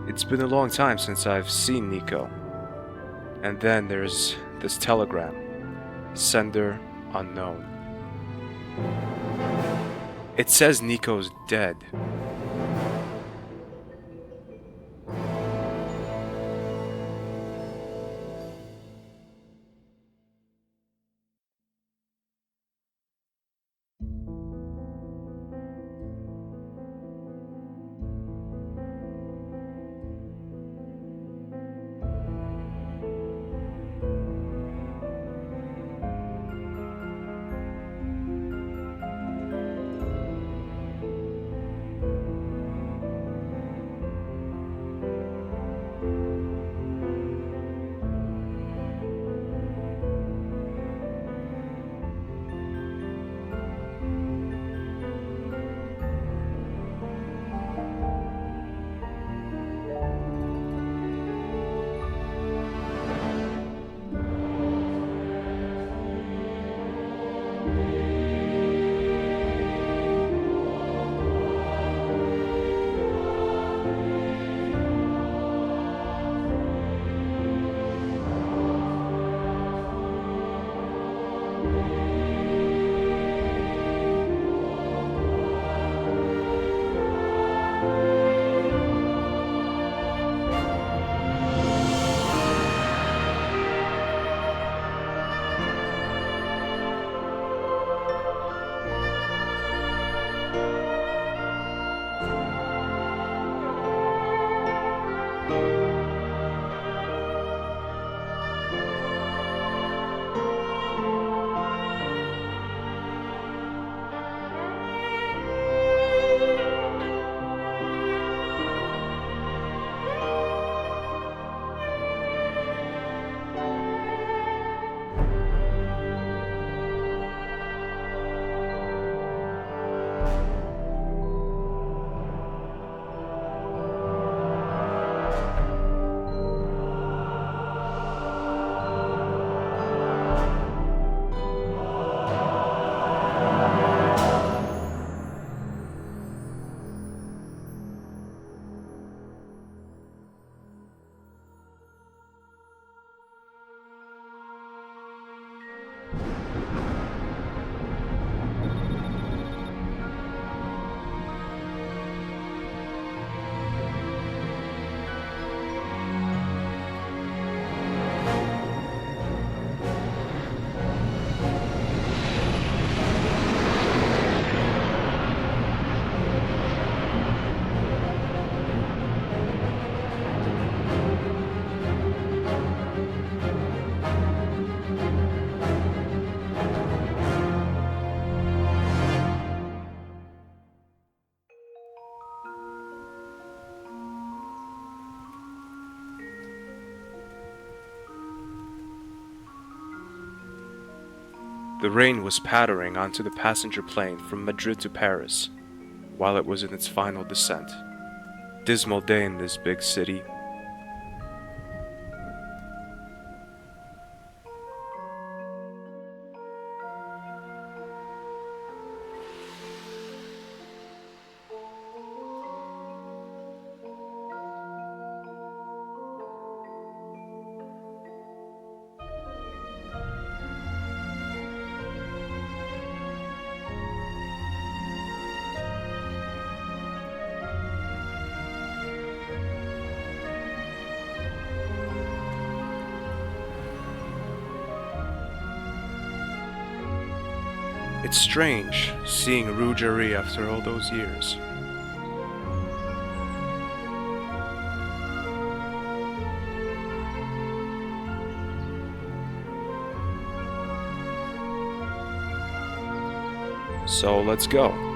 It's been a long time since I've seen Nico. And then there's this telegram. Sender unknown. It says Nico's dead. The rain was pattering onto the passenger plane from Madrid to Paris, while it was in its final descent. Dismal day in this big city. It's strange seeing Rougerie after all those years. So let's go.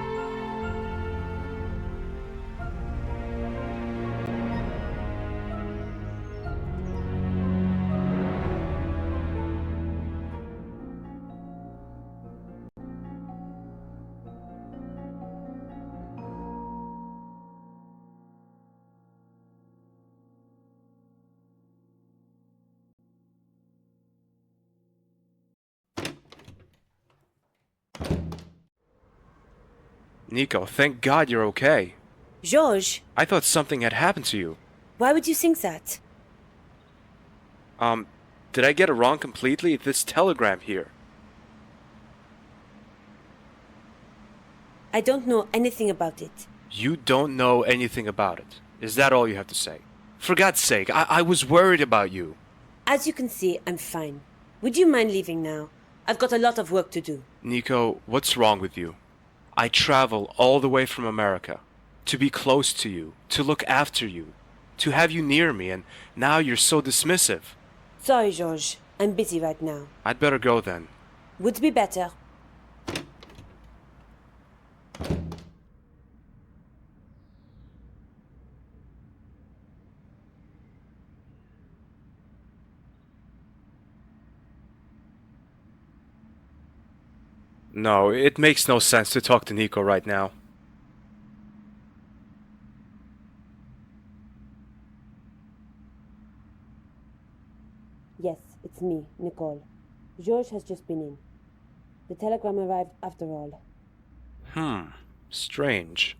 Nico, thank God you're okay. George, I thought something had happened to you. Why would you think that? Did I get it wrong completely? This telegram here. I don't know anything about it. You don't know anything about it. Is that all you have to say? For God's sake, I was worried about you. As you can see, I'm fine. Would you mind leaving now? I've got a lot of work to do. Nico, what's wrong with you? I travel all the way from America to be close to you, to look after you, to have you near me, and now you're so dismissive. Sorry, George. I'm busy right now. I'd better go then. Would be better. No, it makes no sense to talk to Nico right now. Yes, it's me, Nicole. George has just been in. The telegram arrived after all. Strange.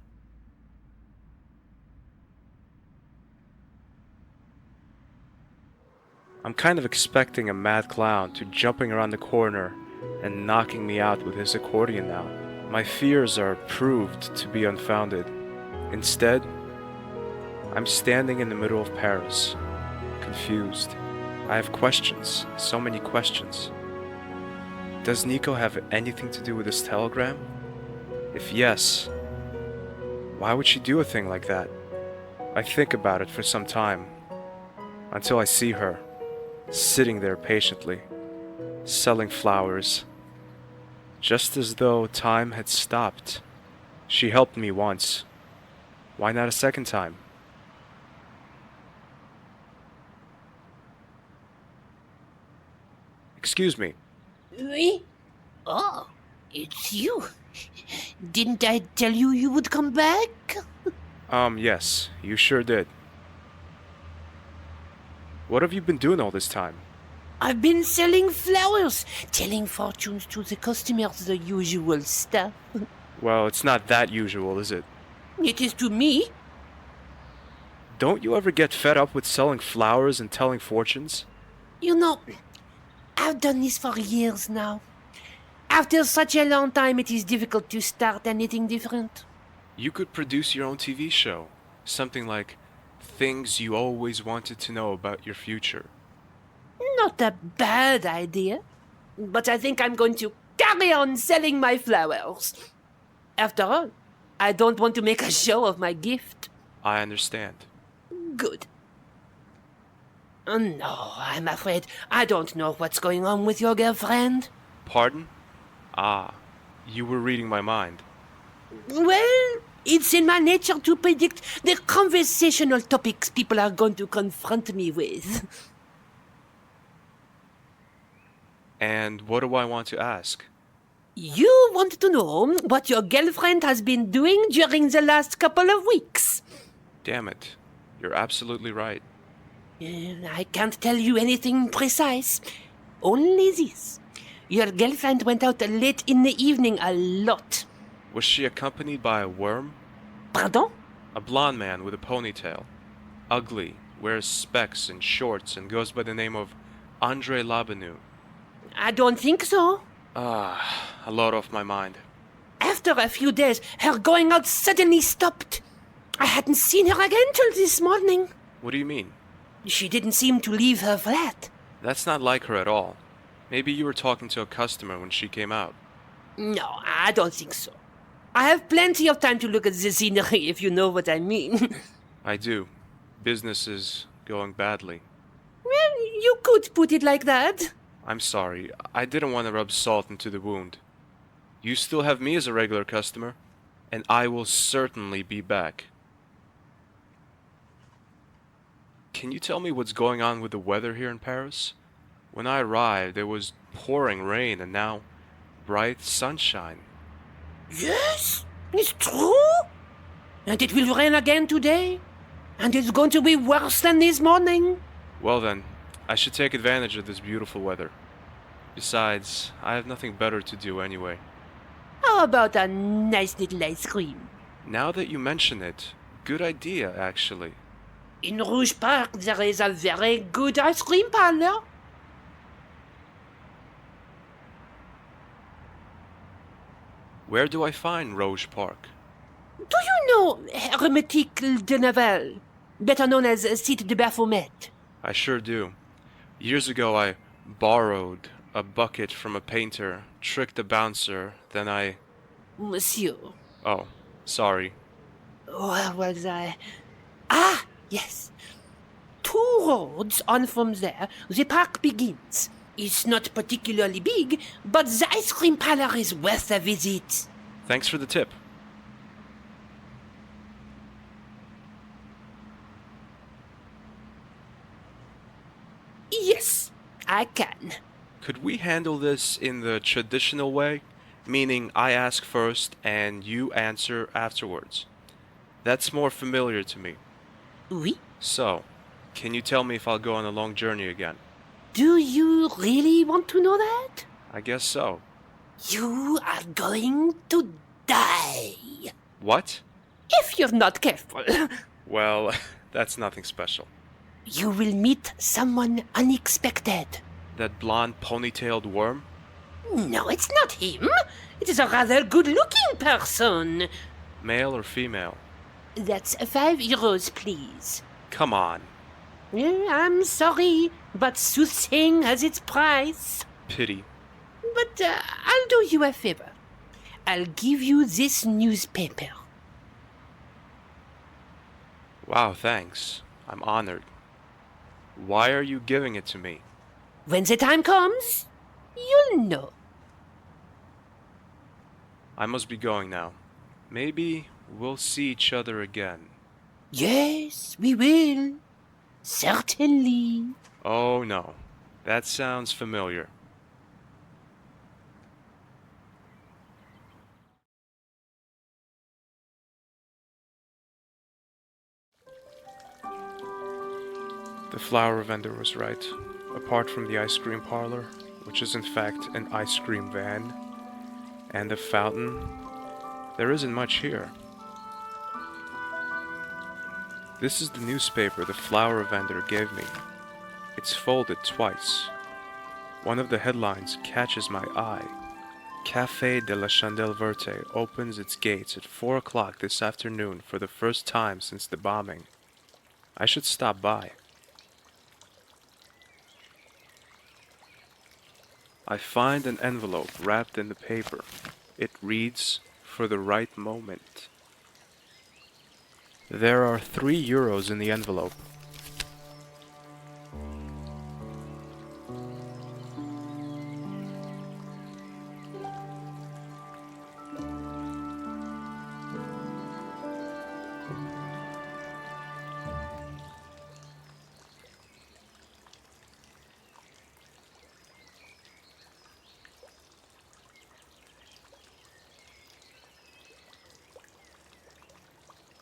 I'm kind of expecting a mad clown to jumping around the corner and knocking me out with his accordion now. My fears are proved to be unfounded. Instead, I'm standing in the middle of Paris, confused. I have questions, so many questions. Does Nico have anything to do with this telegram? If yes, why would she do a thing like that? I think about it for some time, until I see her, sitting there patiently, selling flowers, just as though time had stopped. She helped me once. Why not a second time? Excuse me. Oui? Oh, it's you. Didn't I tell you you would come back? Yes, you sure did. What have you been doing all this time? I've been selling flowers, telling fortunes to the customers, the usual stuff. Well, it's not that usual, is it? It is to me. Don't you ever get fed up with selling flowers and telling fortunes? You know, I've done this for years now. After such a long time, it is difficult to start anything different. You could produce your own TV show. Something like Things You Always Wanted to Know About Your Future. Not a bad idea. But I think I'm going to carry on selling my flowers. After all, I don't want to make a show of my gift. I understand. Good. No, I'm afraid I don't know what's going on with your girlfriend. Pardon? Ah, you were reading my mind. Well, it's in my nature to predict the conversational topics people are going to confront me with. And what do I want to ask? You want to know what your girlfriend has been doing during the last couple of weeks. Damn it. You're absolutely right. I can't tell you anything precise. Only this. Your girlfriend went out late in the evening a lot. Was she accompanied by a worm? Pardon? A blonde man with a ponytail. Ugly, wears specs and shorts and goes by the name of Andre Labanu. I don't think so. A lot off my mind. After a few days, her going out suddenly stopped. I hadn't seen her again till this morning. What do you mean? She didn't seem to leave her flat. That's not like her at all. Maybe you were talking to a customer when she came out. No, I don't think so. I have plenty of time to look at the scenery, if you know what I mean. I do. Business is going badly. Well, you could put it like that. I'm sorry. I didn't want to rub salt into the wound. You still have me as a regular customer, and I will certainly be back. Can you tell me what's going on with the weather here in Paris? When I arrived, it was pouring rain, and now bright sunshine. Yes, it's true. And it will rain again today. And it's going to be worse than this morning. Well then, I should take advantage of this beautiful weather. Besides, I have nothing better to do anyway. How about a nice little ice cream? Now that you mention it, good idea, actually. In Rouge Park, there is a very good ice cream parlor. Where do I find Rouge Park? Do you know Hermétique de Naval, better known as Site de Baphomet? I sure do. Years ago I borrowed a bucket from a painter, tricked a bouncer, then I... Monsieur, Oh, sorry. where was I? Ah, yes. 2 roads on from there, the park begins. It's not particularly big, but the ice cream parlor is worth a visit. Thanks for the tip. Yes, I can. Could we handle this in the traditional way? Meaning I ask first and you answer afterwards. That's more familiar to me. Oui? So, can you tell me if I'll go on a long journey again? Do you really want to know that? I guess so. You are going to die. What? If you're not careful. Well, that's nothing special. You will meet someone unexpected. That blonde ponytailed worm? No, it's not him. It is a rather good-looking person. Male or female? That's 5 euros, please. Come on. I'm sorry, but soothsaying has its price. Pity. But I'll do you a favor. I'll give you this newspaper. Wow, thanks. I'm honored. Why are you giving it to me? When the time comes, you'll know. I must be going now. Maybe we'll see each other again. Yes, we will. Certainly. Oh no, that sounds familiar. The flower vendor was right. Apart from the ice cream parlor, which is in fact an ice cream van, and a fountain, there isn't much here. This is the newspaper the flower vendor gave me. It's folded twice. One of the headlines catches my eye. Café de la Chandelle Verte opens its gates at 4 o'clock this afternoon for the first time since the bombing. I should stop by. I find an envelope wrapped in the paper. It reads, "For the right moment." There are 3 euros in the envelope.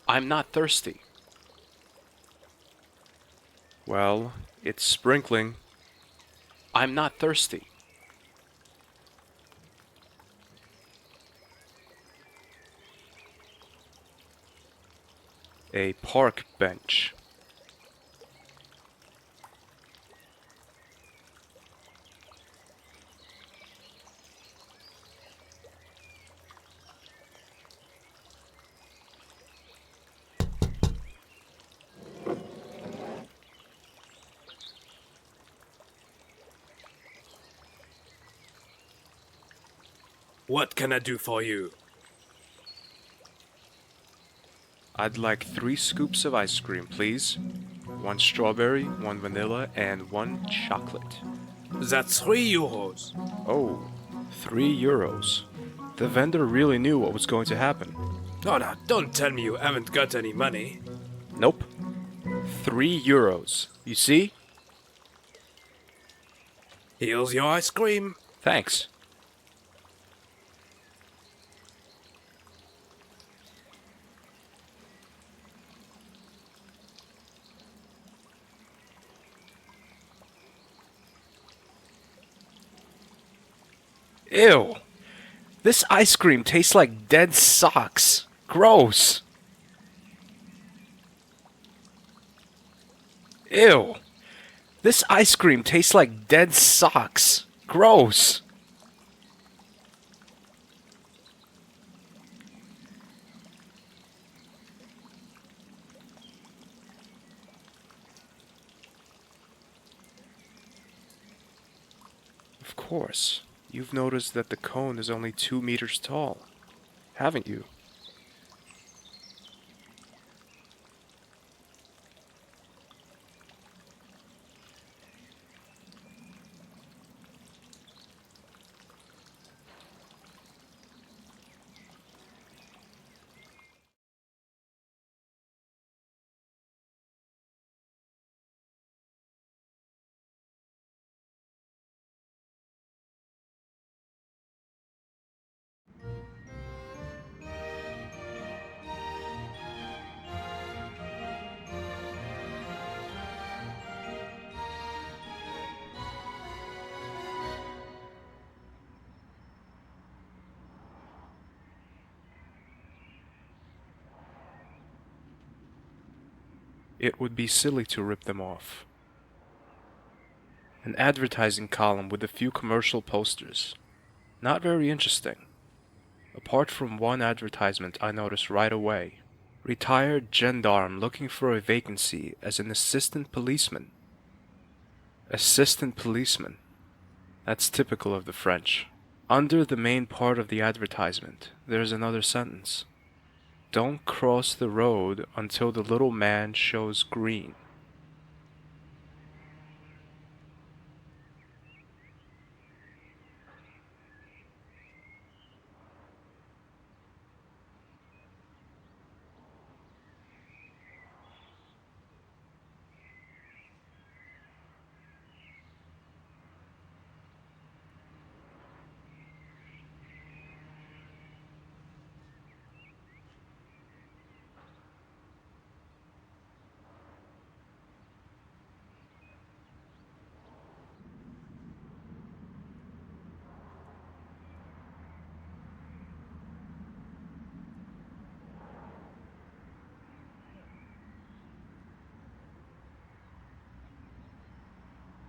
I'm not thirsty. Well, it's sprinkling. I'm not thirsty. A park bench. What can I do for you? I'd like 3 scoops of ice cream, please. 1 strawberry, 1 vanilla, and 1 chocolate. That's 3 euros. Oh, 3 euros. The vendor really knew what was going to happen. Oh, no, don't tell me you haven't got any money. Nope. 3 euros. You see? Here's your ice cream. Thanks. Ew. This ice cream tastes like dead socks. Gross. Ew! This ice cream tastes like dead socks. Gross! Of course, you've noticed that the cone is only 2 meters tall, haven't you? It would be silly to rip them off. An advertising column with a few commercial posters. Not very interesting. Apart from one advertisement I noticed right away. Retired gendarme looking for a vacancy as an assistant policeman. Assistant policeman. That's typical of the French. Under the main part of the advertisement, there's another sentence. Don't cross the road until the little man shows green.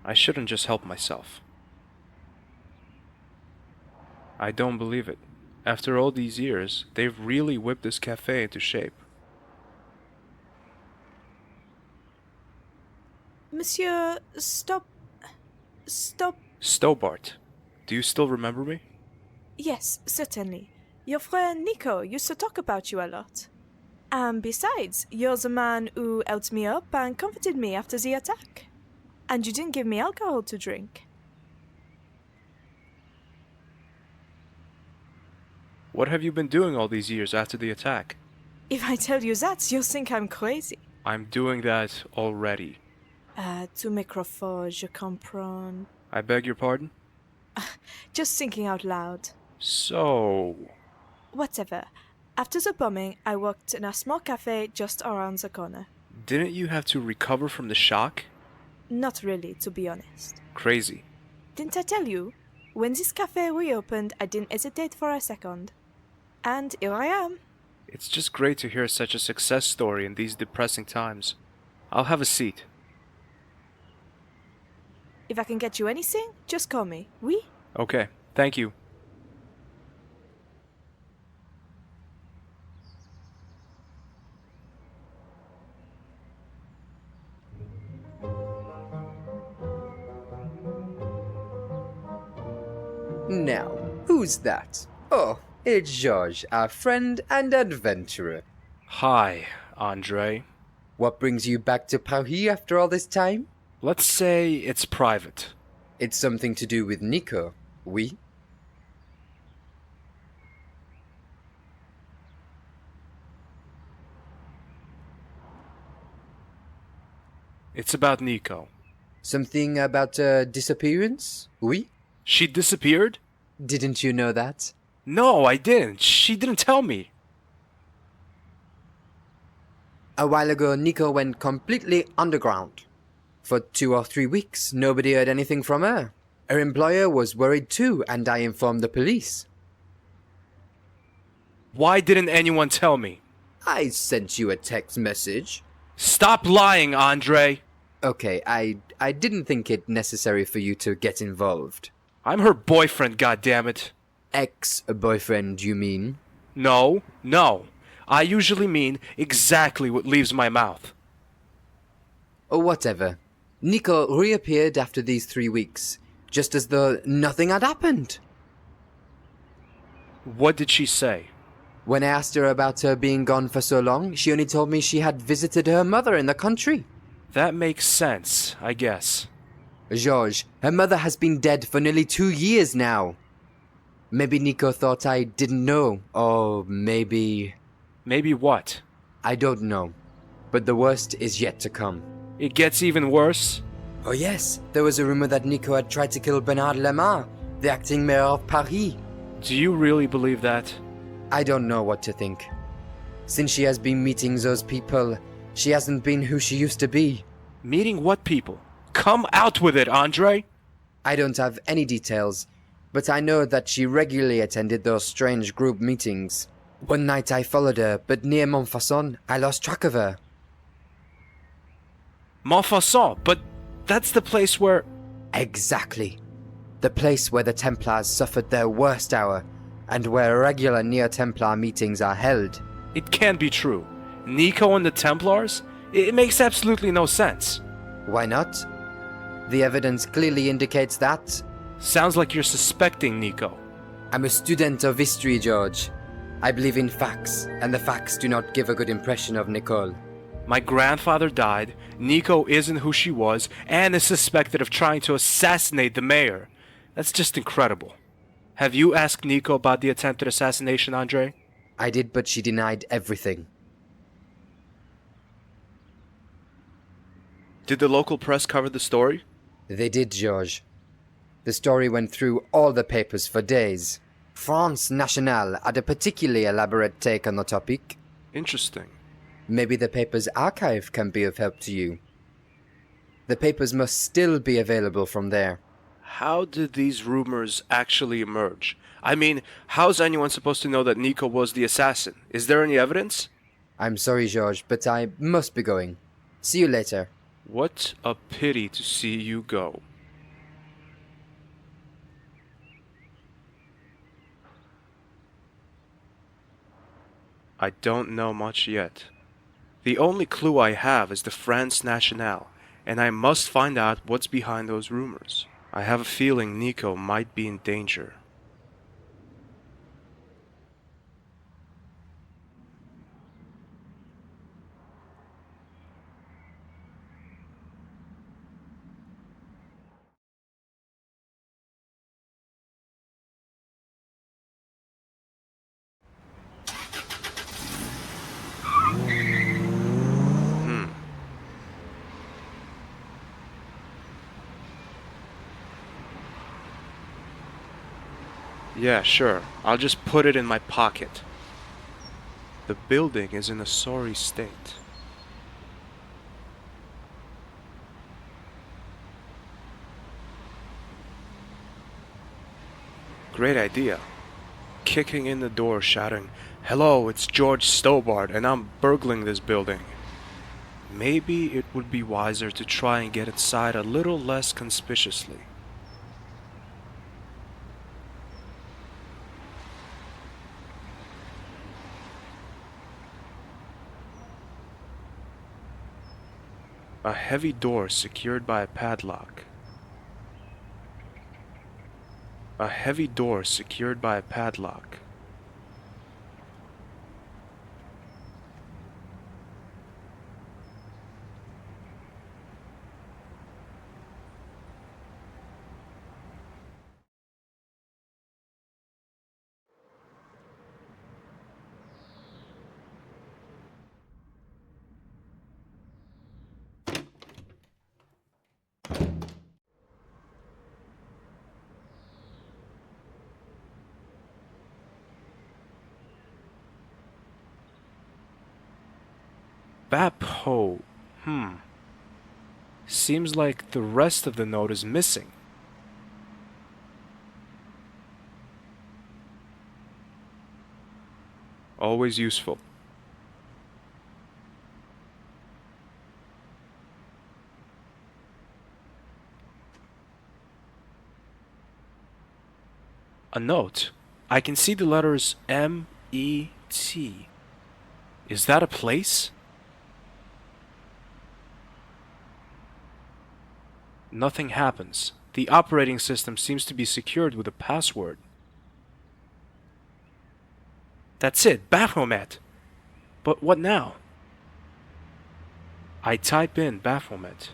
I shouldn't just help myself. I don't believe it. After all these years, they've really whipped this cafe into shape. Monsieur, stop. Stobart, do you still remember me? Yes, certainly. Your friend Nico used to talk about you a lot. And besides, you're the man who helped me up and comforted me after the attack. And you didn't give me alcohol to drink. What have you been doing all these years after the attack? If I tell you that, you'll think I'm crazy. I'm doing that already. Tout microphone, je comprends. I beg your pardon? Just thinking out loud. So... Whatever. After the bombing, I worked in a small cafe just around the corner. Didn't you have to recover from the shock? Not really, to be honest. Crazy. Didn't I tell you? When this cafe reopened, I didn't hesitate for a second. And here I am. It's just great to hear such a success story in these depressing times. I'll have a seat. If I can get you anything, just call me. Oui? Okay, thank you. Now, who's that? Oh, it's George, our friend and adventurer. Hi, Andre. What brings you back to Paris after all this time? Let's say it's private. It's something to do with Nico, oui? It's about Nico. Something about a disappearance, oui? She disappeared? Didn't you know that? No, I didn't. She didn't tell me. A while ago, Nico went completely underground. For 2 or 3 weeks, nobody heard anything from her. Her employer was worried too, and I informed the police. Why didn't anyone tell me? I sent you a text message. Stop lying, Andre! Okay, I didn't think it necessary for you to get involved. I'm her boyfriend, goddammit. Ex-boyfriend, you mean? No, no. I usually mean exactly what leaves my mouth. Or whatever. Nico reappeared after these 3 weeks, just as though nothing had happened. What did she say? When I asked her about her being gone for so long, she only told me she had visited her mother in the country. That makes sense, I guess. George, her mother has been dead for nearly 2 years now. Maybe Nico thought I didn't know, or maybe... Maybe what? I don't know. But the worst is yet to come. It gets even worse? Oh yes, there was a rumor that Nico had tried to kill Bernard Lemar, the acting mayor of Paris. Do you really believe that? I don't know what to think. Since she has been meeting those people, she hasn't been who she used to be. Meeting what people? Come out with it, Andre! I don't have any details, but I know that she regularly attended those strange group meetings. One night I followed her, but near Montfaucon, I lost track of her. Montfaucon, but that's the place where... Exactly. The place where the Templars suffered their worst hour, and where regular Neo-Templar meetings are held. It can't be true. Nico and the Templars? It makes absolutely no sense. Why not? The evidence clearly indicates that. Sounds like you're suspecting Nico. I'm a student of history, George. I believe in facts, and the facts do not give a good impression of Nicole. My grandfather died, Nico isn't who she was, and is suspected of trying to assassinate the mayor. That's just incredible. Have you asked Nico about the attempted assassination, Andre? I did, but she denied everything. Did the local press cover the story? They did, George. The story went through all the papers for days. France Nationale had a particularly elaborate take on the topic. Interesting. Maybe the paper's archive can be of help to you. The papers must still be available from there. How did these rumors actually emerge? I mean, how's anyone supposed to know that Nico was the assassin? Is there any evidence? I'm sorry, George, but I must be going. See you later. What a pity to see you go. I don't know much yet. The only clue I have is the France Nationale, and I must find out what's behind those rumors. I have a feeling Nico might be in danger. Yeah, sure. I'll just put it in my pocket. The building is in a sorry state. Great idea. Kicking in the door, shouting, "Hello, it's George Stobart, and I'm burgling this building." Maybe it would be wiser to try and get inside a little less conspicuously. A heavy door secured by a padlock. A heavy door secured by a padlock. Bapho. Seems like the rest of the note is missing. Always useful. A note. I can see the letters M-E-T. Is that a place? Nothing happens. The operating system seems to be secured with a password. That's it, Baphomet! But what now? I type in Baphomet.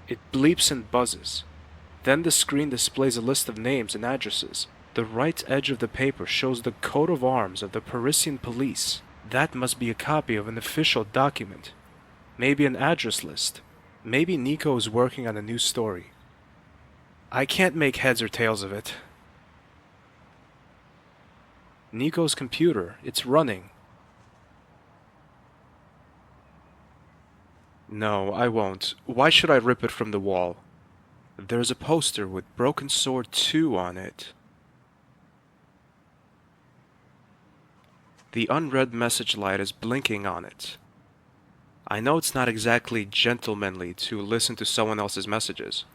It bleeps and buzzes. Then the screen displays a list of names and addresses. The right edge of the paper shows the coat of arms of the Parisian police. That must be a copy of an official document. Maybe an address list. Maybe Nico is working on a new story. I can't make heads or tails of it. Nico's computer, it's running. No, I won't. Why should I rip it from the wall? There's a poster with Broken Sword 2 on it. The unread message light is blinking on it. I know it's not exactly gentlemanly to listen to someone else's messages,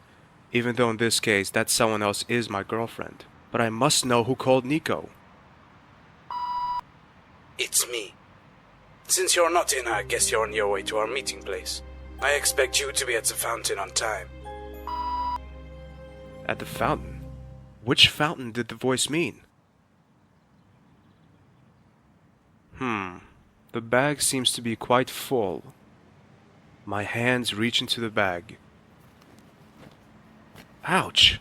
even though in this case that someone else is my girlfriend. But I must know who called Nico. It's me. Since you're not in, I guess you're on your way to our meeting place. I expect you to be at the fountain on time. At the fountain? Which fountain did the voice mean? The bag seems to be quite full. My hands reach into the bag. Ouch!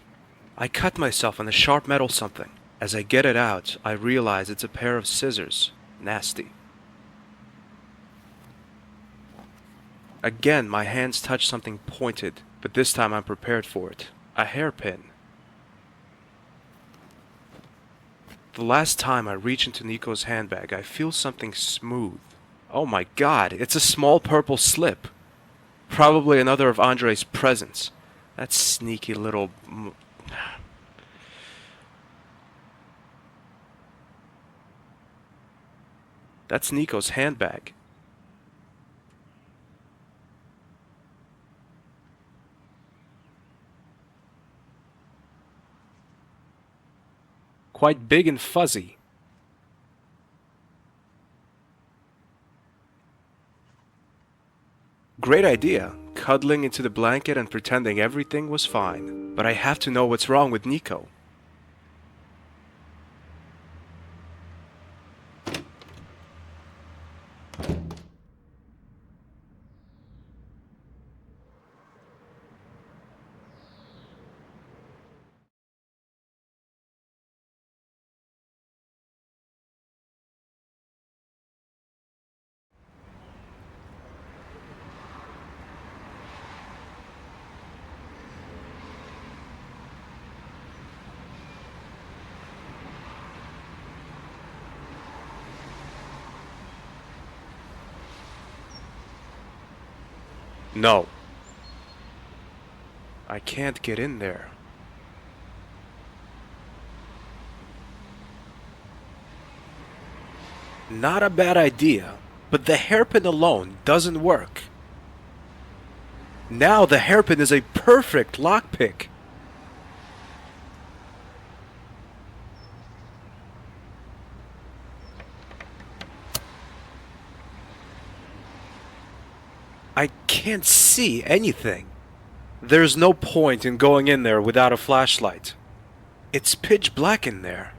I cut myself on a sharp metal something. As I get it out, I realize it's a pair of scissors. Nasty. Again, my hands touch something pointed, but this time I'm prepared for it. A hairpin. The last time I reach into Nico's handbag, I feel something smooth. Oh my god, it's a small purple slip. Probably another of Andre's presents. That sneaky little... That's Nico's handbag. Quite big and fuzzy. Great idea, cuddling into the blanket and pretending everything was fine. But I have to know what's wrong with Nico. No. I can't get in there. Not a bad idea, but the hairpin alone doesn't work. Now the hairpin is a perfect lockpick. I can't see anything. There's no point in going in there without a flashlight. It's pitch black in there.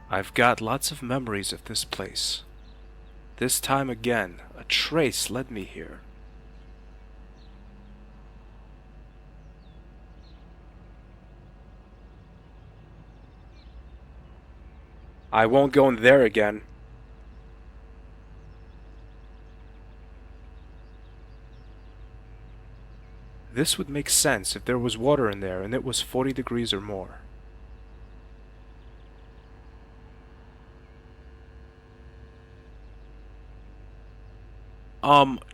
I've got lots of memories of this place. This time again, a trace led me here. I won't go in there again. This would make sense if there was water in there and it was 40 degrees or more.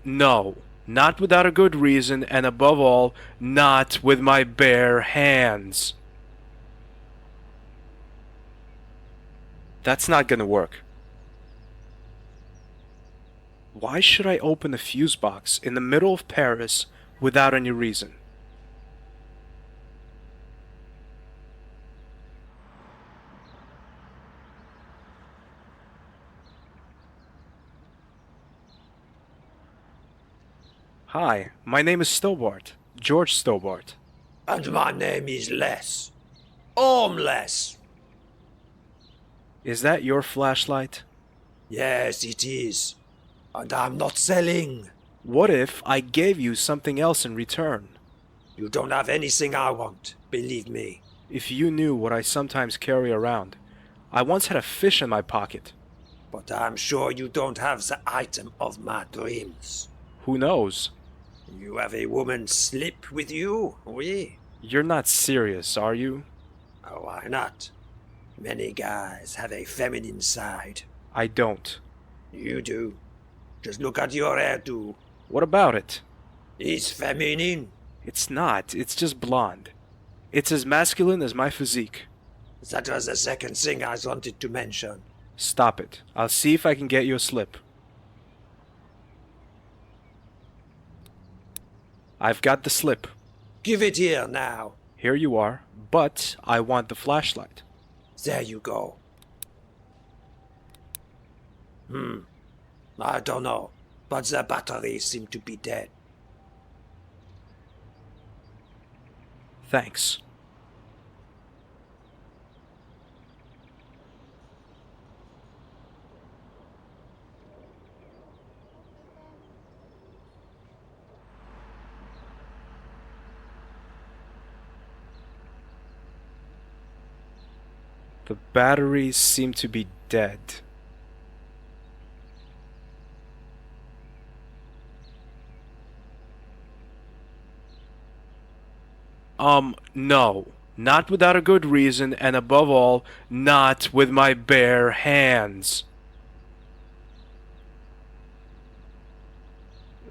No. Not without a good reason, and above all, not with my bare hands. That's not gonna work. Why should I open a fuse box in the middle of Paris without any reason? Hi, my name is Stobart. George Stobart. And my name is Les. Les. Is that your flashlight? Yes, it is. And I'm not selling. What if I gave you something else in return? You don't have anything I want, believe me. If you knew what I sometimes carry around. I once had a fish in my pocket. But I'm sure you don't have the item of my dreams. Who knows? You have a woman's slip with you, oui? You're not serious, are you? Oh, why not? Many guys have a feminine side. I don't. You do. Just look at your hairdo. What about it? It's feminine. It's not. It's just blonde. It's as masculine as my physique. That was the second thing I wanted to mention. Stop it. I'll see if I can get you a slip. I've got the slip. Give it here now. Here you are, but I want the flashlight. There you go. I don't know, but the batteries seem to be dead. Thanks. The batteries seem to be dead. No. Not without a good reason, and above all, not with my bare hands.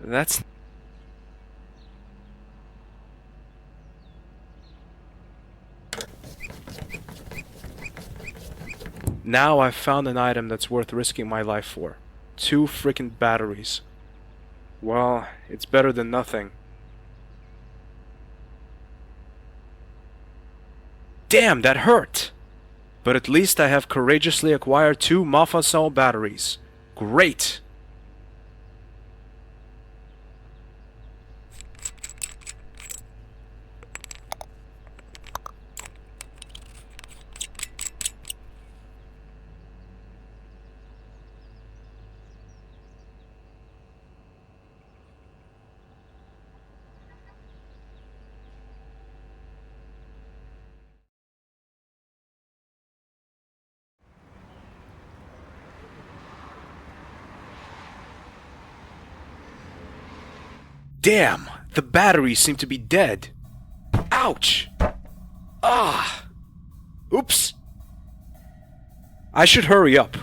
That's... Now I've found an item that's worth risking my life for. 2 frickin' batteries. Well, it's better than nothing. Damn, that hurt! But at least I have courageously acquired 2 Mafasol batteries. Great! Damn! The batteries seem to be dead. Ouch! Ah! Oops! I should hurry up.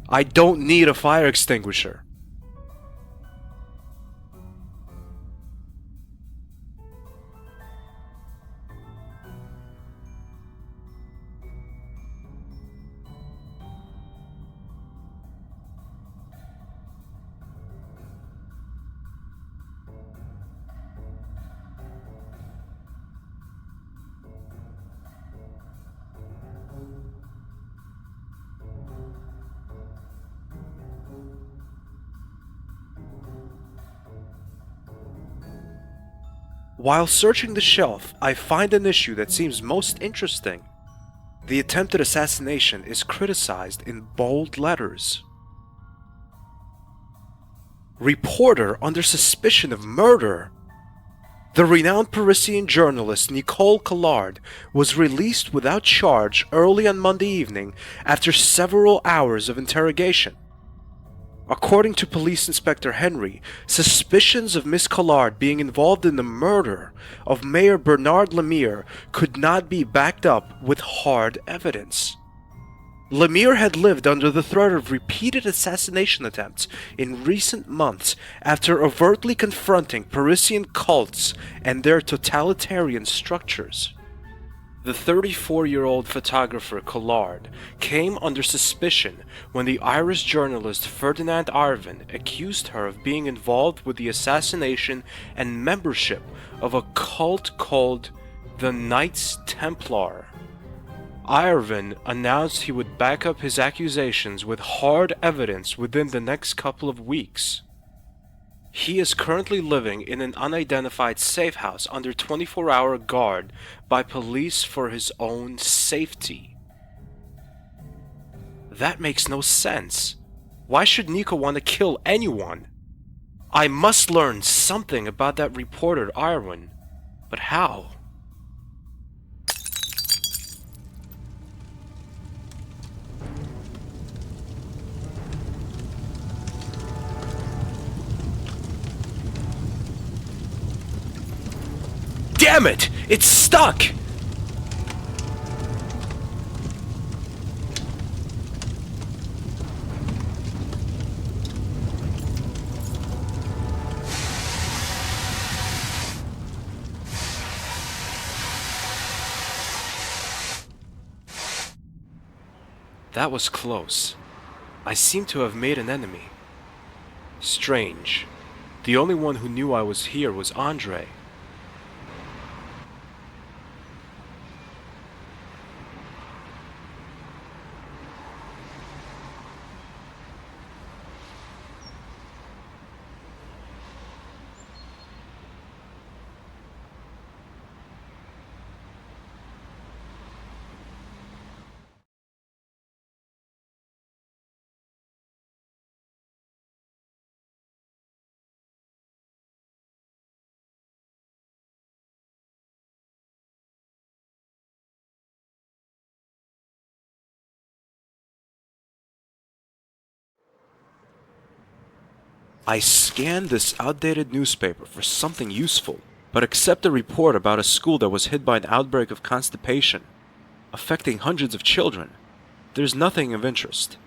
I don't need a fire extinguisher. While searching the shelf, I find an issue that seems most interesting. The attempted assassination is criticized in bold letters. Reporter under suspicion of murder. The renowned Parisian journalist Nicole Collard was released without charge early on Monday evening after several hours of interrogation. According to Police Inspector Henry, suspicions of Miss Collard being involved in the murder of Mayor Bernard Lemire could not be backed up with hard evidence. Lemire had lived under the threat of repeated assassination attempts in recent months after overtly confronting Parisian cults and their totalitarian structures. The 34-year-old photographer Collard came under suspicion when the Irish journalist Ferdinand Arvin accused her of being involved with the assassination and membership of a cult called the Knights Templar. Arvin announced he would back up his accusations with hard evidence within the next couple of weeks. He is currently living in an unidentified safe house under 24-hour guard by police for his own safety. That makes no sense. Why should Nico want to kill anyone? I must learn something about that reporter Irwin, but how? Damn it! It's stuck! That was close. I seem to have made an enemy. Strange. The only one who knew I was here was Andre. I scanned this outdated newspaper for something useful, but except a report about a school that was hit by an outbreak of constipation, affecting hundreds of children, there's nothing of interest.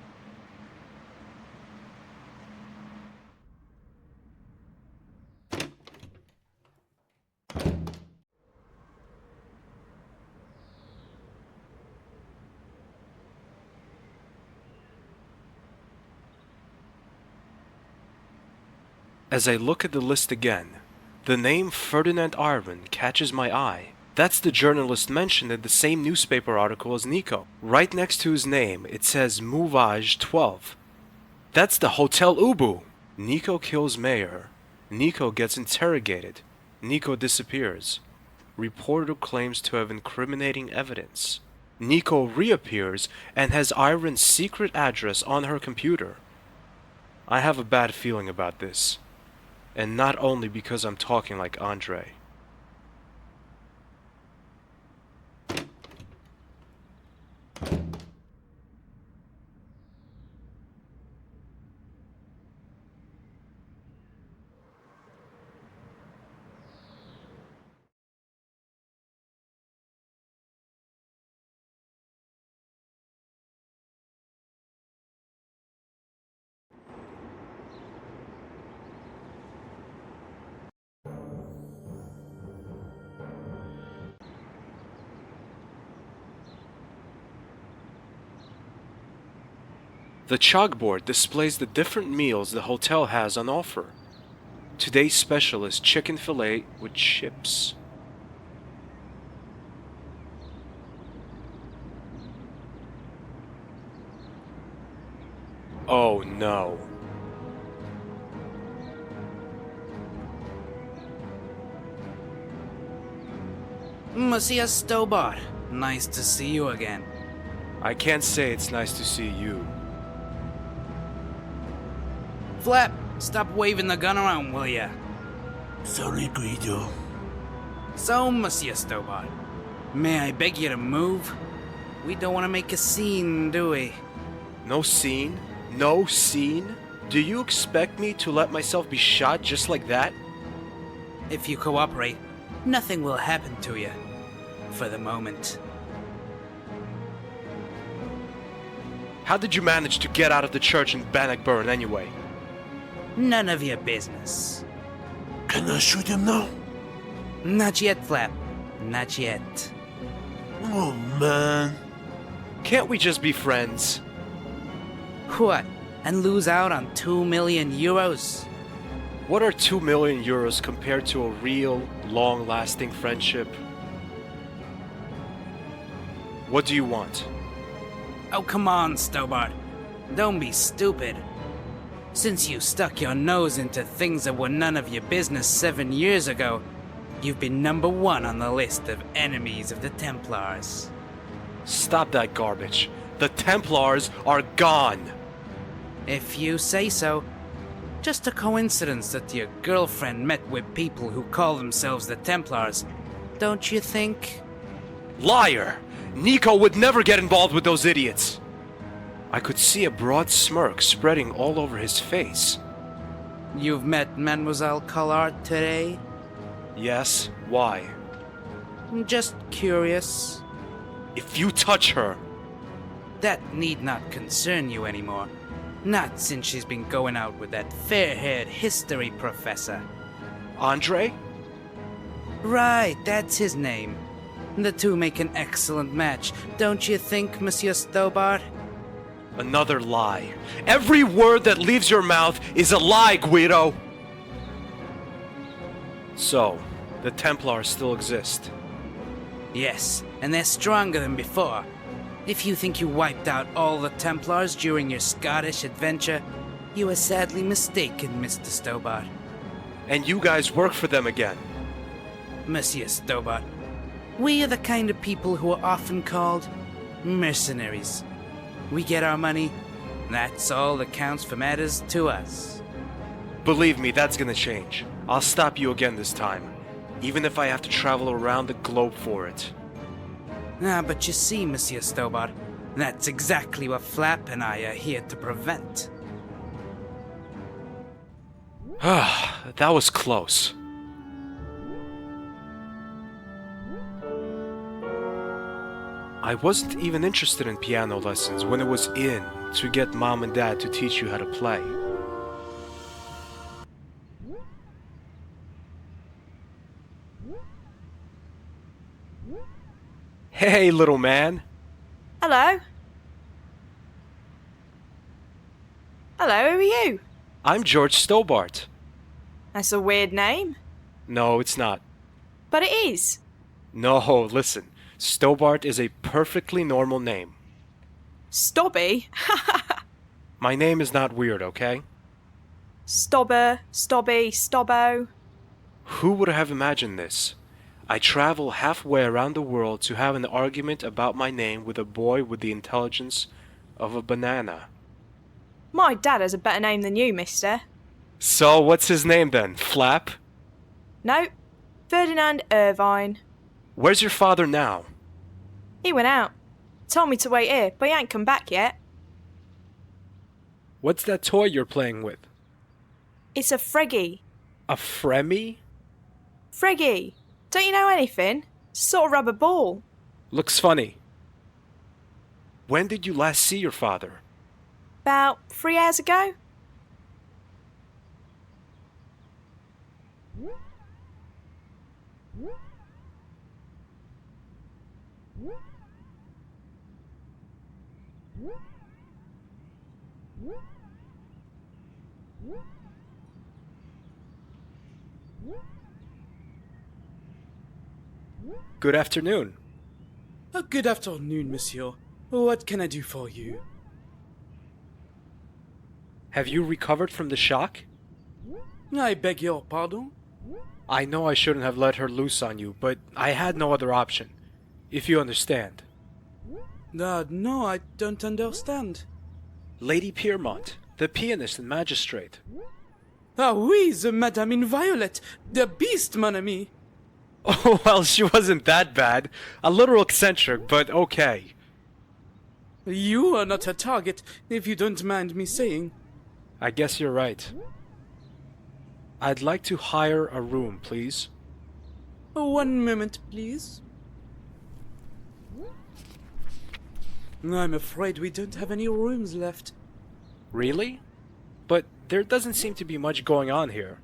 As I look at the list again, the name Ferdinand Arvin catches my eye. That's the journalist mentioned in the same newspaper article as Nico. Right next to his name, it says Mouvage 12. That's the Hotel Ubu! Nico kills Mayor. Nico gets interrogated. Nico disappears. Reporter claims to have incriminating evidence. Nico reappears and has Iron's secret address on her computer. I have a bad feeling about this. And not only because I'm talking like Andre. The chalkboard displays the different meals the hotel has on offer. Today's special is chicken fillet with chips. Oh no. Monsieur Stobar, nice to see you again. I can't say it's nice to see you. Flap, stop waving the gun around, will ya? Sorry, Guido. So, Monsieur Stobart, may I beg you to move? We don't want to make a scene, do we? No scene? No scene? Do you expect me to let myself be shot just like that? If you cooperate, nothing will happen to you. For the moment. How did you manage to get out of the church in Bannockburn anyway? None of your business. Can I shoot him now? Not yet, Flap. Not yet. Oh, man. Can't we just be friends? What? And lose out on 2 million euros? What are 2 million euros compared to a real, long-lasting friendship? What do you want? Oh, come on, Stobart. Don't be stupid. Since you stuck your nose into things that were none of your business 7 years ago, you've been #1 on the list of enemies of the Templars. Stop that garbage. The Templars are gone. If you say so. Just a coincidence that your girlfriend met with people who call themselves the Templars, don't you think? Liar! Nico would never get involved with those idiots. I could see a broad smirk spreading all over his face. You've met Mademoiselle Collard today? Yes, why? Just curious. If you touch her... That need not concern you anymore. Not since she's been going out with that fair-haired history professor. Andre? Right, that's his name. The two make an excellent match, don't you think, Monsieur Stobart? Another lie. Every word that leaves your mouth is a lie, Guido! So, the Templars still exist. Yes, and they're stronger than before. If you think you wiped out all the Templars during your Scottish adventure, you are sadly mistaken, Mr. Stobart. And you guys work for them again. Monsieur Stobart, we are the kind of people who are often called mercenaries. We get our money, that's all that counts for matters to us. Believe me, that's gonna change. I'll stop you again this time, even if I have to travel around the globe for it. But you see, Monsieur Stobart, that's exactly what Flap and I are here to prevent. That was close. I wasn't even interested in piano lessons when it was in to get Mom and Dad to teach you how to play. Hey, little man. Hello? Hello, who are you? I'm George Stobart. That's a weird name. No, it's not. But it is. No, listen. Stobart is a perfectly normal name. Stobby? My name is not weird, okay? Stobber, Stobby, Stobbo. Who would have imagined this? I travel halfway around the world to have an argument about my name with a boy with the intelligence of a banana. My dad has a better name than you, mister. So, what's his name then? Flap? No, Ferdinand Irvine. Where's your father now? He went out. Told me to wait here, but he ain't come back yet. What's that toy you're playing with? It's a Freggy. A Fremy? Freggy. Don't you know anything? It's a sort of rubber ball. Looks funny. When did you last see your father? About 3 hours ago? Good afternoon. Good afternoon, monsieur. What can I do for you? Have you recovered from the shock? I beg your pardon? I know I shouldn't have let her loose on you, but I had no other option. If you understand. No, I don't understand. Lady Piermont, the pianist and magistrate. Ah oui, the Madame in Violet, the beast, mon ami. Oh, well, she wasn't that bad. A little eccentric, but okay. You are not a target, if you don't mind me saying. I guess you're right. I'd like to hire a room, please. 1 moment, please. I'm afraid we don't have any rooms left. Really? But there doesn't seem to be much going on here.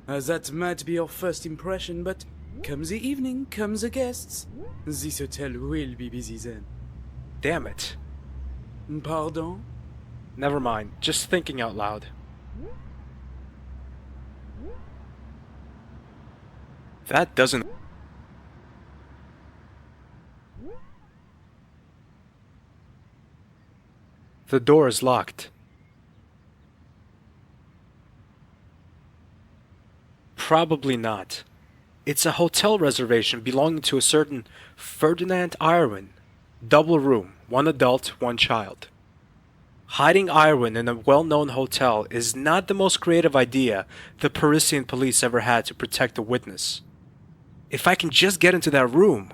That might be your first impression, but come the evening, come the guests. This hotel will be busy then. Damn it. Pardon? Never mind, just thinking out loud. That doesn't... The door is locked. Probably not. It's a hotel reservation belonging to a certain Ferdinand Irwin. Double room, 1 adult, 1 child. Hiding Irwin in a well-known hotel is not the most creative idea the Parisian police ever had to protect a witness. If I can just get into that room...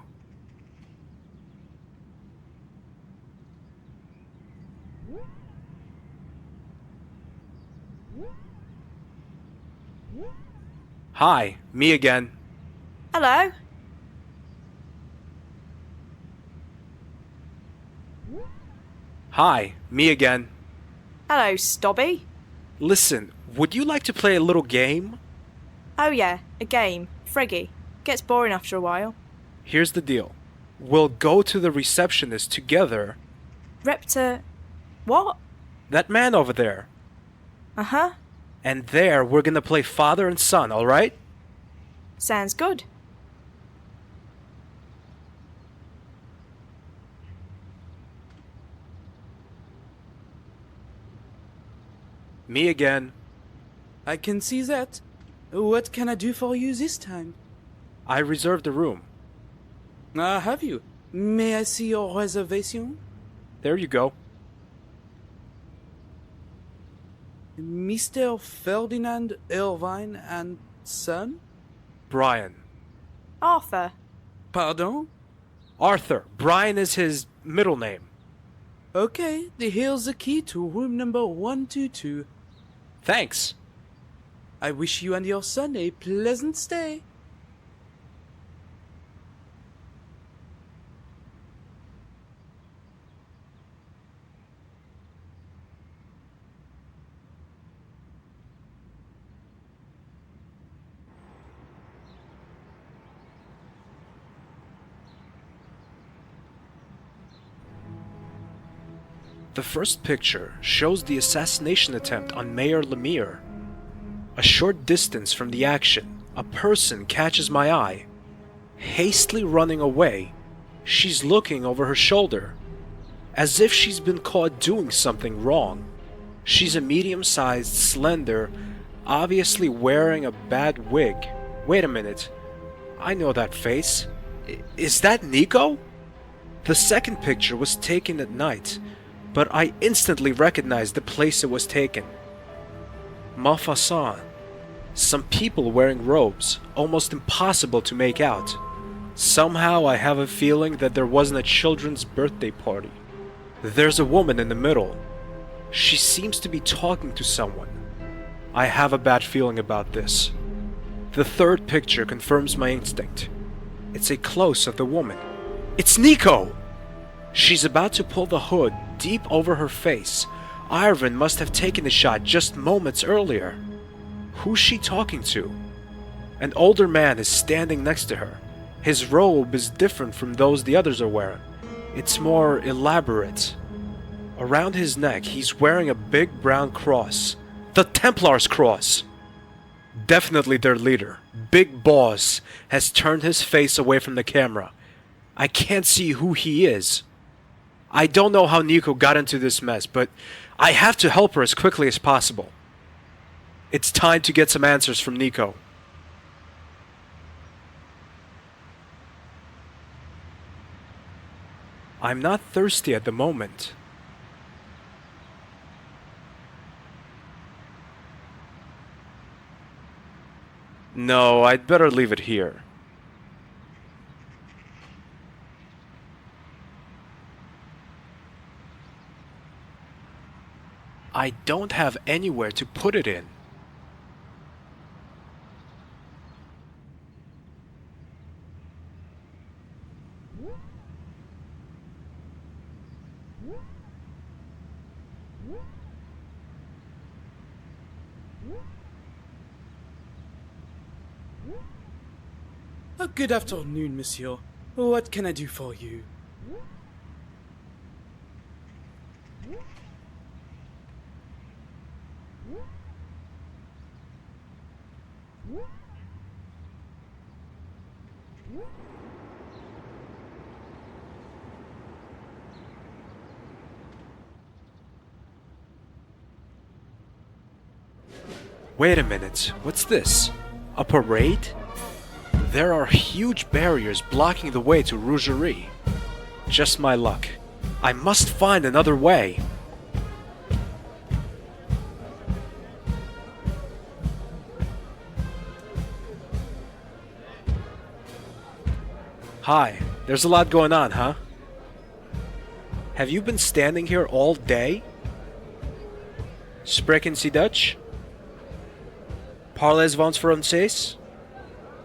Hi, me again. Hello? Hi, me again. Hello, Stobby. Listen, would you like to play a little game? Oh yeah, a game. Friggy. Gets boring after a while. Here's the deal. We'll go to the receptionist together. Repta... What? That man over there. Uh-huh. And there, we're gonna play father and son, alright? Sounds good. Me again. I can see that. What can I do for you this time? I reserved a room. Have you? May I see your reservation? There you go. Mr. Ferdinand Irvine and son? Brian. Arthur. Pardon? Arthur. Brian is his middle name. Okay, here's the key to room number 122. Thanks. I wish you and your son a pleasant stay. The first picture shows the assassination attempt on Mayor Lemire. A short distance from the action, a person catches my eye. Hastily running away, she's looking over her shoulder, as if she's been caught doing something wrong. She's a medium-sized, slender, obviously wearing a bad wig. Wait a minute. I know that face. Is that Nico? The second picture was taken at night, but I instantly recognized the place it was taken. Maupassant. Some people wearing robes, almost impossible to make out. Somehow I have a feeling that there wasn't a children's birthday party. There's a woman in the middle. She seems to be talking to someone. I have a bad feeling about this. The third picture confirms my instinct. It's a close of the woman. It's Nico! She's about to pull the hood deep over her face. Irvin must have taken the shot just moments earlier. Who's she talking to? An older man is standing next to her. His robe is different from those the others are wearing. It's more elaborate. Around his neck, he's wearing a big brown cross. The Templars cross! Definitely their leader, Big Boss, has turned his face away from the camera. I can't see who he is. I don't know how Nico got into this mess, but I have to help her as quickly as possible. It's time to get some answers from Nico. I'm not thirsty at the moment. No, I'd better leave it here. I don't have anywhere to put it in. Good afternoon, monsieur. What can I do for you? Wait a minute, what's this? A parade? There are huge barriers blocking the way to Rougerie. Just my luck. I must find another way. Hi, there's a lot going on, huh? Have you been standing here all day? Spreken Sie Dutch? Parlez-vous français?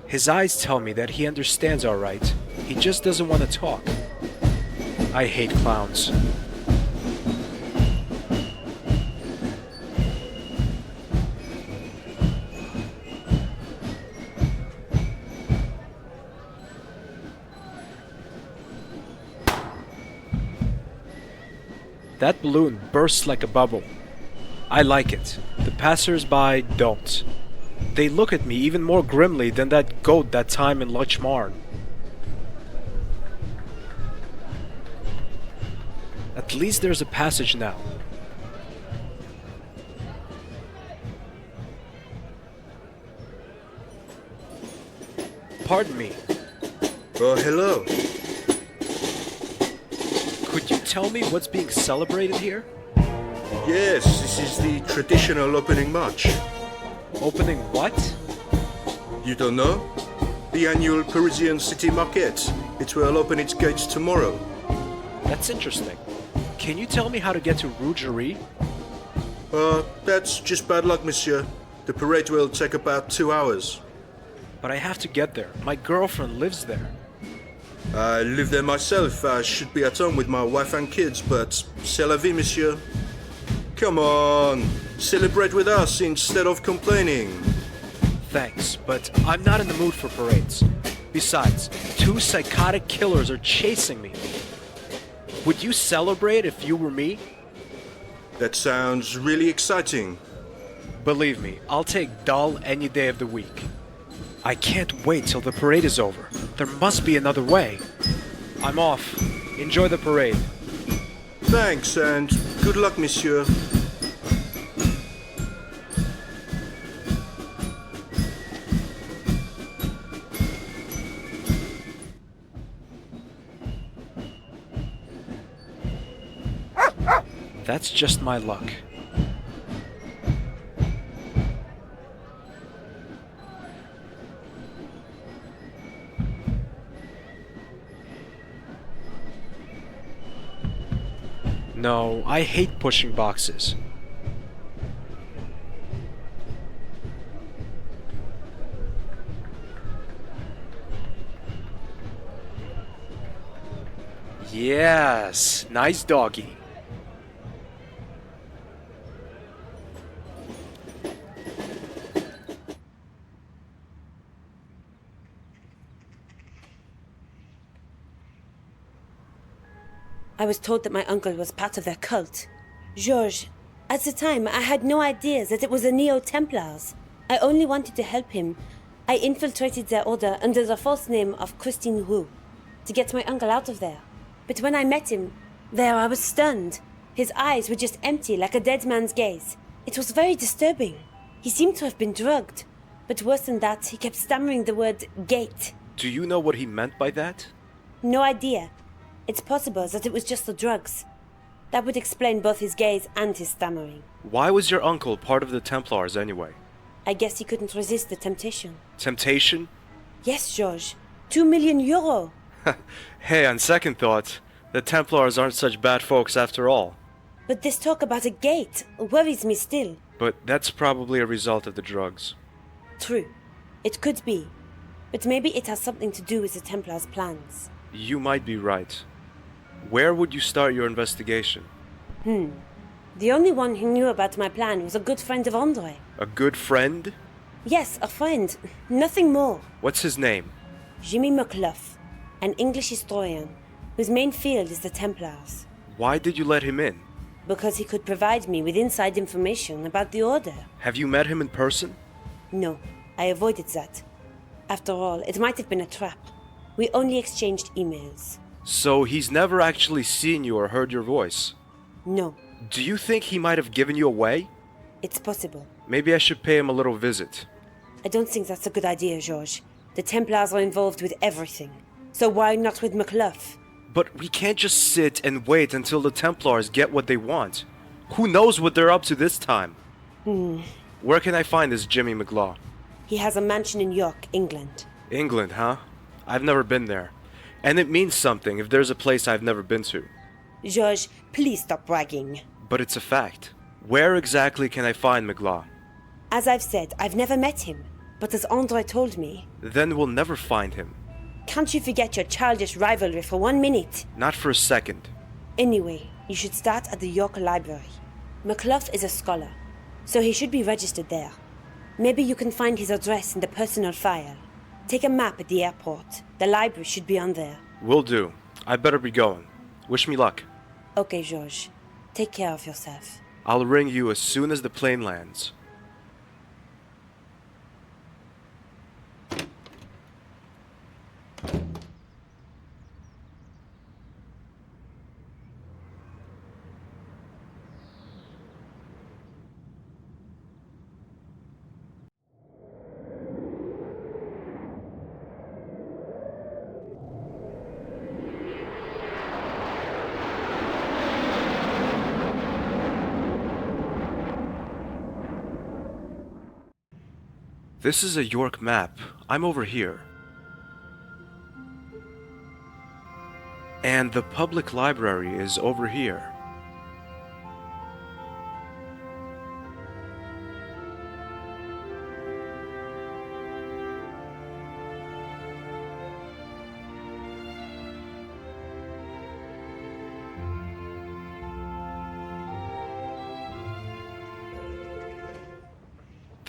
His eyes tell me that he understands all right. He just doesn't want to talk. I hate clowns. That balloon bursts like a bubble. I like it. The passers-by don't. They look at me even more grimly than that goat that time in Loch Marn. At least there's a passage now. Pardon me. Oh, hello. Could you tell me what's being celebrated here? Yes, this is the traditional opening march. Opening what? You don't know? The annual Parisian city market. It will open its gates tomorrow. That's interesting. Can you tell me how to get to Rougerie? That's just bad luck, monsieur. The parade will take about 2 hours. But I have to get there. My girlfriend lives there. I live there myself. I should be at home with my wife and kids, but c'est la vie, monsieur. Come on, celebrate with us instead of complaining. Thanks, but I'm not in the mood for parades. Besides, 2 psychotic killers are chasing me. Would you celebrate if you were me? That sounds really exciting. Believe me, I'll take dull any day of the week. I can't wait till the parade is over. There must be another way. I'm off. Enjoy the parade. Thanks, and good luck, monsieur. That's just my luck. No, I hate pushing boxes. Yes, nice doggy. I was told that my uncle was part of their cult. Georges, at the time, I had no idea that it was the Neo-Templars. I only wanted to help him. I infiltrated their order under the false name of Christine Roux to get my uncle out of there. But when I met him, there I was stunned. His eyes were just empty, like a dead man's gaze. It was very disturbing. He seemed to have been drugged. But worse than that, he kept stammering the word gate. Do you know what he meant by that? No idea. It's possible that it was just the drugs. That would explain both his gaze and his stammering. Why was your uncle part of the Templars anyway? I guess he couldn't resist the temptation. Temptation? Yes, Georges. 2 million €2. Hey, on second thought, the Templars aren't such bad folks after all. But this talk about a gate worries me still. But that's probably a result of the drugs. True. It could be. But maybe it has something to do with the Templars' plans. You might be right. Where would you start your investigation? The only one who knew about my plan was a good friend of Andre. A good friend? Yes, a friend. Nothing more. What's his name? Jimmy McCluff, an English historian, whose main field is the Templars. Why did you let him in? Because he could provide me with inside information about the Order. Have you met him in person? No, I avoided that. After all, it might have been a trap. We only exchanged emails. So he's never actually seen you or heard your voice? No, Do you think he might have given you away? it's possible. Maybe I should pay him a little visit. I don't think that's a good idea, George. The Templars are involved with everything. So why not with McCluff? But we can't just sit and wait until the Templars get what they want. Who knows what they're up to this time? Where can I find this Jimmy McLaw? He has a mansion in York, England. England, huh? I've never been there. And it means something if there's a place I've never been to. George, please stop bragging. But it's a fact. Where exactly can I find McLaw? As I've said, I've never met him. But as Andre told me, Then we'll never find him. can't you forget your childish rivalry for 1 minute? Not for a second. Anyway, you should start at the York Library. McCluff is a scholar, so he should be registered there. Maybe you can find his address in the personal file. Take a map at the airport. The library should be on there. Will do. I better be going. Wish me luck. Okay, George. Take care of yourself. I'll ring you as soon as the plane lands. This is a York map. I'm over here. And the public library is over here.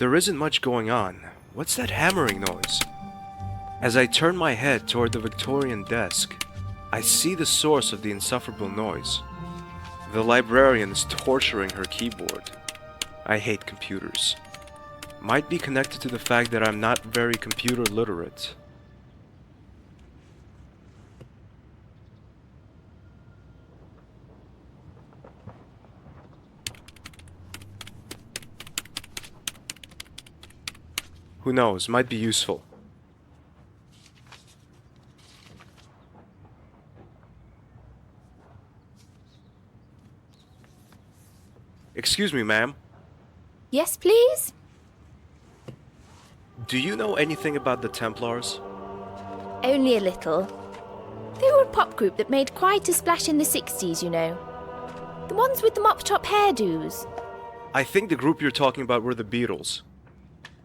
There isn't much going on. What's that hammering noise? As I turn my head toward the Victorian desk, I see the source of the insufferable noise. The librarian is torturing her keyboard. I hate computers. Might be connected to the fact that I'm not very computer literate. Who knows, might be useful. Excuse me, ma'am. Yes, please? Do you know anything about the Templars? Only a little. They were a pop group that made quite a splash in the 60s, you know. The ones with the mop-top hairdos. I think the group you're talking about were the Beatles.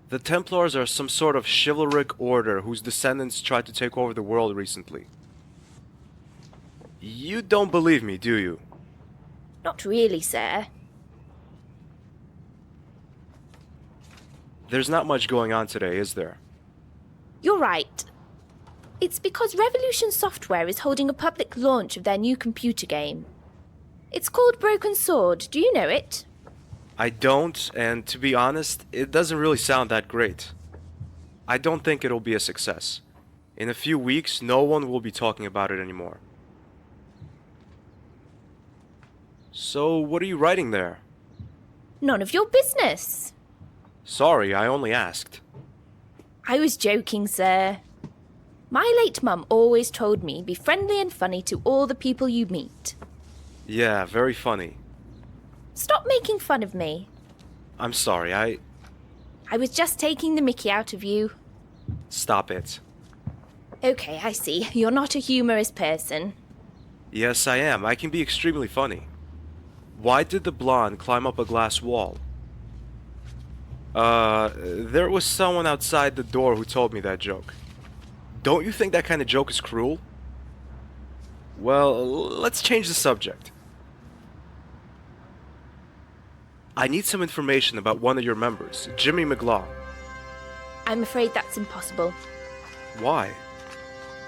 The Templars are some sort of chivalric order whose descendants tried to take over the world recently. You don't believe me, do you? Not really, sir. There's not much going on today, is there? You're right. It's because Revolution Software is holding a public launch of their new computer game. It's called Broken Sword. Do you know it? I don't, and to be honest, it doesn't really sound that great. I don't think it'll be a success. In a few weeks, no one will be talking about it anymore. So, what are you writing there? None of your business. Sorry, I only asked. I was joking, sir. My late mum always told me be friendly and funny to all the people you meet. Yeah, very funny. Stop making fun of me. I'm sorry, I was just taking the mickey out of you. Stop it. Okay, I see. You're not a humorous person. Yes, I am. I can be extremely funny. Why did the blonde climb up a glass wall? There was someone outside the door who told me that joke. Don't you think that kind of joke is cruel? Well, let's change the subject. I need some information about one of your members, Jimmy McGlaw. I'm afraid that's impossible. Why?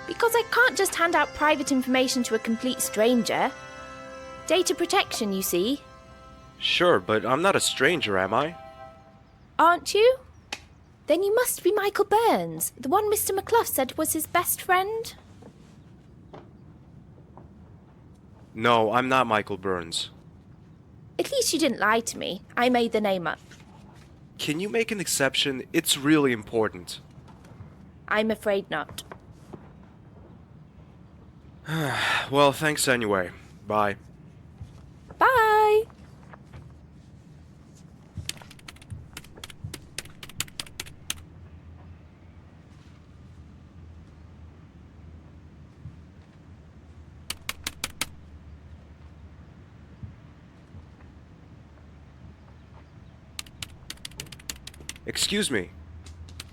Because I can't just hand out private information to a complete stranger. Data protection, you see. Sure, but I'm not a stranger, am I? Aren't you? Then you must be Michael Burns, the one Mr. McClough said was his best friend. No, I'm not Michael Burns. At least you didn't lie to me. I made the name up. Can you make an exception? It's really important. I'm afraid not. Well, thanks anyway. Bye. Bye! Excuse me.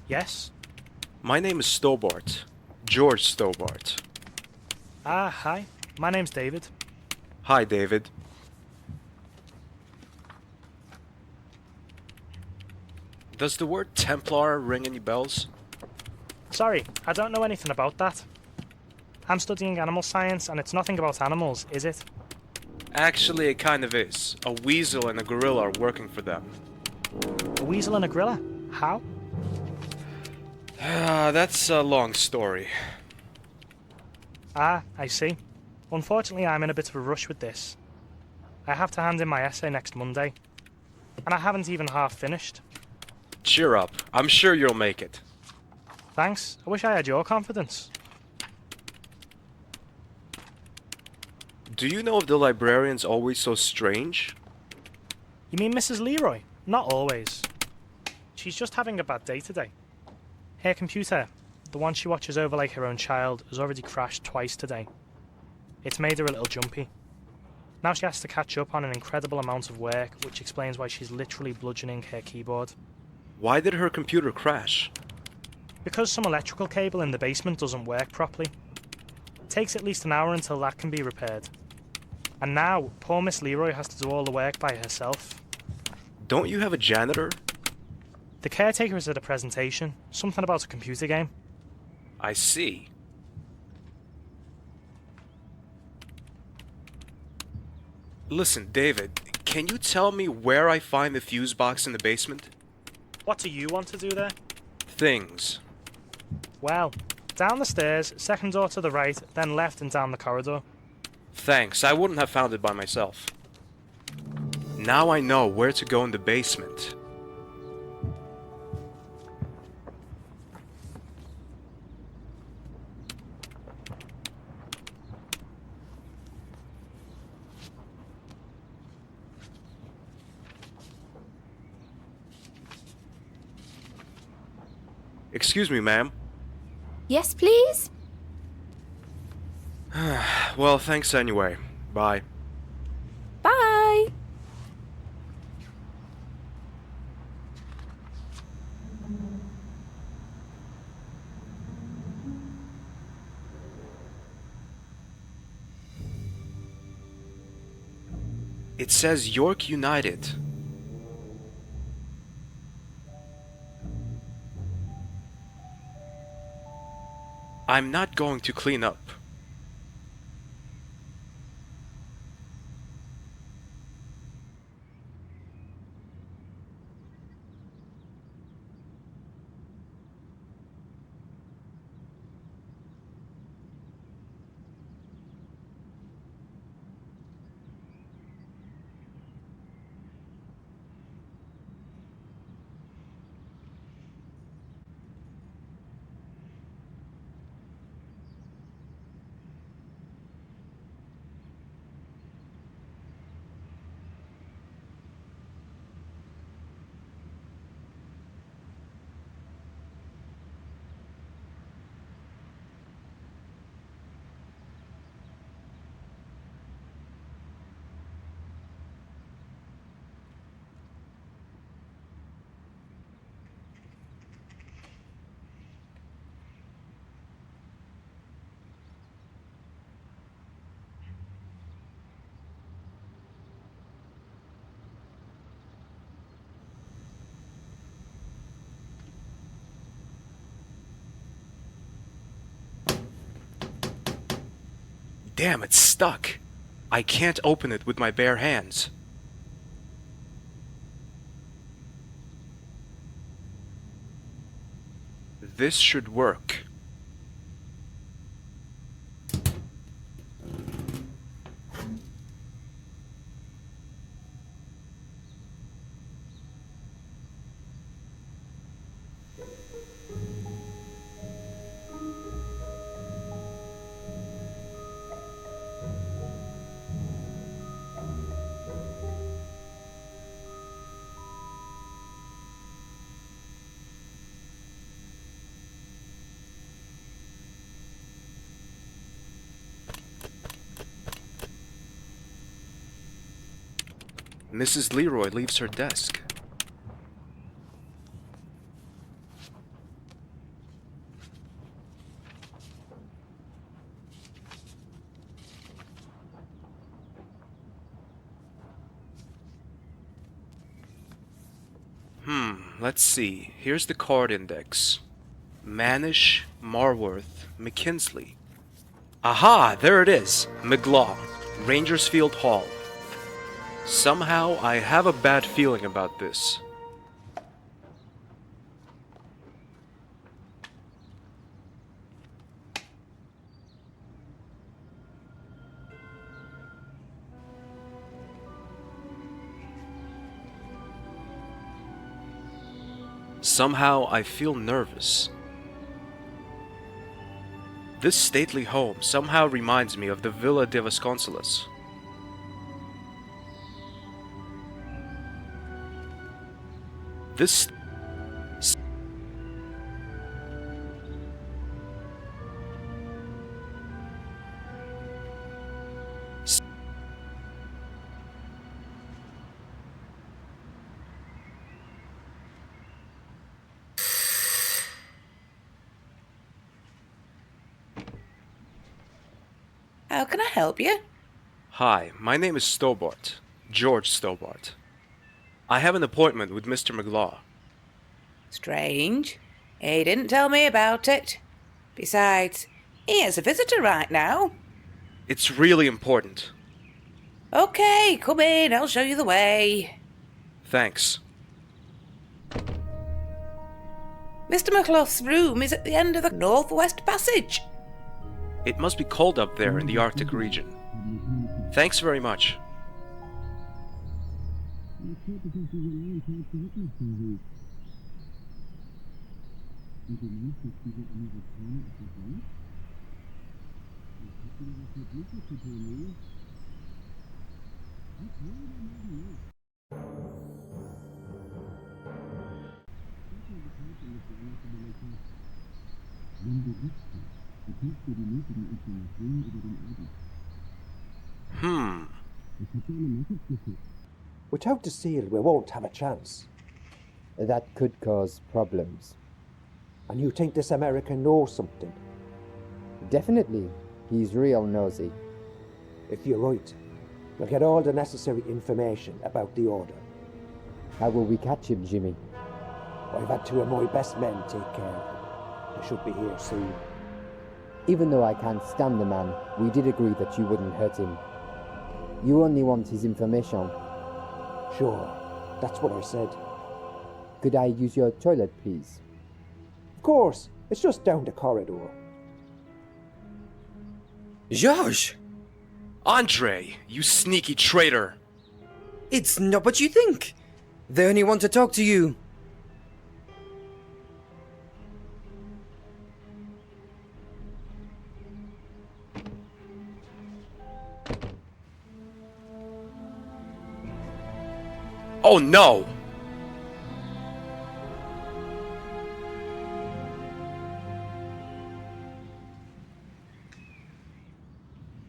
Yes? My name is Stobart. George Stobart. Ah, hi. My name's David. Hi, David. Does the word Templar ring any bells? Sorry, I don't know anything about that. I'm studying animal science, and it's nothing about animals, is it? Actually, it kind of is. A weasel and a gorilla are working for them. A weasel and a gorilla? How? That's a long story. Ah, I see. Unfortunately, I'm in a bit of a rush with this. I have to hand in my essay next Monday, and I haven't even half finished. Cheer up. I'm sure you'll make it. Thanks. I wish I had your confidence. Do you know if the librarian's always so strange? You mean Mrs. Leroy? Not always. She's just having a bad day today. Her computer, the one she watches over like her own child, has already crashed twice today. It's made her a little jumpy. Now she has to catch up on an incredible amount of work, which explains why she's literally bludgeoning her keyboard. Why did her computer crash? Because some electrical cable in the basement doesn't work properly. It takes at least an hour until that can be repaired. And now, poor Miss Leroy has to do all the work by herself. Don't you have a janitor? The caretaker is at a presentation, something about a computer game. I see. Listen, David, can you tell me where I find the fuse box in the basement? What do you want to do there? Things. Well, down the stairs, second door to the right, then left and down the corridor. Thanks, I wouldn't have found it by myself. Now I know where to go in the basement. Excuse me, ma'am. Yes, please? Well, thanks anyway. Bye. Bye! It says York United. I'm not going to clean up. Damn, it's stuck. I can't open it with my bare hands. This should work. Mrs. Leroy leaves her desk. Let's see. Here's the card index. Manish, Marworth, McKinsley. Aha! There it is! McGlaw, Rangersfield Hall. Somehow, I have a bad feeling about this. Somehow, I feel nervous. This stately home somehow reminds me of the Villa de Vasconcelos. This How can I help you? Hi, my name is Stobart, George Stobart. I have an appointment with Mr. McGlaw. Strange. He didn't tell me about it. Besides, he has a visitor right now. It's really important. Okay, come in, I'll show you the way. Thanks. Mr. McClough's room is at the end of the northwest passage. It must be cold up there in the Arctic region. Thanks very much. Without the seal, we won't have a chance. That could cause problems. And you think this American knows something? Definitely. He's real nosy. If you're right, we'll get all the necessary information about the order. How will we catch him, Jimmy? I've had two of my best men take care of him. They should be here soon. Even though I can't stand the man, we did agree that you wouldn't hurt him. You only want his information. Sure, that's what I said. Could I use your toilet, please? Of course, it's just down the corridor. George! Andre, you sneaky traitor! It's not what you think. They only want to talk to you. Oh no!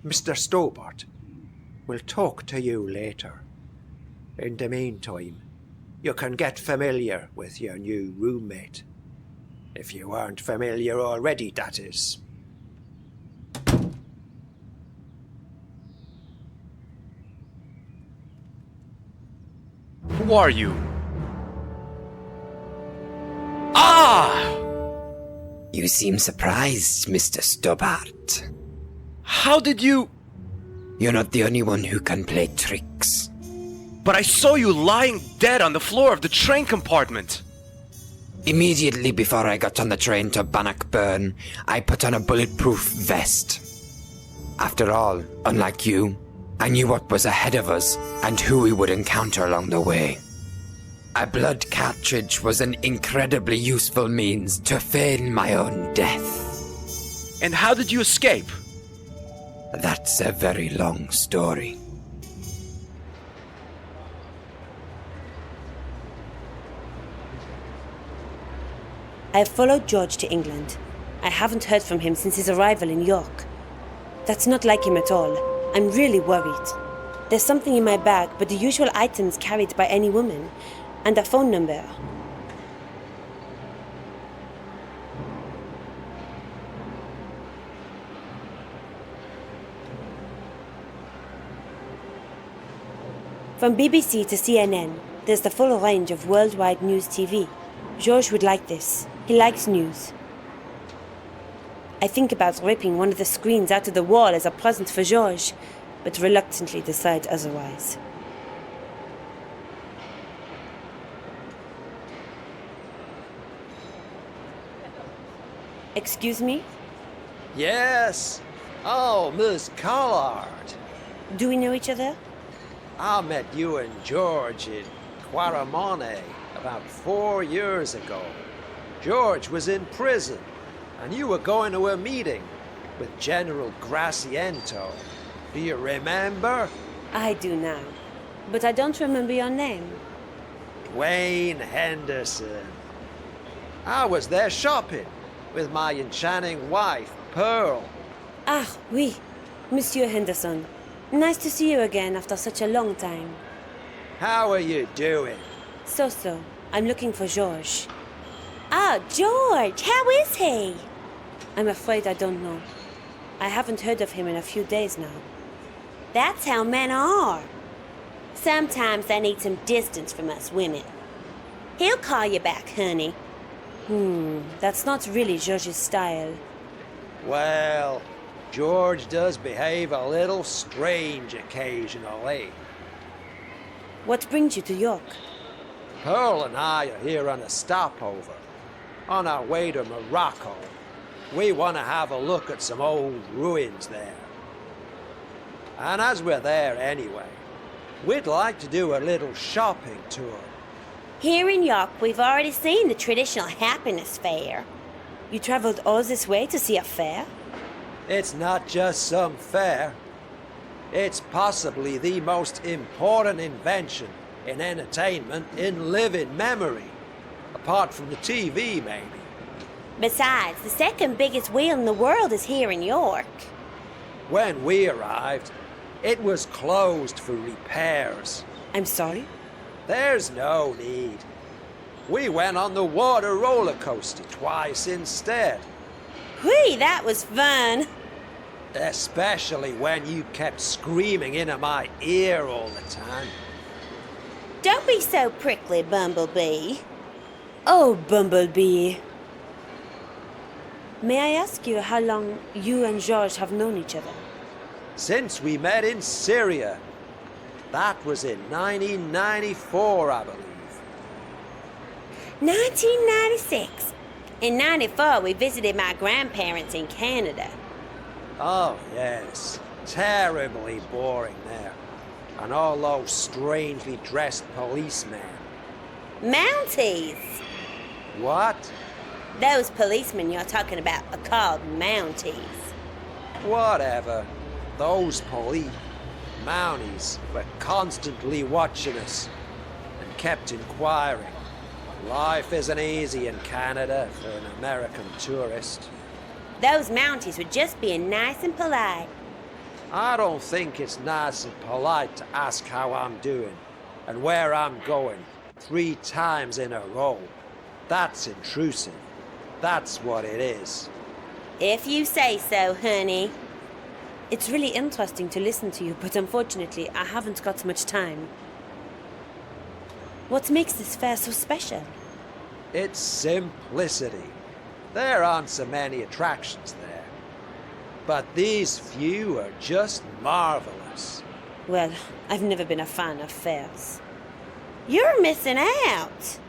Mr. Stobart, we'll talk to you later. In the meantime, you can get familiar with your new roommate. If you aren't familiar already, that is. Who are you? Ah! You seem surprised, Mr. Stobart. How did you... You're not the only one who can play tricks. But I saw you lying dead on the floor of the train compartment. Immediately before I got on the train to Bannockburn, I put on a bulletproof vest. After all, unlike you, I knew what was ahead of us and who we would encounter along the way. A blood cartridge was an incredibly useful means to feign my own death. And how did you escape? That's a very long story. I have followed George to England. I haven't heard from him since his arrival in York. That's not like him at all. I'm really worried. There's something in my bag, but the usual items carried by any woman, and a phone number. From BBC to CNN, there's the full range of worldwide news TV. George would like this. He likes news. I think about ripping one of the screens out of the wall as a present for George, but reluctantly decide otherwise. Excuse me? Yes. Oh, Miss Collard. Do we know each other? I met you and George in Quaramone about 4 years ago. George was in prison, and you were going to a meeting with General Graciento. Do you remember? I do now, but I don't remember your name. Dwayne Henderson. I was there shopping with my enchanting wife, Pearl. Ah, oui, Monsieur Henderson. Nice to see you again after such a long time. How are you doing? So. I'm looking for George. Ah, George! How is he? I'm afraid I don't know. I haven't heard of him in a few days now. That's how men are. Sometimes they need some distance from us women. He'll call you back, honey. That's not really George's style. Well, George does behave a little strange occasionally. What brings you to York? Pearl and I are here on a stopover, on our way to Morocco. We want to have a look at some old ruins there. And as we're there anyway, we'd like to do a little shopping tour. Here in York, we've already seen the traditional happiness fair. You traveled all this way to see a fair? It's not just some fair. It's possibly the most important invention in entertainment in living memory. Apart from the TV, maybe. Besides, the second biggest wheel in the world is here in York. When we arrived, it was closed for repairs. I'm sorry? There's no need. We went on the water roller coaster twice instead. Whee, that was fun. Especially when you kept screaming into my ear all the time. Don't be so prickly, Bumblebee. Oh, Bumblebee. May I ask you how long you and George have known each other? Since we met in Syria. That was in 1994, I believe. 1996. In 94, we visited my grandparents in Canada. Oh, yes. Terribly boring there. And all those strangely dressed policemen. Mounties! What? Those policemen you're talking about are called Mounties. Whatever. Those Mounties were constantly watching us and kept inquiring. Life isn't easy in Canada for an American tourist. Those Mounties were just being nice and polite. I don't think it's nice and polite to ask how I'm doing and where I'm going 3 times in a row. That's intrusive. That's what it is. If you say so, honey. It's really interesting to listen to you, but unfortunately, I haven't got much time. What makes this fair so special? It's simplicity. There aren't so many attractions there. but these few are just marvellous. Well, I've never been a fan of fairs. You're missing out.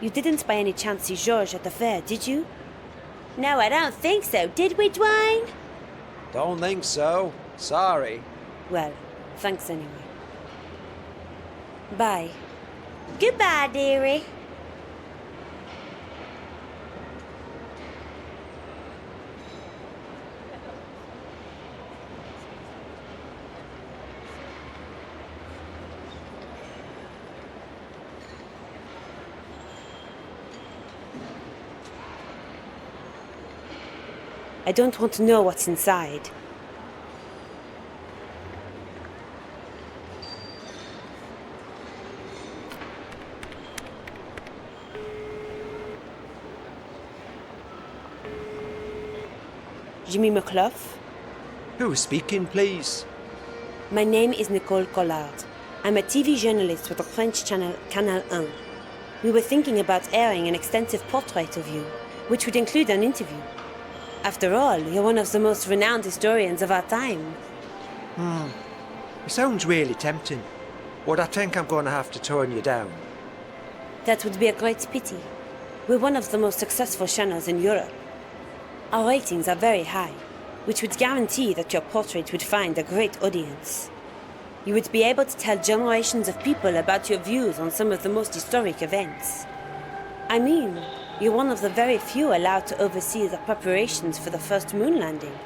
You didn't by any chance see Georges at the fair, did you? No, I don't think so. Did we, Dwayne? Don't think so. Sorry. Well, thanks anyway. Bye. Goodbye, dearie. I don't want to know what's inside. Jimmy McClough? Who's speaking, please? My name is Nicole Collard. I'm a TV journalist with the French channel Canal 1. We were thinking about airing an extensive portrait of you, which would include an interview. After all, you're one of the most renowned historians of our time. It sounds really tempting, but I think I'm going to have to turn you down. That would be a great pity. We're one of the most successful channels in Europe. Our ratings are very high, which would guarantee that your portrait would find a great audience. You would be able to tell generations of people about your views on some of the most historic events. I mean, you're one of the very few allowed to oversee the preparations for the first moon landing.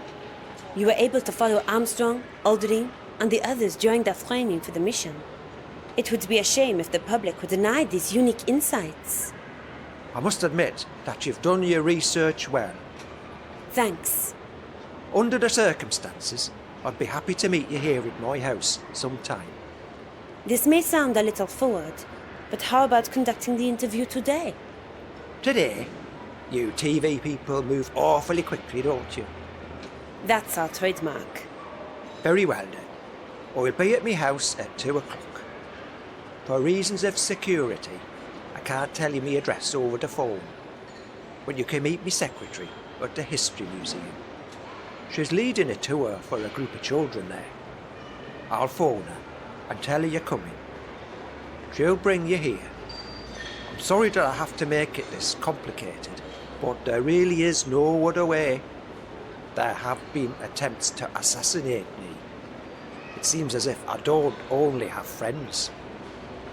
You were able to follow Armstrong, Aldrin, and the others during their training for the mission. It would be a shame if the public would deny these unique insights. I must admit that you've done your research well. Thanks. Under the circumstances, I'd be happy to meet you here at my house sometime. This may sound a little forward, but how about conducting the interview today? Today? You TV people move awfully quickly, don't you? That's our trademark. Very well then. I'll be at my house at 2 o'clock. For reasons of security, I can't tell you my address over the phone. But you can meet me secretary at the History Museum. She's leading a tour for a group of children there. I'll phone her and tell her you're coming. She'll bring you here. I'm sorry that I have to make it this complicated, but there really is no other way. There have been attempts to assassinate me. It seems as if I don't only have friends.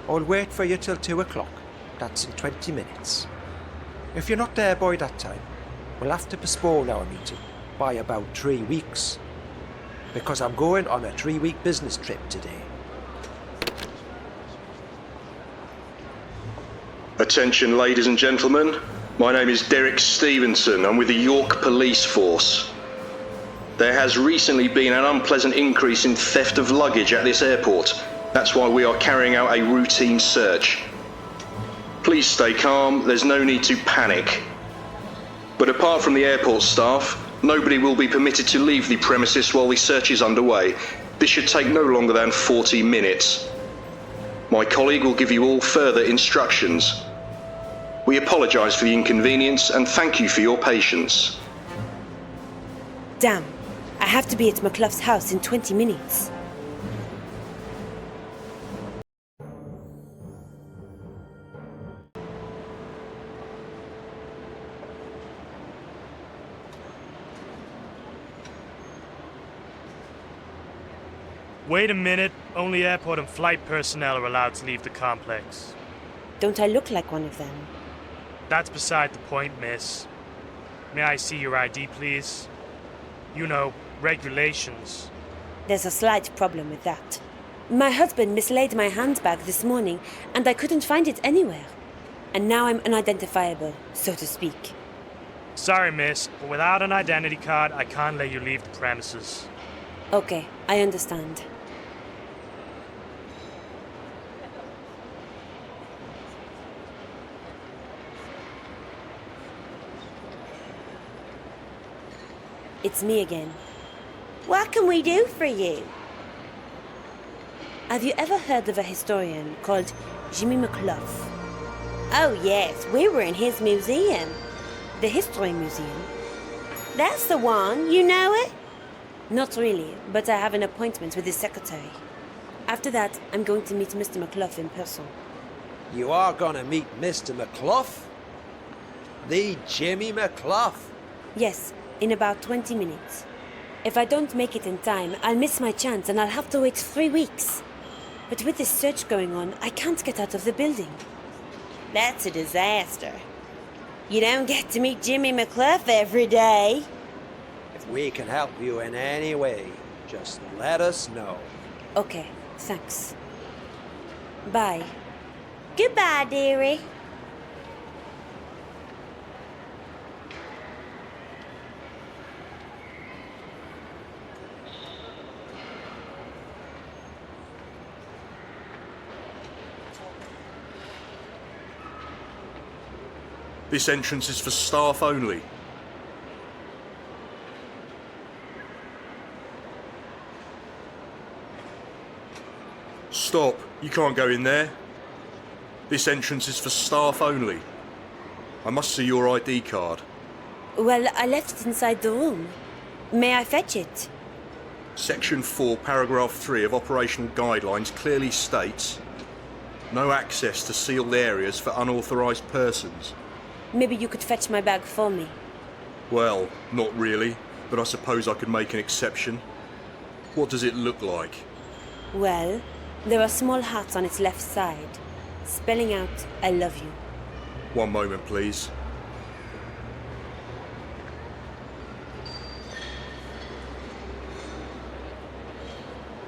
I'll wait for you till 2 o'clock. That's in 20 minutes. If you're not there by that time, we'll have to postpone our meeting by about 3 weeks. Because I'm going on a 3-week business trip today. Attention, ladies and gentlemen. My name is Derek Stevenson. I'm with the York Police Force. There has recently been an unpleasant increase in theft of luggage at this airport. That's why we are carrying out a routine search. Please stay calm, there's no need to panic. But apart from the airport staff, nobody will be permitted to leave the premises while the search is underway. This should take no longer than 40 minutes. My colleague will give you all further instructions. We apologise for the inconvenience and thank you for your patience. Damn, I have to be at McClough's house in 20 minutes. Wait a minute. Only airport and flight personnel are allowed to leave the complex. Don't I look like one of them? That's beside the point, miss. May I see your ID, please? You know, regulations. There's a slight problem with that. My husband mislaid my handbag this morning, and I couldn't find it anywhere. And now I'm unidentifiable, so to speak. Sorry, miss, but without an identity card, I can't let you leave the premises. Okay, I understand. It's me again. What can we do for you? Have you ever heard of a historian called Jimmy McClough? Oh yes, we were in his museum. The History Museum. That's the one, you know it? Not really, but I have an appointment with his secretary. After that, I'm going to meet Mr. McClough in person. You are gonna meet Mr. McClough? The Jimmy McClough? Yes, in about 20 minutes. If I don't make it in time, I'll miss my chance and I'll have to wait 3 weeks. But with this search going on, I can't get out of the building. That's a disaster. You don't get to meet Jimmy McClough every day. If we can help you in any way, just let us know. Okay, thanks. Bye. Goodbye, dearie. This entrance is for staff only. Stop. You can't go in there. This entrance is for staff only. I must see your ID card. Well, I left it inside the room. May I fetch it? Section 4, paragraph 3 of operational guidelines clearly states no access to sealed areas for unauthorised persons. Maybe you could fetch my bag for me. Well, not really, but I suppose I could make an exception. What does it look like? Well, there are small hearts on its left side, spelling out, I love you. One moment, please.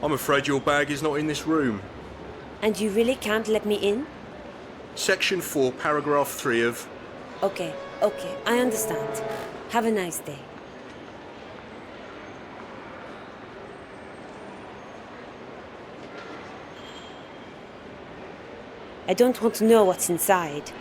I'm afraid your bag is not in this room. And you really can't let me in? Section 4, paragraph 3 of... Okay, I understand. Have a nice day. I don't want to know what's inside.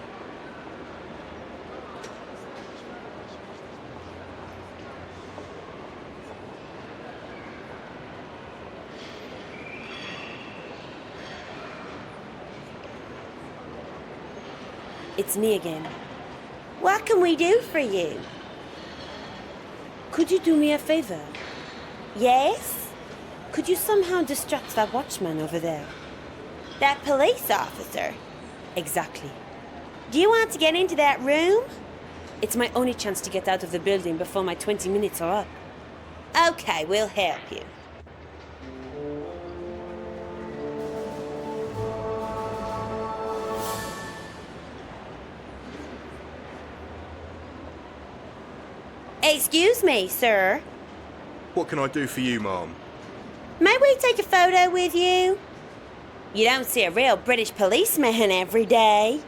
It's me again. What can we do for you? Could you do me a favor? Yes? Could you somehow distract that watchman over there? That police officer? Exactly. Do you want to get into that room? It's my only chance to get out of the building before my 20 minutes are up. Okay, we'll help you. Excuse me, sir. What can I do for you, ma'am? May we take a photo with you? You don't see a real British policeman every day.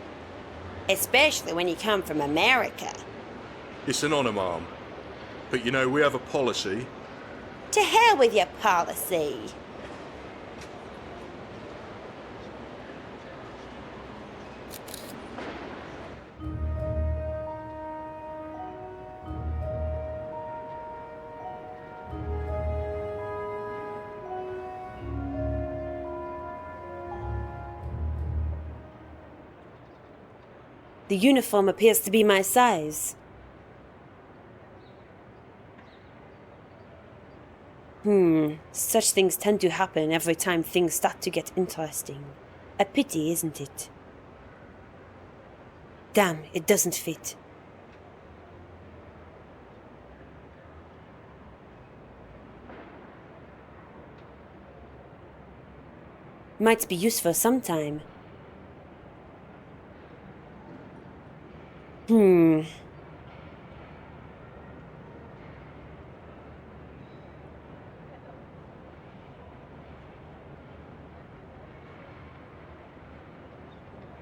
Especially when you come from America. It's an honour, ma'am. But you know, we have a policy. To hell with your policy. The uniform appears to be my size. Such things tend to happen every time things start to get interesting. A pity, isn't it? Damn, it doesn't fit. Might be useful sometime.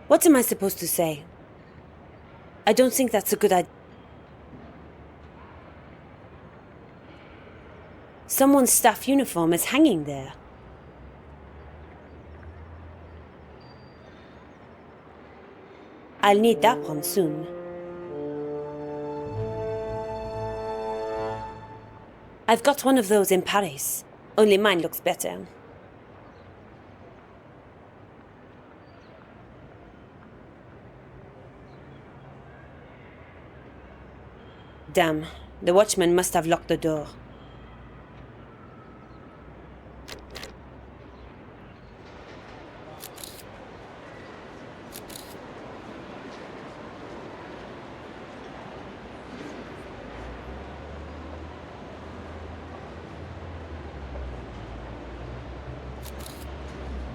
What am I supposed to say? I don't think that's a good idea. Someone's staff uniform is hanging there. I'll need that one soon. I've got one of those in Paris, only mine looks better. Damn, the watchman must have locked the door.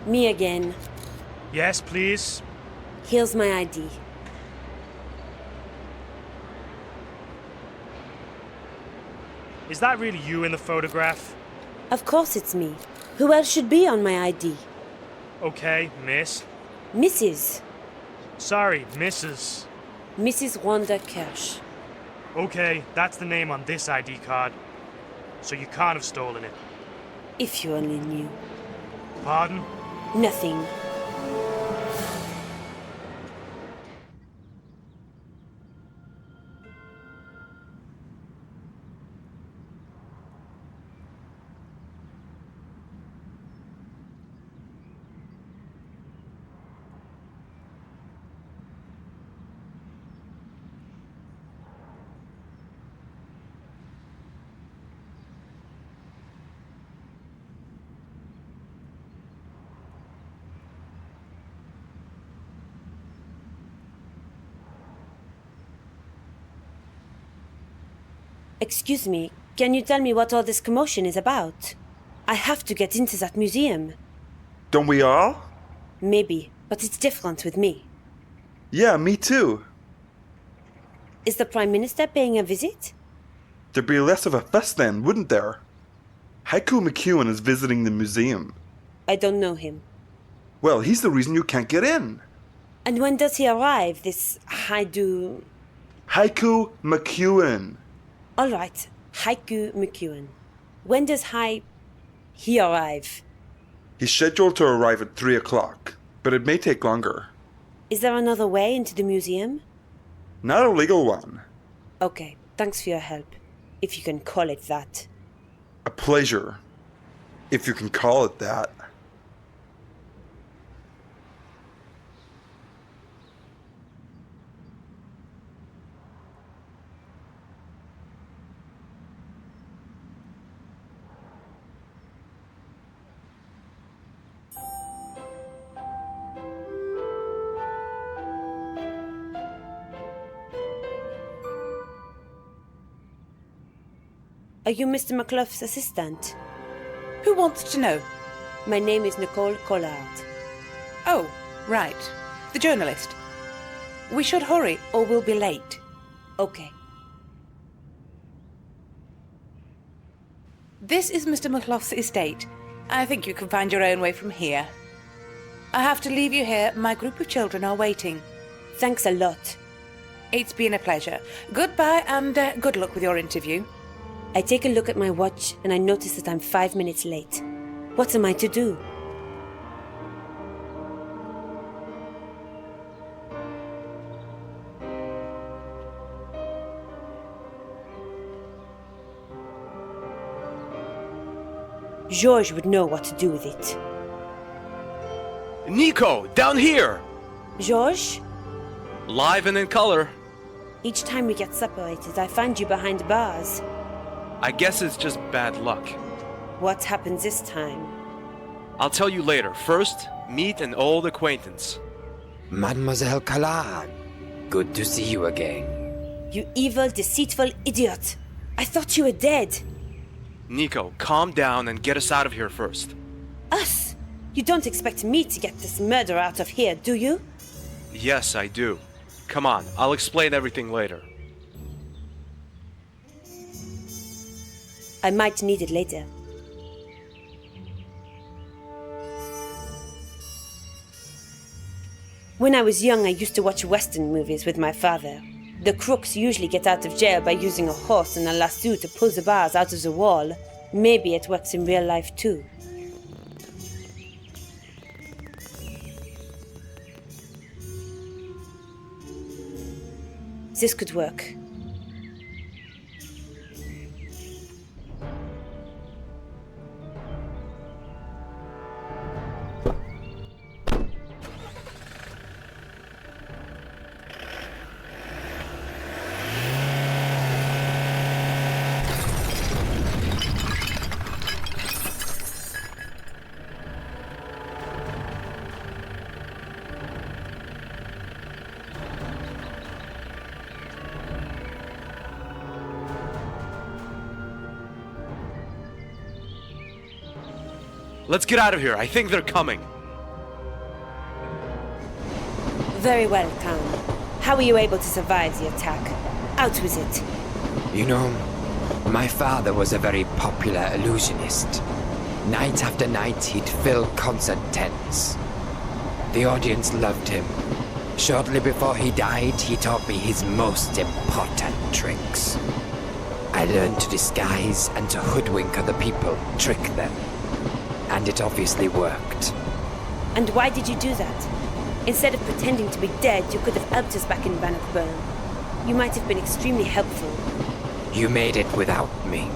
Me again. Yes, please. Here's my ID. Is that really you in the photograph? Of course it's me. Who else should be on my ID? Okay, miss. Mrs. Sorry, Mrs. Mrs. Wanda Kirsch. Okay, that's the name on this ID card. So you can't have stolen it. If you only knew. Pardon? Nothing. Excuse me, can you tell me what all this commotion is about? I have to get into that museum. Don't we all? Maybe, but it's different with me. Yeah, me too. Is the Prime Minister paying a visit? There'd be less of a fuss then, wouldn't there? Haiku McEwen is visiting the museum. I don't know him. Well, he's the reason you can't get in. And when does he arrive, this Haiku McEwen. All right, Haiku McEwen. When does he arrive? He's scheduled to arrive at 3 o'clock, but it may take longer. Is there another way into the museum? Not a legal one. Okay, thanks for your help. If you can call it that. A pleasure, if you can call it that. Are you Mr. McClough's assistant? Who wants to know? My name is Nicole Collard. Oh, right. The journalist. We should hurry or we'll be late. Okay. This is Mr. McClough's estate. I think you can find your own way from here. I have to leave you here. My group of children are waiting. Thanks a lot. It's been a pleasure. Goodbye and good luck with your interview. I take a look at my watch and I notice that I'm 5 minutes late. What am I to do? Georges would know what to do with it. Nico, down here! Georges? Live and in color. Each time we get separated, I find you behind bars. I guess it's just bad luck. What happens this time? I'll tell you later. First, meet an old acquaintance. Mademoiselle Collard, good to see you again. You evil, deceitful idiot! I thought you were dead! Nico, calm down and get us out of here first. Us? You don't expect me to get this murderer out of here, do you? Yes, I do. Come on, I'll explain everything later. I might need it later. When I was young, I used to watch Western movies with my father. The crooks usually get out of jail by using a horse and a lasso to pull the bars out of the wall. Maybe it works in real life too. This could work. Let's get out of here. I think they're coming. Very well, Khan. How were you able to survive the attack? Out with it. You know, my father was a very popular illusionist. Night after night, he'd fill concert tents. The audience loved him. Shortly before he died, he taught me his most important tricks. I learned to disguise and to hoodwink other people, trick them. And it obviously worked. And why did you do that? Instead of pretending to be dead, you could have helped us back in Bannockburn. You might have been extremely helpful. You made it without me.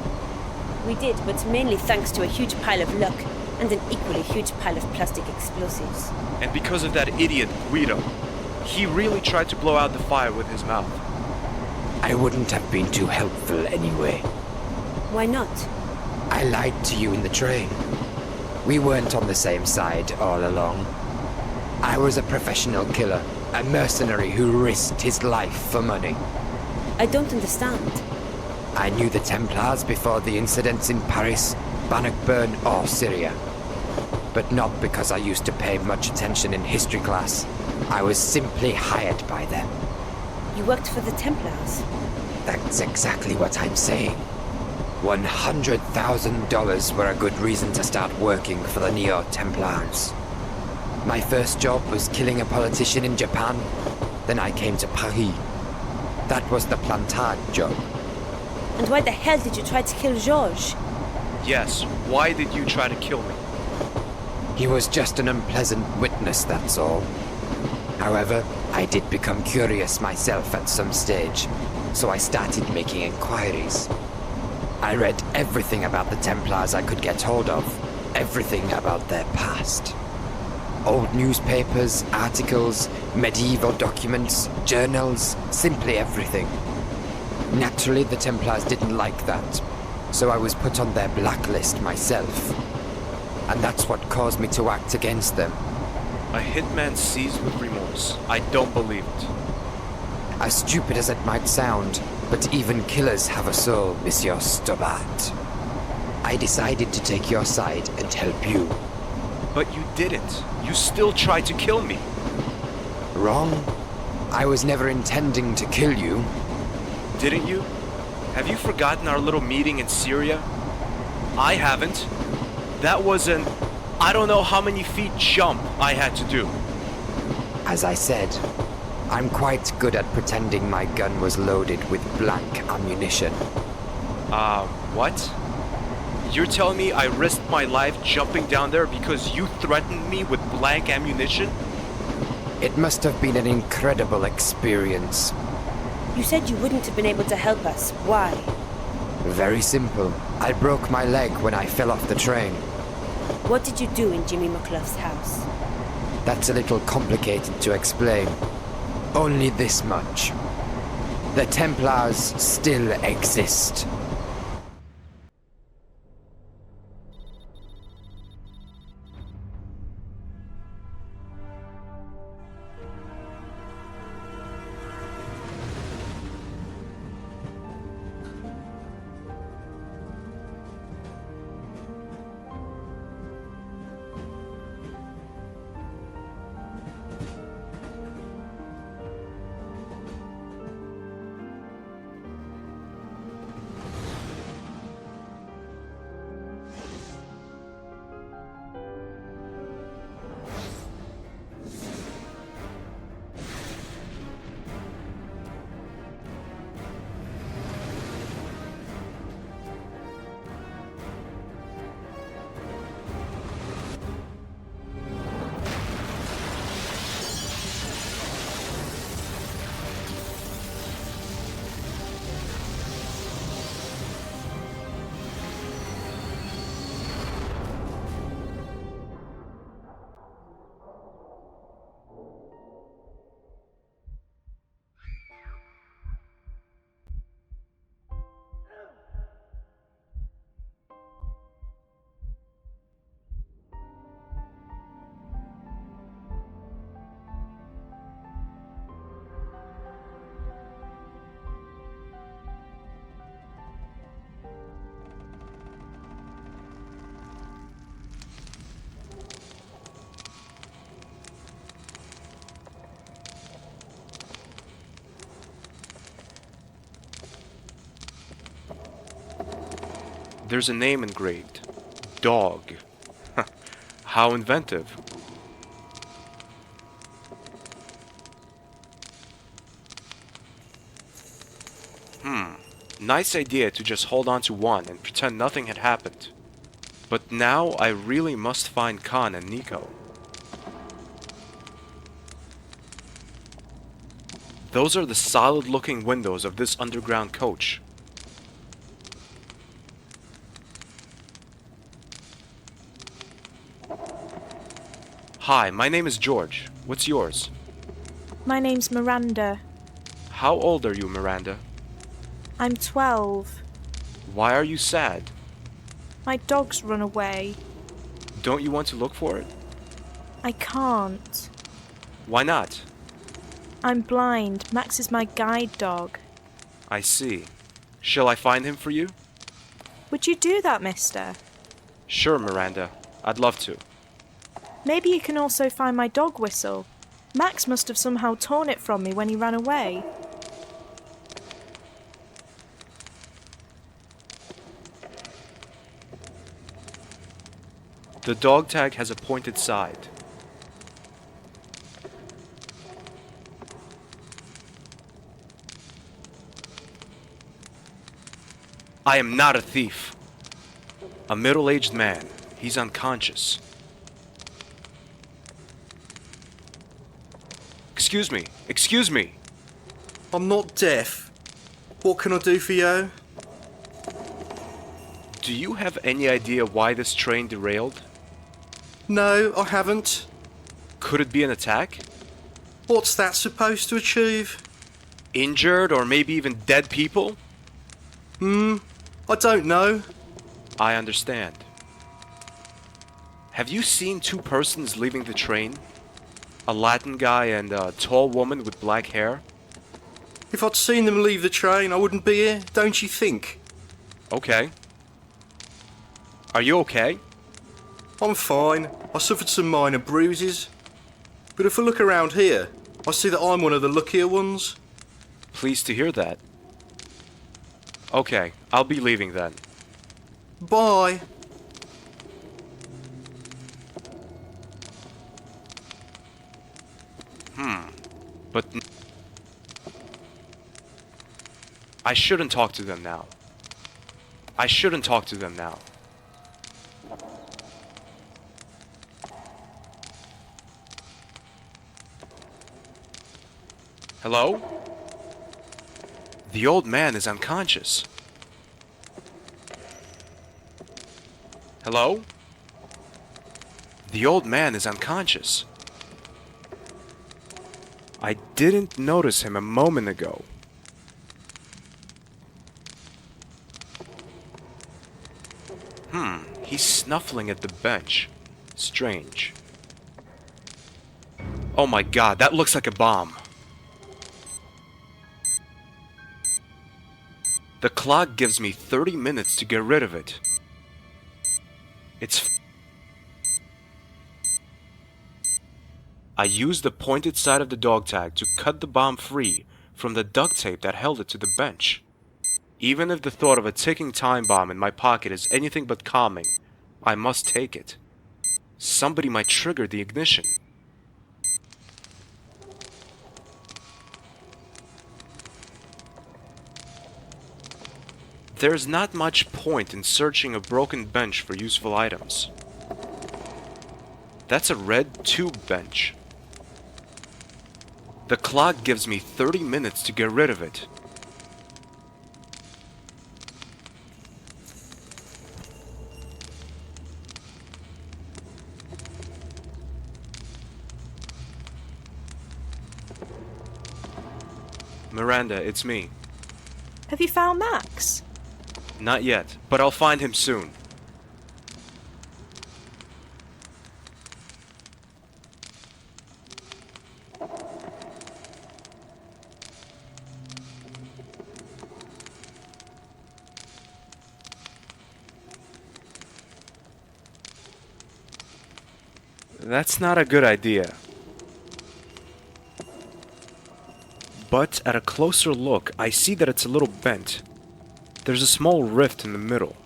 We did, but mainly thanks to a huge pile of luck and an equally huge pile of plastic explosives. And because of that idiot Guido, he really tried to blow out the fire with his mouth. I wouldn't have been too helpful anyway. Why not? I lied to you in the train. We weren't on the same side all along. I was a professional killer, a mercenary who risked his life for money. I don't understand. I knew the Templars before the incidents in Paris, Bannockburn or Syria. But not because I used to pay much attention in history class. I was simply hired by them. You worked for the Templars? That's exactly what I'm saying. $100,000 were a good reason to start working for the Neo-Templars. My first job was killing a politician in Japan. Then I came to Paris. That was the Plantard job. And why the hell did you try to kill Georges? Yes, why did you try to kill me? He was just an unpleasant witness, that's all. However, I did become curious myself at some stage, so I started making inquiries. I read everything about the Templars I could get hold of, everything about their past. Old newspapers, articles, medieval documents, journals, simply everything. Naturally, the Templars didn't like that, so I was put on their blacklist myself. And that's what caused me to act against them. A hitman seized with remorse. I don't believe it. As stupid as it might sound, but even killers have a soul, Monsieur Stobart. I decided to take your side and help you. But you didn't. You still tried to kill me. Wrong. I was never intending to kill you. Didn't you? Have you forgotten our little meeting in Syria? I haven't. That was an I don't know how many feet jump I had to do. As I said, I'm quite good at pretending my gun was loaded with blank ammunition. What? You're telling me I risked my life jumping down there because you threatened me with blank ammunition? It must have been an incredible experience. You said you wouldn't have been able to help us. Why? Very simple. I broke my leg when I fell off the train. What did you do in Jimmy McClough's house? That's a little complicated to explain. Only this much. The Templars still exist. There's a name engraved. Dog. How inventive. Nice idea to just hold on to one and pretend nothing had happened. But now I really must find Khan and Nico. Those are the solid-looking windows of this underground coach. Hi, my name is George. What's yours? My name's Miranda. How old are you, Miranda? I'm 12. Why are you sad? My dog's run away. Don't you want to look for it? I can't. Why not? I'm blind. Max is my guide dog. I see. Shall I find him for you? Would you do that, mister? Sure, Miranda. I'd love to. Maybe you can also find my dog whistle. Max must have somehow torn it from me when he ran away. The dog tag has a pointed side. I am not a thief. A middle-aged man. He's unconscious. Excuse me. Excuse me. I'm not deaf. What can I do for you? Do you have any idea why this train derailed? No, I haven't. Could it be an attack? What's that supposed to achieve? Injured or maybe even dead people? I don't know. I understand. Have you seen two persons leaving the train? A Latin guy and a tall woman with black hair? If I'd seen them leave the train, I wouldn't be here, don't you think? Okay. Are you okay? I'm fine. I suffered some minor bruises. But if I look around here, I see that I'm one of the luckier ones. Pleased to hear that. Okay, I'll be leaving then. Bye. But I shouldn't talk to them now. I shouldn't talk to them now. Hello? The old man is unconscious. Hello? The old man is unconscious. I didn't notice him a moment ago. He's snuffling at the bench. Strange. Oh my god, that looks like a bomb. The clock gives me 30 minutes to get rid of it. I used the pointed side of the dog tag to cut the bomb free from the duct tape that held it to the bench. Even if the thought of a ticking time bomb in my pocket is anything but calming, I must take it. Somebody might trigger the ignition. There's not much point in searching a broken bench for useful items. That's a red tube bench. The clock gives me 30 minutes to get rid of it. Miranda, it's me. Have you found Max? Not yet, but I'll find him soon. That's not a good idea. But at a closer look, I see that it's a little bent. There's a small rift in the middle.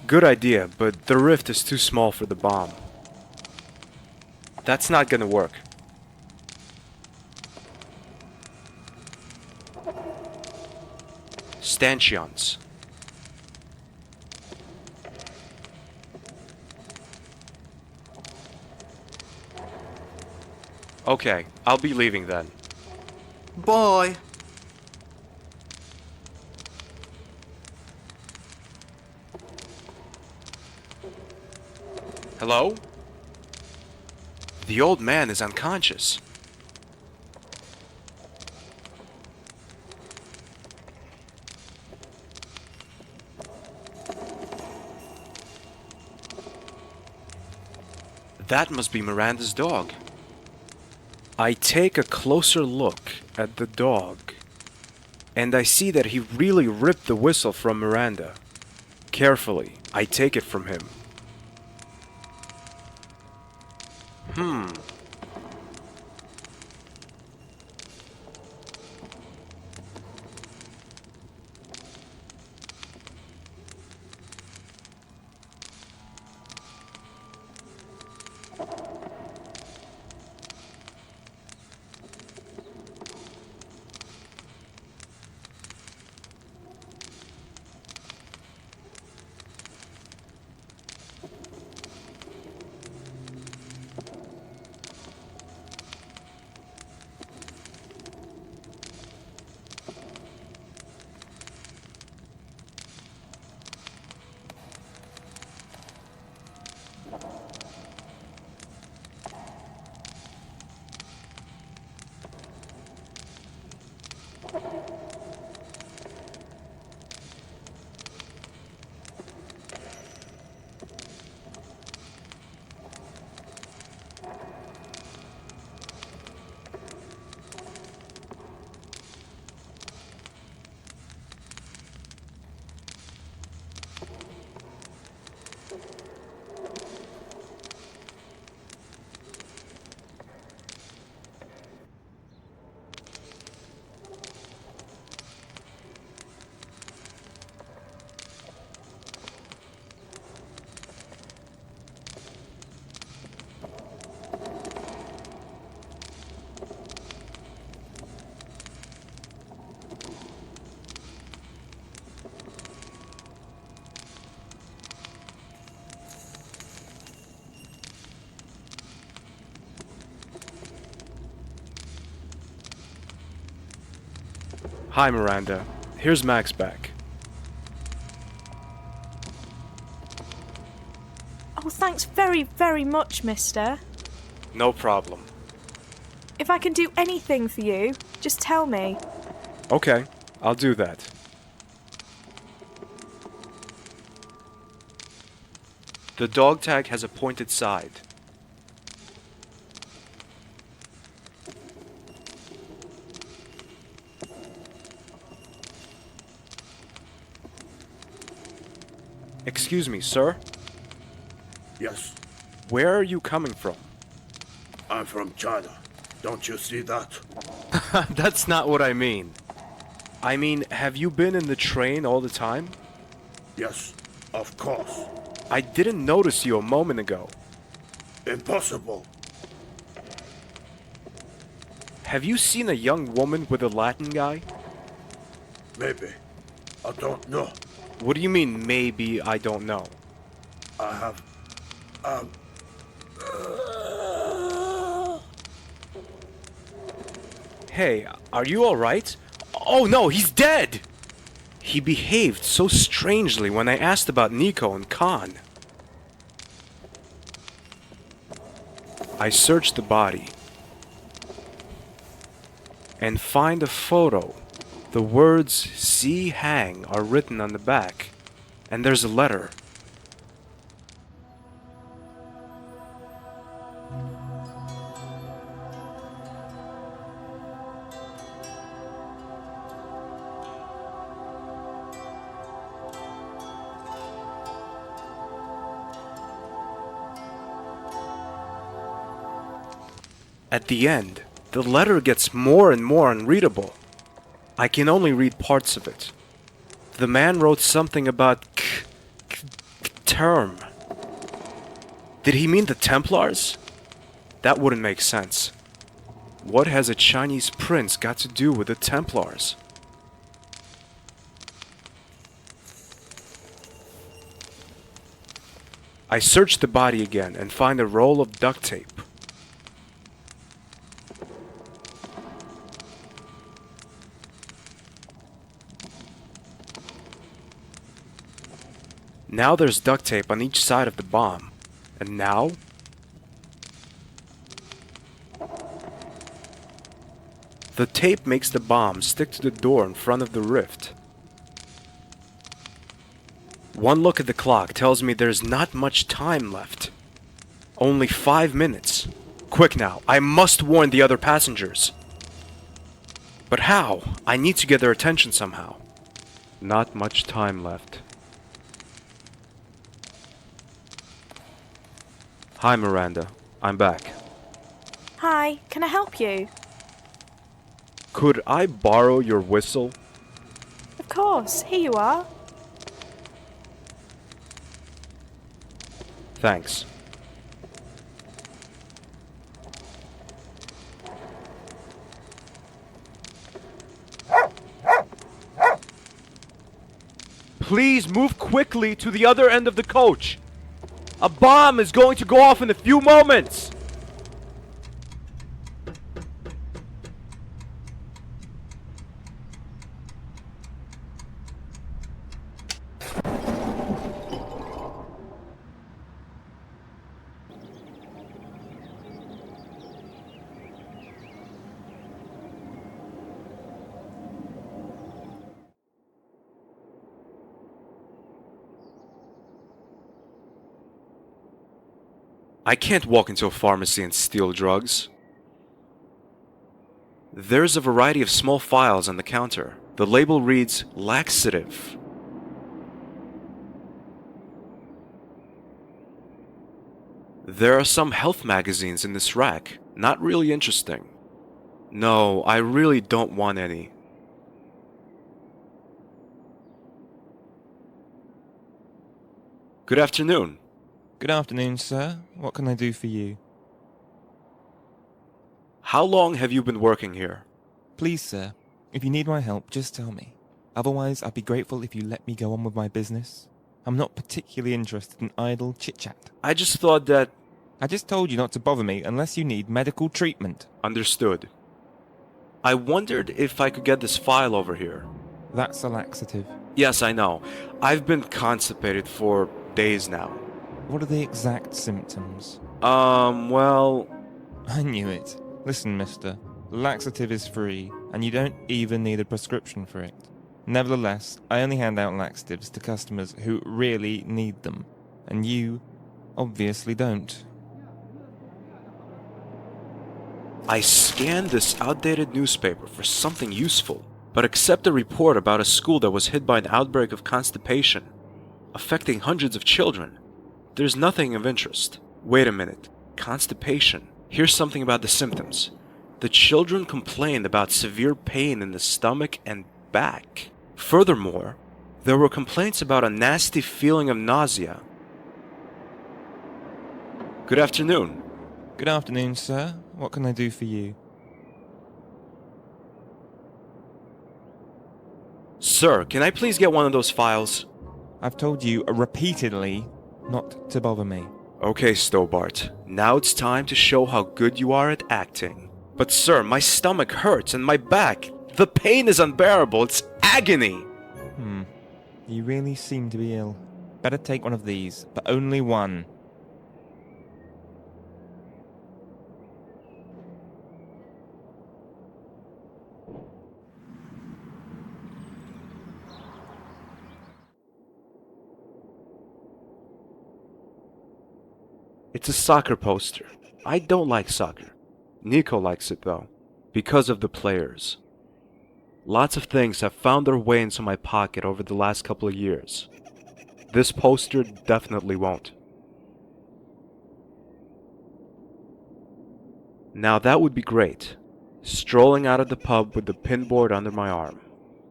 Good idea, but the rift is too small for the bomb. That's not gonna work. Stanchions. Okay, I'll be leaving then. Bye. Hello? The old man is unconscious. That must be Miranda's dog. I take a closer look at the dog, and I see that he really ripped the whistle from Miranda. Carefully, I take it from him. Hi, Miranda. Here's Max back. Oh, thanks very, very much, mister. No problem. If I can do anything for you, just tell me. Okay, I'll do that. The dog tag has a pointed side. Excuse me, sir? Yes, Where are you coming from? I'm from China. Don't you see that? That's not what I mean. I mean, have you been in the train all the time? Yes, of course. I didn't notice you a moment ago. Impossible. Have you seen a young woman with a Latin guy? Maybe. I don't know. What do you mean, maybe I don't know? I have... Hey, are you alright? Oh no, he's dead! He behaved so strangely when I asked about Nico and Khan. I search the body and find a photo. The words "See Hang" are written on the back, and there's a letter. At the end, the letter gets more and more unreadable. I can only read parts of it. The man wrote something about term. Did he mean the Templars? That wouldn't make sense. What has a Chinese prince got to do with the Templars? I search the body again and find a roll of duct tape. Now there's duct tape on each side of the bomb. And now? The tape makes the bomb stick to the door in front of the rift. One look at the clock tells me there's not much time left. Only 5 minutes. Quick now, I must warn the other passengers. But how? I need to get their attention somehow. Not much time left. Hi, Miranda. I'm back. Hi, can I help you? Could I borrow your whistle? Of course, here you are. Thanks. Please move quickly to the other end of the coach. A bomb is going to go off in a few moments. I can't walk into a pharmacy and steal drugs. There's a variety of small files on the counter. The label reads laxative. There are some health magazines in this rack. Not really interesting. No, I really don't want any. Good afternoon. Good afternoon, sir. What can I do for you? How long have you been working here? Please, sir, if you need my help, just tell me. Otherwise, I'd be grateful if you let me go on with my business. I'm not particularly interested in idle chit-chat. I just thought that... I just told you not to bother me unless you need medical treatment. Understood. I wondered if I could get this file over here. That's a laxative. Yes, I know. I've been constipated for days now. What are the exact symptoms? Well... I knew it. Listen, mister. Laxative is free, and you don't even need a prescription for it. Nevertheless, I only hand out laxatives to customers who really need them. And you, obviously, don't. I scanned this outdated newspaper for something useful, but accept a report about a school that was hit by an outbreak of constipation, affecting hundreds of children. There's nothing of interest. Wait a minute. Constipation. Here's something about the symptoms. The children complained about severe pain in the stomach and back. Furthermore, there were complaints about a nasty feeling of nausea. Good afternoon. Good afternoon, sir. What can I do for you? Sir, can I please get one of those files? I've told you repeatedly not to bother me. Okay, Stobart. Now it's time to show how good you are at acting. But sir, my stomach hurts and my back. The pain is unbearable. It's agony. You really seem to be ill. Better take one of these, but only one. It's a soccer poster. I don't like soccer. Nico likes it though, because of the players. Lots of things have found their way into my pocket over the last couple of years. This poster definitely won't. Now that would be great, strolling out of the pub with the pinboard under my arm.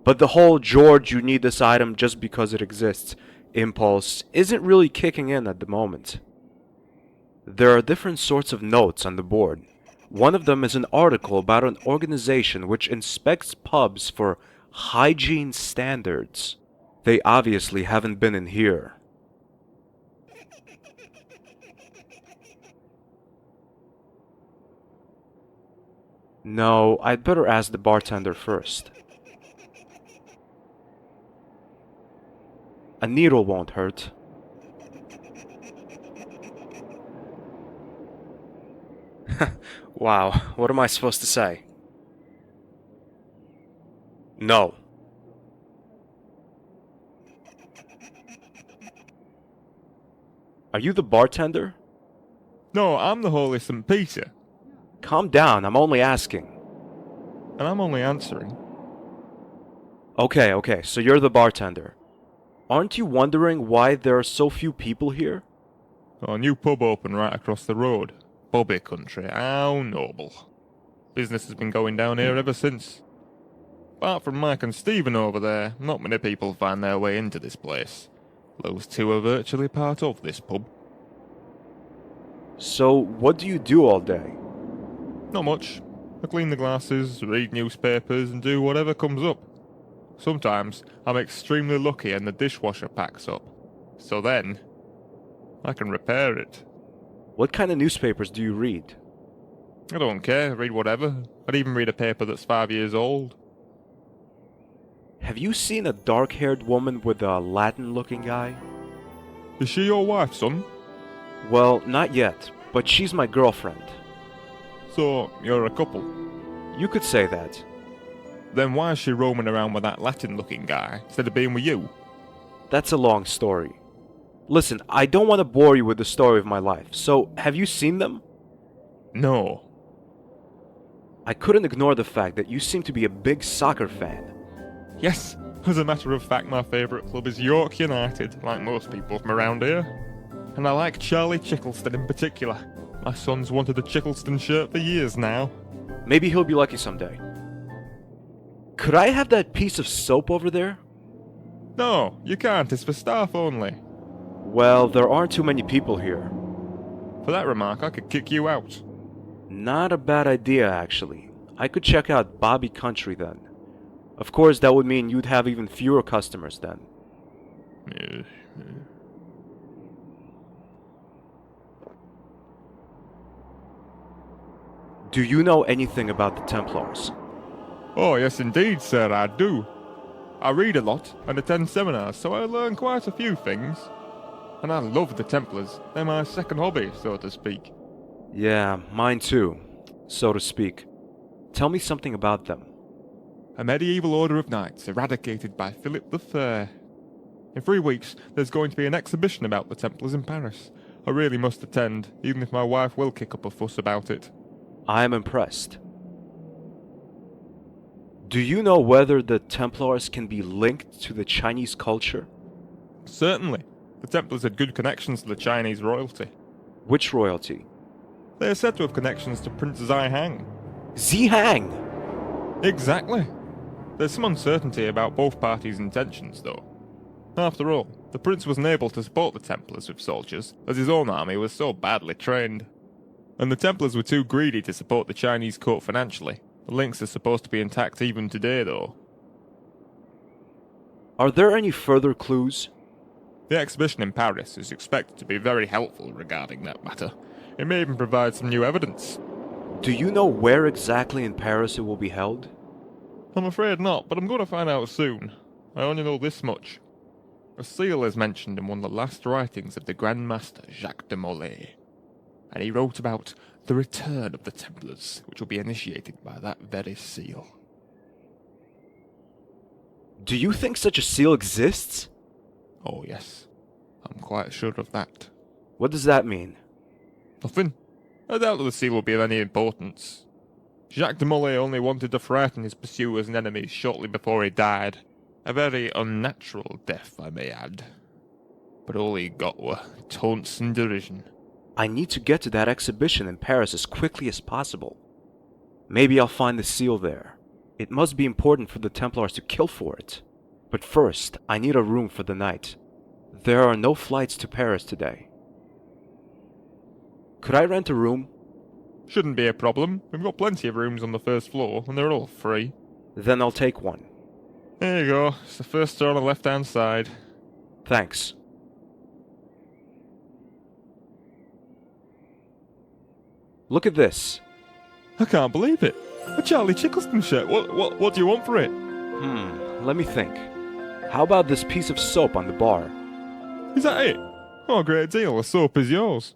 But the whole "George, you need this item just because it exists" impulse isn't really kicking in at the moment. There are different sorts of notes on the board. One of them is an article about an organization which inspects pubs for hygiene standards. They obviously haven't been in here. No, I'd better ask the bartender first. A needle won't hurt. Wow, what am I supposed to say? No. Are you the bartender? No, I'm the Holy St. Peter. Calm down, I'm only asking. And I'm only answering. Okay, so you're the bartender. Aren't you wondering why there are so few people here? A new pub opened right across the road. Bobby country, how noble. Business has been going down here ever since. Apart from Mike and Stephen over there, not many people find their way into this place. Those two are virtually part of this pub. So, what do you do all day? Not much. I clean the glasses, read newspapers, and do whatever comes up. Sometimes I'm extremely lucky and the dishwasher packs up. So then, I can repair it. What kind of newspapers do you read? I don't care, read whatever. I'd even read a paper that's 5 years old. Have you seen a dark-haired woman with a Latin-looking guy? Is she your wife, son? Well, not yet, but she's my girlfriend. So, you're a couple? You could say that. Then why is she roaming around with that Latin-looking guy, instead of being with you? That's a long story. Listen, I don't want to bore you with the story of my life, so have you seen them? No. I couldn't ignore the fact that you seem to be a big soccer fan. Yes, as a matter of fact, my favourite club is York United, like most people from around here. And I like Charlie Chickleston in particular. My son's wanted a Chickleston shirt for years now. Maybe he'll be lucky someday. Could I have that piece of soap over there? No, you can't, it's for staff only. Well, there aren't too many people here. For that remark, I could kick you out. Not a bad idea, actually. I could check out Bobby Country then. Of course, that would mean you'd have even fewer customers then. Do you know anything about the Templars? Oh, yes indeed, sir, I do. I read a lot and attend seminars, so I learn quite a few things. And I love the Templars. They're my second hobby, so to speak. Yeah, mine too, so to speak. Tell me something about them. A medieval order of knights eradicated by Philip the Fair. In 3 weeks, there's going to be an exhibition about the Templars in Paris. I really must attend, even if my wife will kick up a fuss about it. I am impressed. Do you know whether the Templars can be linked to the Chinese culture? Certainly. The Templars had good connections to the Chinese royalty. Which royalty? They are said to have connections to Prince Zihang. Zihang? Exactly. There's some uncertainty about both parties' intentions, though. After all, the prince wasn't able to support the Templars with soldiers, as his own army was so badly trained. And the Templars were too greedy to support the Chinese court financially. The links are supposed to be intact even today, though. Are there any further clues? The exhibition in Paris is expected to be very helpful regarding that matter. It may even provide some new evidence. Do you know where exactly in Paris it will be held? I'm afraid not, but I'm going to find out soon. I only know this much. A seal is mentioned in one of the last writings of the Grand Master Jacques de Molay, and he wrote about the return of the Templars, which will be initiated by that very seal. Do you think such a seal exists? Oh yes, I'm quite sure of that. What does that mean? Nothing. I doubt that the seal will be of any importance. Jacques de Molay only wanted to frighten his pursuers and enemies shortly before he died. A very unnatural death, I may add. But all he got were taunts and derision. I need to get to that exhibition in Paris as quickly as possible. Maybe I'll find the seal there. It must be important for the Templars to kill for it. But first, I need a room for the night. There are no flights to Paris today. Could I rent a room? Shouldn't be a problem. We've got plenty of rooms on the first floor, and they're all free. Then I'll take one. There you go. It's the first door on the left-hand side. Thanks. Look at this. I can't believe it. A Charlie Chickleston shirt. What do you want for it? Let me think. How about this piece of soap on the bar? Is that it? Oh, great deal. The soap is yours.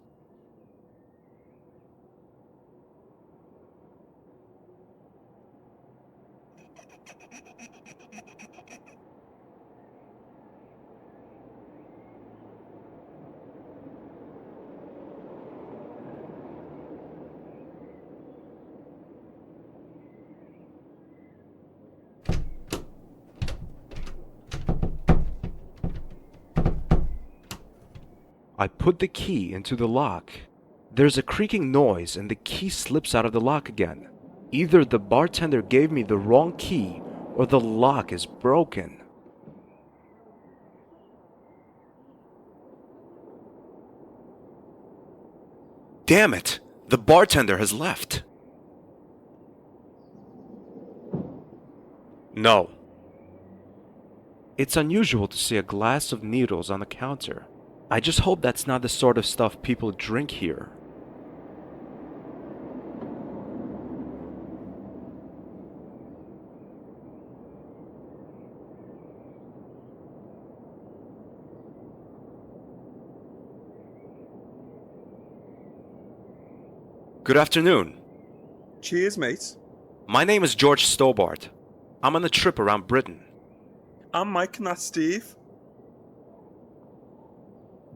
I put the key into the lock. There's a creaking noise and the key slips out of the lock again. Either the bartender gave me the wrong key or the lock is broken. Damn it! The bartender has left. No. It's unusual to see a glass of needles on the counter. I just hope that's not the sort of stuff people drink here. Good afternoon. Cheers, mate. My name is George Stobart. I'm on a trip around Britain. I'm Mike and that's Steve.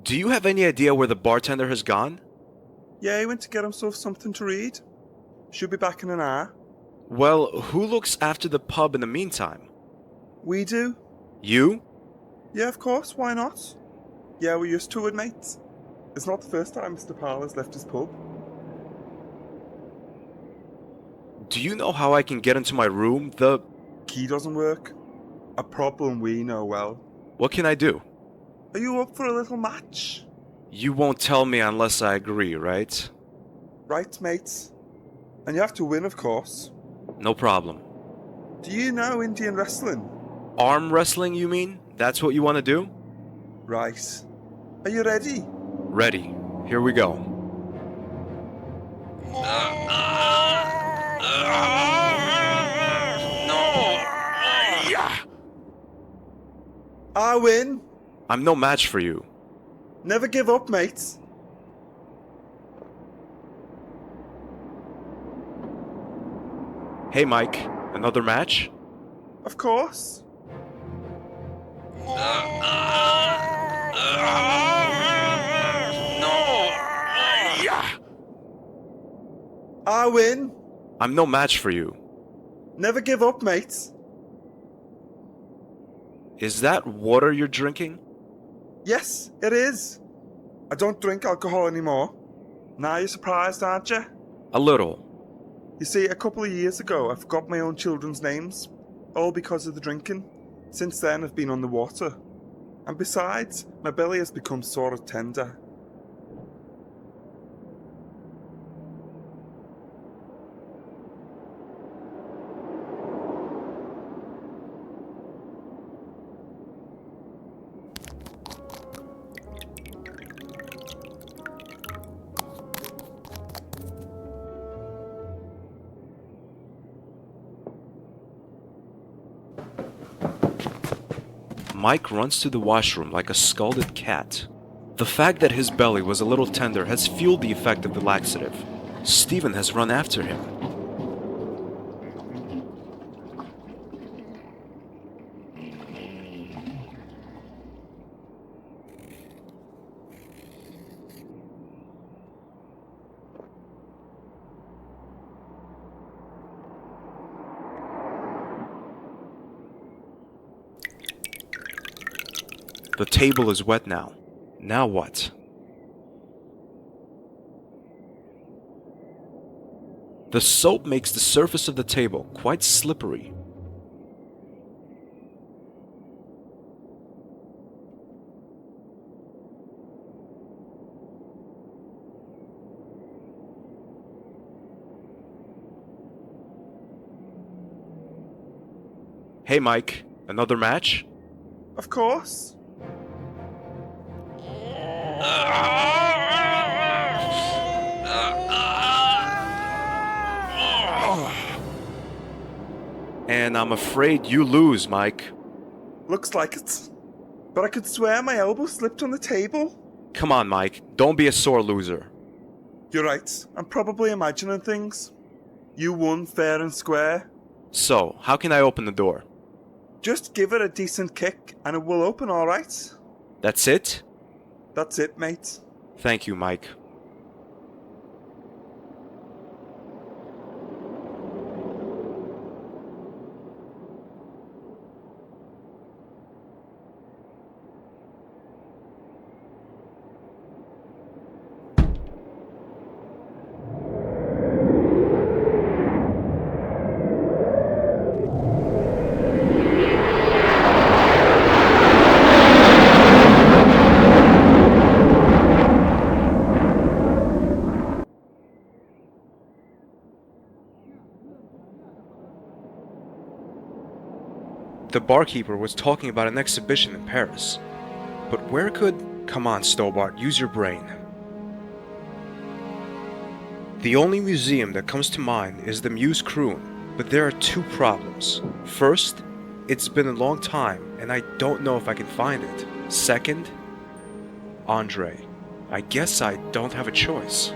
Do you have any idea where the bartender has gone? Yeah, he went to get himself something to read. Should be back in an hour. Well, who looks after the pub in the meantime? We do. You? Yeah, of course, why not? Yeah, we're used to it, mate. It's not the first time Mr. Parler's left his pub. Do you know how I can get into my room? The key doesn't work. A problem we know well. What can I do? Are you up for a little match? You won't tell me unless I agree, right? Right, mate. And you have to win, of course. No problem. Do you know Indian wrestling? Arm wrestling, you mean? That's what you want to do? Right. Are you ready? Ready. Here we go. I win. I'm no match for you. Never give up, mate. Hey, Mike. Another match? Of course. I win. I'm no match for you. Never give up, mate. Is that water you're drinking? Yes, it is. I don't drink alcohol anymore. Now you're surprised, aren't you? A little. You see, a couple of years ago, I forgot my own children's names. All because of the drinking. Since then, I've been on the water. And besides, my belly has become sort of tender. Mike runs to the washroom like a scalded cat. The fact that his belly was a little tender has fueled the effect of the laxative. Stephen has run after him. The table is wet now. Now what? The soap makes the surface of the table quite slippery. Hey Mike, another match? Of course. And I'm afraid you lose, Mike. Looks like it. But I could swear my elbow slipped on the table. Come on, Mike, don't be a sore loser. You're right, I'm probably imagining things. You won fair and square. So, how can I open the door? Just give it a decent kick and it will open alright. That's it? That's it, mate. Thank you, Mike. The barkeeper was talking about an exhibition in Paris. But where could... Come on, Stobart, use your brain. The only museum that comes to mind is the Muse Kroon, but there are two problems. First, it's been a long time, and I don't know if I can find it. Second, Andre. I guess I don't have a choice.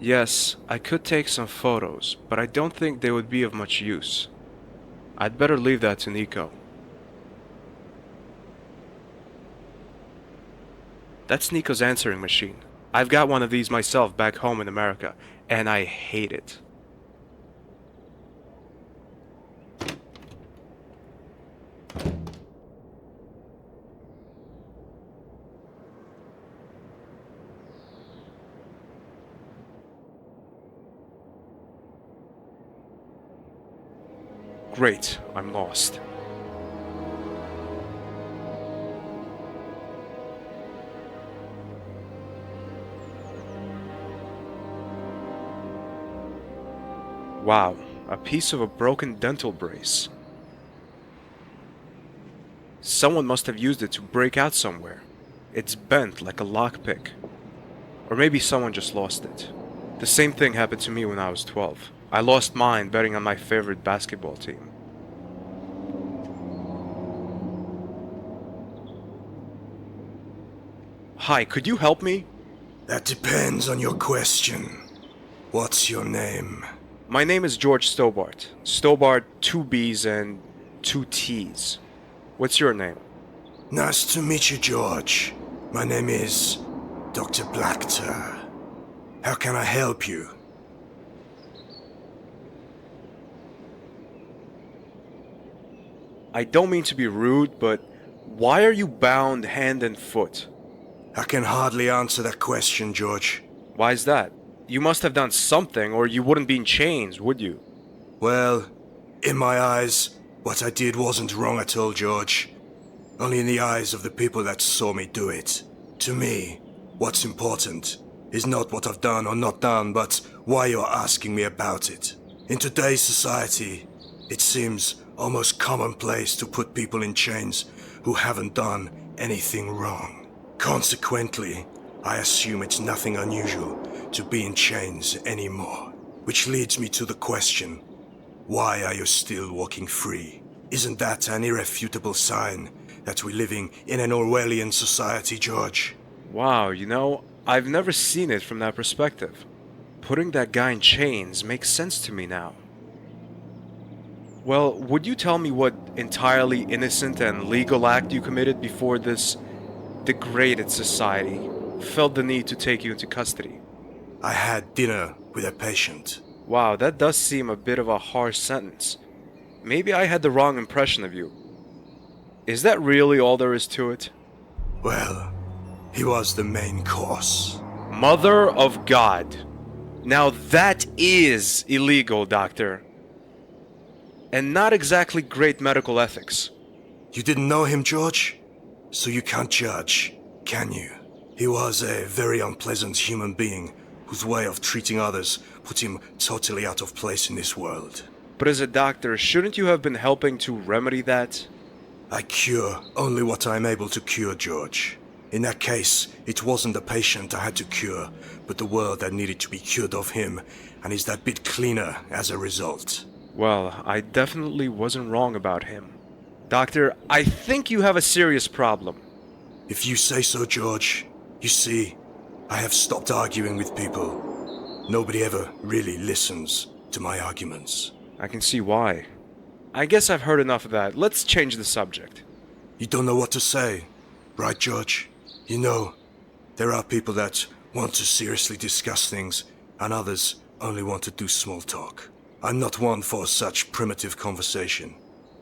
Yes, I could take some photos, but I don't think they would be of much use. I'd better leave that to Nico. That's Nico's answering machine. I've got one of these myself back home in America, and I hate it. Great, I'm lost. Wow, a piece of a broken dental brace. Someone must have used it to break out somewhere. It's bent like a lockpick. Or maybe someone just lost it. The same thing happened to me when I was 12. I lost mine betting on my favorite basketball team. Hi, could you help me? That depends on your question. What's your name? My name is George Stobart. Stobart, 2 B's and 2 T's. What's your name? Nice to meet you, George. My name is Dr. Blackter. How can I help you? I don't mean to be rude, but why are you bound hand and foot? I can hardly answer that question, George. Why is that? You must have done something, or you wouldn't be in chains, would you? Well, in my eyes, what I did wasn't wrong at all, George. Only in the eyes of the people that saw me do it. To me, what's important is not what I've done or not done, but why you're asking me about it. In today's society, it seems almost commonplace to put people in chains who haven't done anything wrong. Consequently, I assume it's nothing unusual to be in chains anymore. Which leads me to the question, why are you still walking free? Isn't that an irrefutable sign that we're living in an Orwellian society, George? Wow, you know, I've never seen it from that perspective. Putting that guy in chains makes sense to me now. Well, would you tell me what entirely innocent and legal act you committed before this degraded society felt the need to take you into custody? I had dinner with a patient. Wow, that does seem a bit of a harsh sentence. Maybe I had the wrong impression of you. Is that really all there is to it? Well, he was the main course. Mother of God. Now that is illegal, Doctor. And not exactly great medical ethics. You didn't know him, George? So you can't judge, can you? He was a very unpleasant human being whose way of treating others put him totally out of place in this world. But as a doctor, shouldn't you have been helping to remedy that? I cure only what I am able to cure, George. In that case, it wasn't the patient I had to cure, but the world that needed to be cured of him, and is that bit cleaner as a result. Well, I definitely wasn't wrong about him. Doctor, I think you have a serious problem. If you say so, George. You see, I have stopped arguing with people. Nobody ever really listens to my arguments. I can see why. I guess I've heard enough of that. Let's change the subject. You don't know what to say, right, George? You know, there are people that want to seriously discuss things, and others only want to do small talk. I'm not one for such primitive conversation.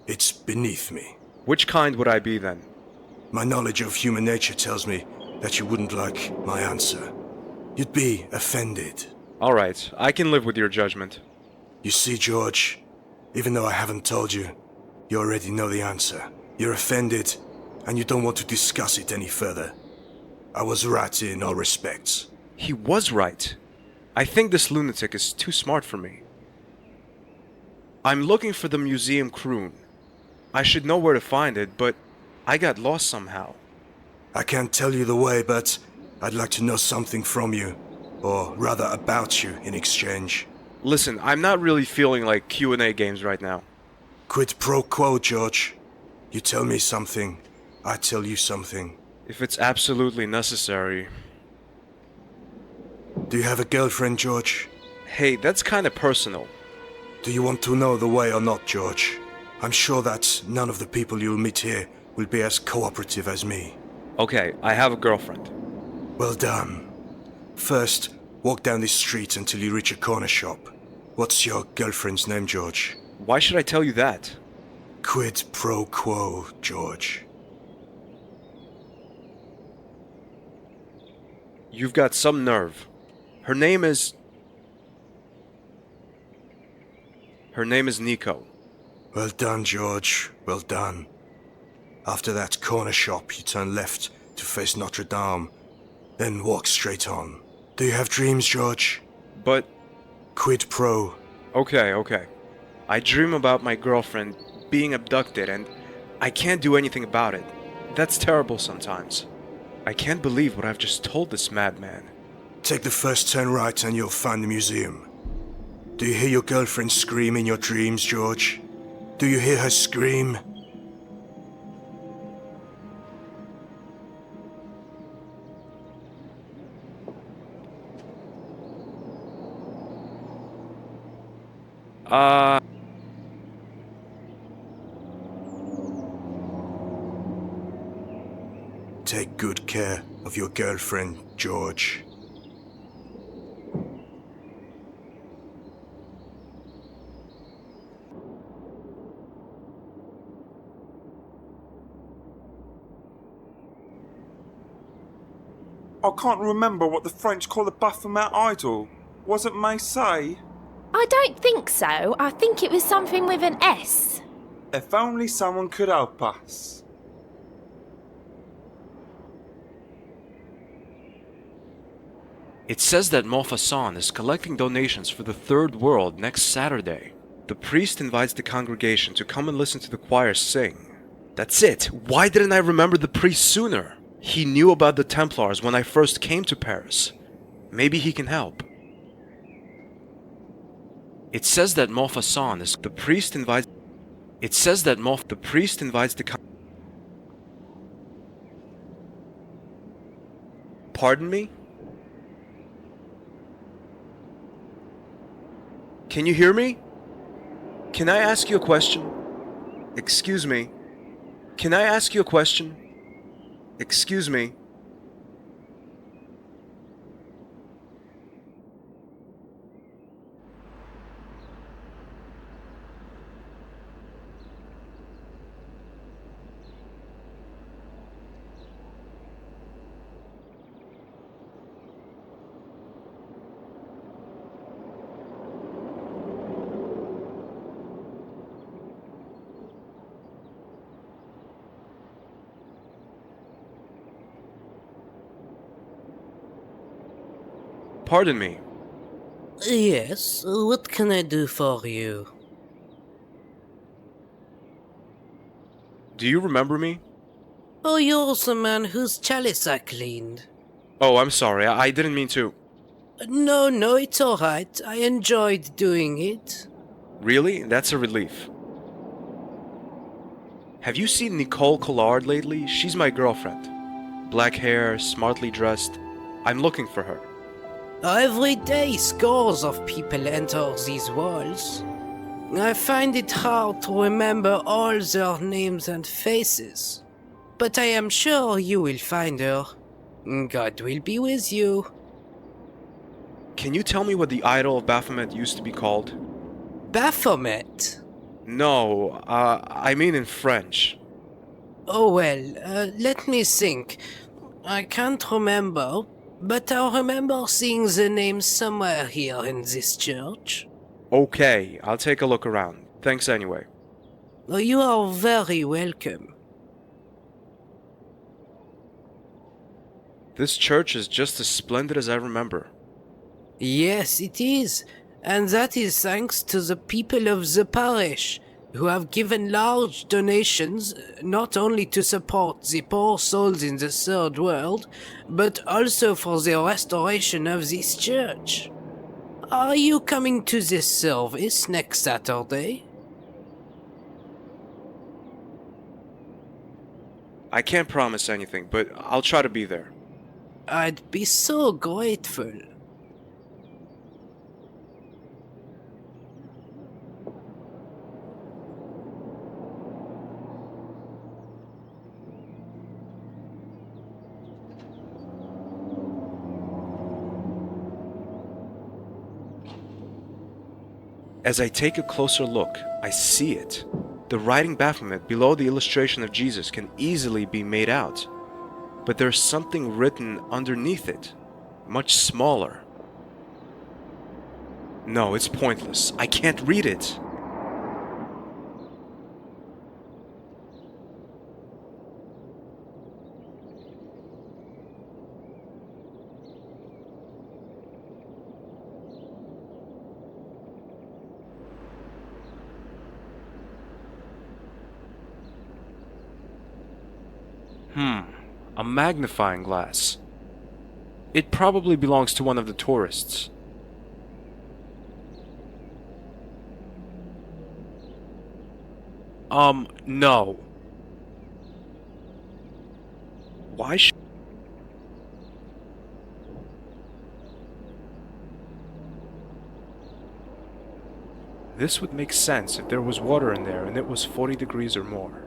It's beneath me. Which kind would I be then? My knowledge of human nature tells me that you wouldn't like my answer. You'd be offended. All right, I can live with your judgment. You see, George, even though I haven't told you, you already know the answer. You're offended, and you don't want to discuss it any further. I was right in all respects. He was right. I think this lunatic is too smart for me. I'm looking for the museum croon. I should know where to find it, but I got lost somehow. I can't tell you the way, but I'd like to know something from you. Or rather about you in exchange. Listen, I'm not really feeling like Q&A games right now. Quid pro quo, George. You tell me something, I tell you something. If it's absolutely necessary. Do you have a girlfriend, George? Hey, that's kinda personal. Do you want to know the way or not, George? I'm sure that none of the people you'll meet here will be as cooperative as me. Okay, I have a girlfriend. Well done. First, walk down this street until you reach a corner shop. What's your girlfriend's name, George? Why should I tell you that? Quid pro quo, George. You've got some nerve. Her name is Nico. Well done, George. Well done. After that corner shop, you turn left to face Notre Dame, then walk straight on. Do you have dreams, George? But... Quid pro. Okay. I dream about my girlfriend being abducted and I can't do anything about it. That's terrible sometimes. I can't believe what I've just told this madman. Take the first turn right and you'll find the museum. Do you hear your girlfriend scream in your dreams, George? Do you hear her scream? Take good care of your girlfriend, George. I can't remember what the French call the Baphomet idol. Was it Marseille? I don't think so. I think it was something with an S. If only someone could help us. It says that Montfaucon is collecting donations for the Third World next Saturday. The priest invites the congregation to come and listen to the choir sing. That's it! Why didn't I remember the priest sooner? He knew about the Templars when I first came to Paris. Maybe he can help. It says that Montfaucon is... The priest invites... It says that the priest invites the... Pardon me? Can you hear me? Can I ask you a question? Excuse me. Can I ask you a question? Excuse me. Pardon me. Yes, what can I do for you? Do you remember me? Oh, you're the man whose chalice I cleaned. Oh, I'm sorry. I didn't mean to. No, it's alright. I enjoyed doing it. Really? That's a relief. Have you seen Nicole Collard lately? She's my girlfriend. Black hair, smartly dressed. I'm looking for her. Every day, scores of people enter these walls. I find it hard to remember all their names and faces. But I am sure you will find her. God will be with you. Can you tell me what the idol of Baphomet used to be called? Baphomet? No, I mean in French. Oh well, let me think. I can't remember, but I remember seeing the name somewhere here in this church. Okay, I'll take a look around. Thanks anyway. You are very welcome. This church is just as splendid as I remember. Yes, it is. And that is thanks to the people of the parish, who have given large donations not only to support the poor souls in the third world, but also for the restoration of this church. Are you coming to this service next Saturday? I can't promise anything, but I'll try to be there. I'd be so grateful. As I take a closer look, I see it. The writing Baphomet below the illustration of Jesus can easily be made out. But there's something written underneath it, much smaller. No, it's pointless. I can't read it. A magnifying glass. It probably belongs to one of the tourists. No. Why should... This would make sense if there was water in there and it was 40 degrees or more.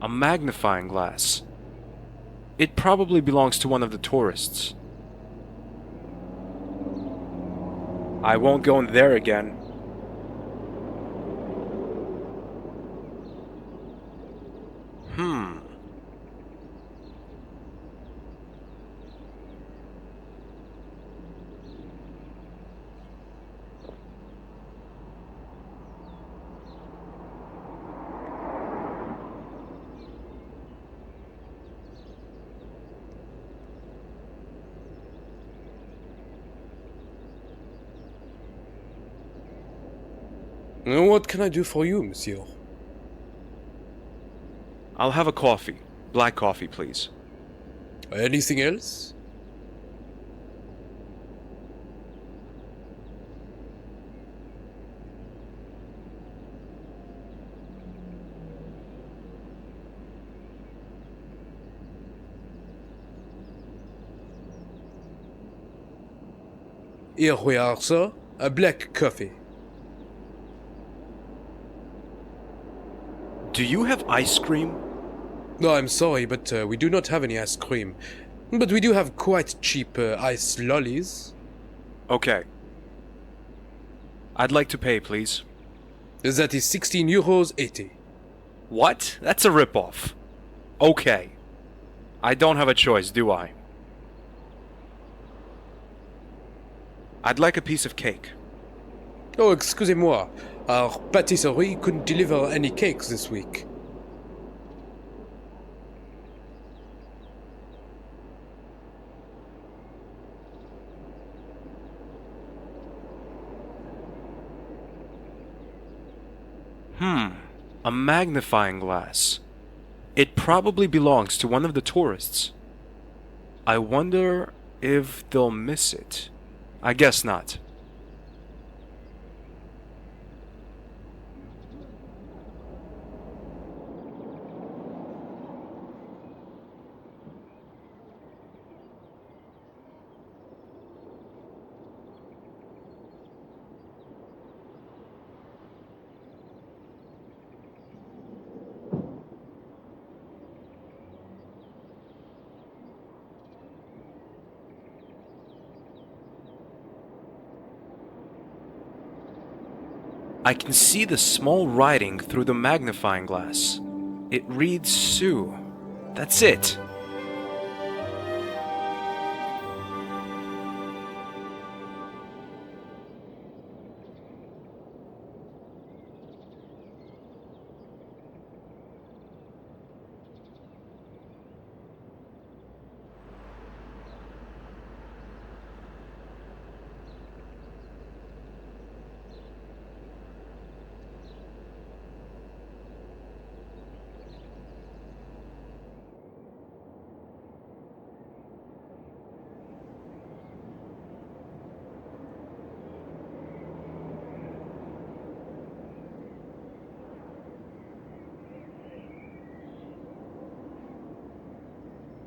A magnifying glass. It probably belongs to one of the tourists. I won't go in there again. What can I do for you, monsieur? I'll have a coffee. Black coffee, please. Anything else? Here we are, sir. A black coffee. Do you have ice cream? No, I'm sorry, but we do not have any ice cream. But we do have quite cheap ice lollies. Okay. I'd like to pay, please. That is 16 euros 80. What? That's a ripoff. Okay. I don't have a choice, do I? I'd like a piece of cake. Oh, excusez-moi. Our patisserie couldn't deliver any cakes this week. A magnifying glass. It probably belongs to one of the tourists. I wonder if they'll miss it. I guess not. I can see the small writing through the magnifying glass. It reads Sue. That's it.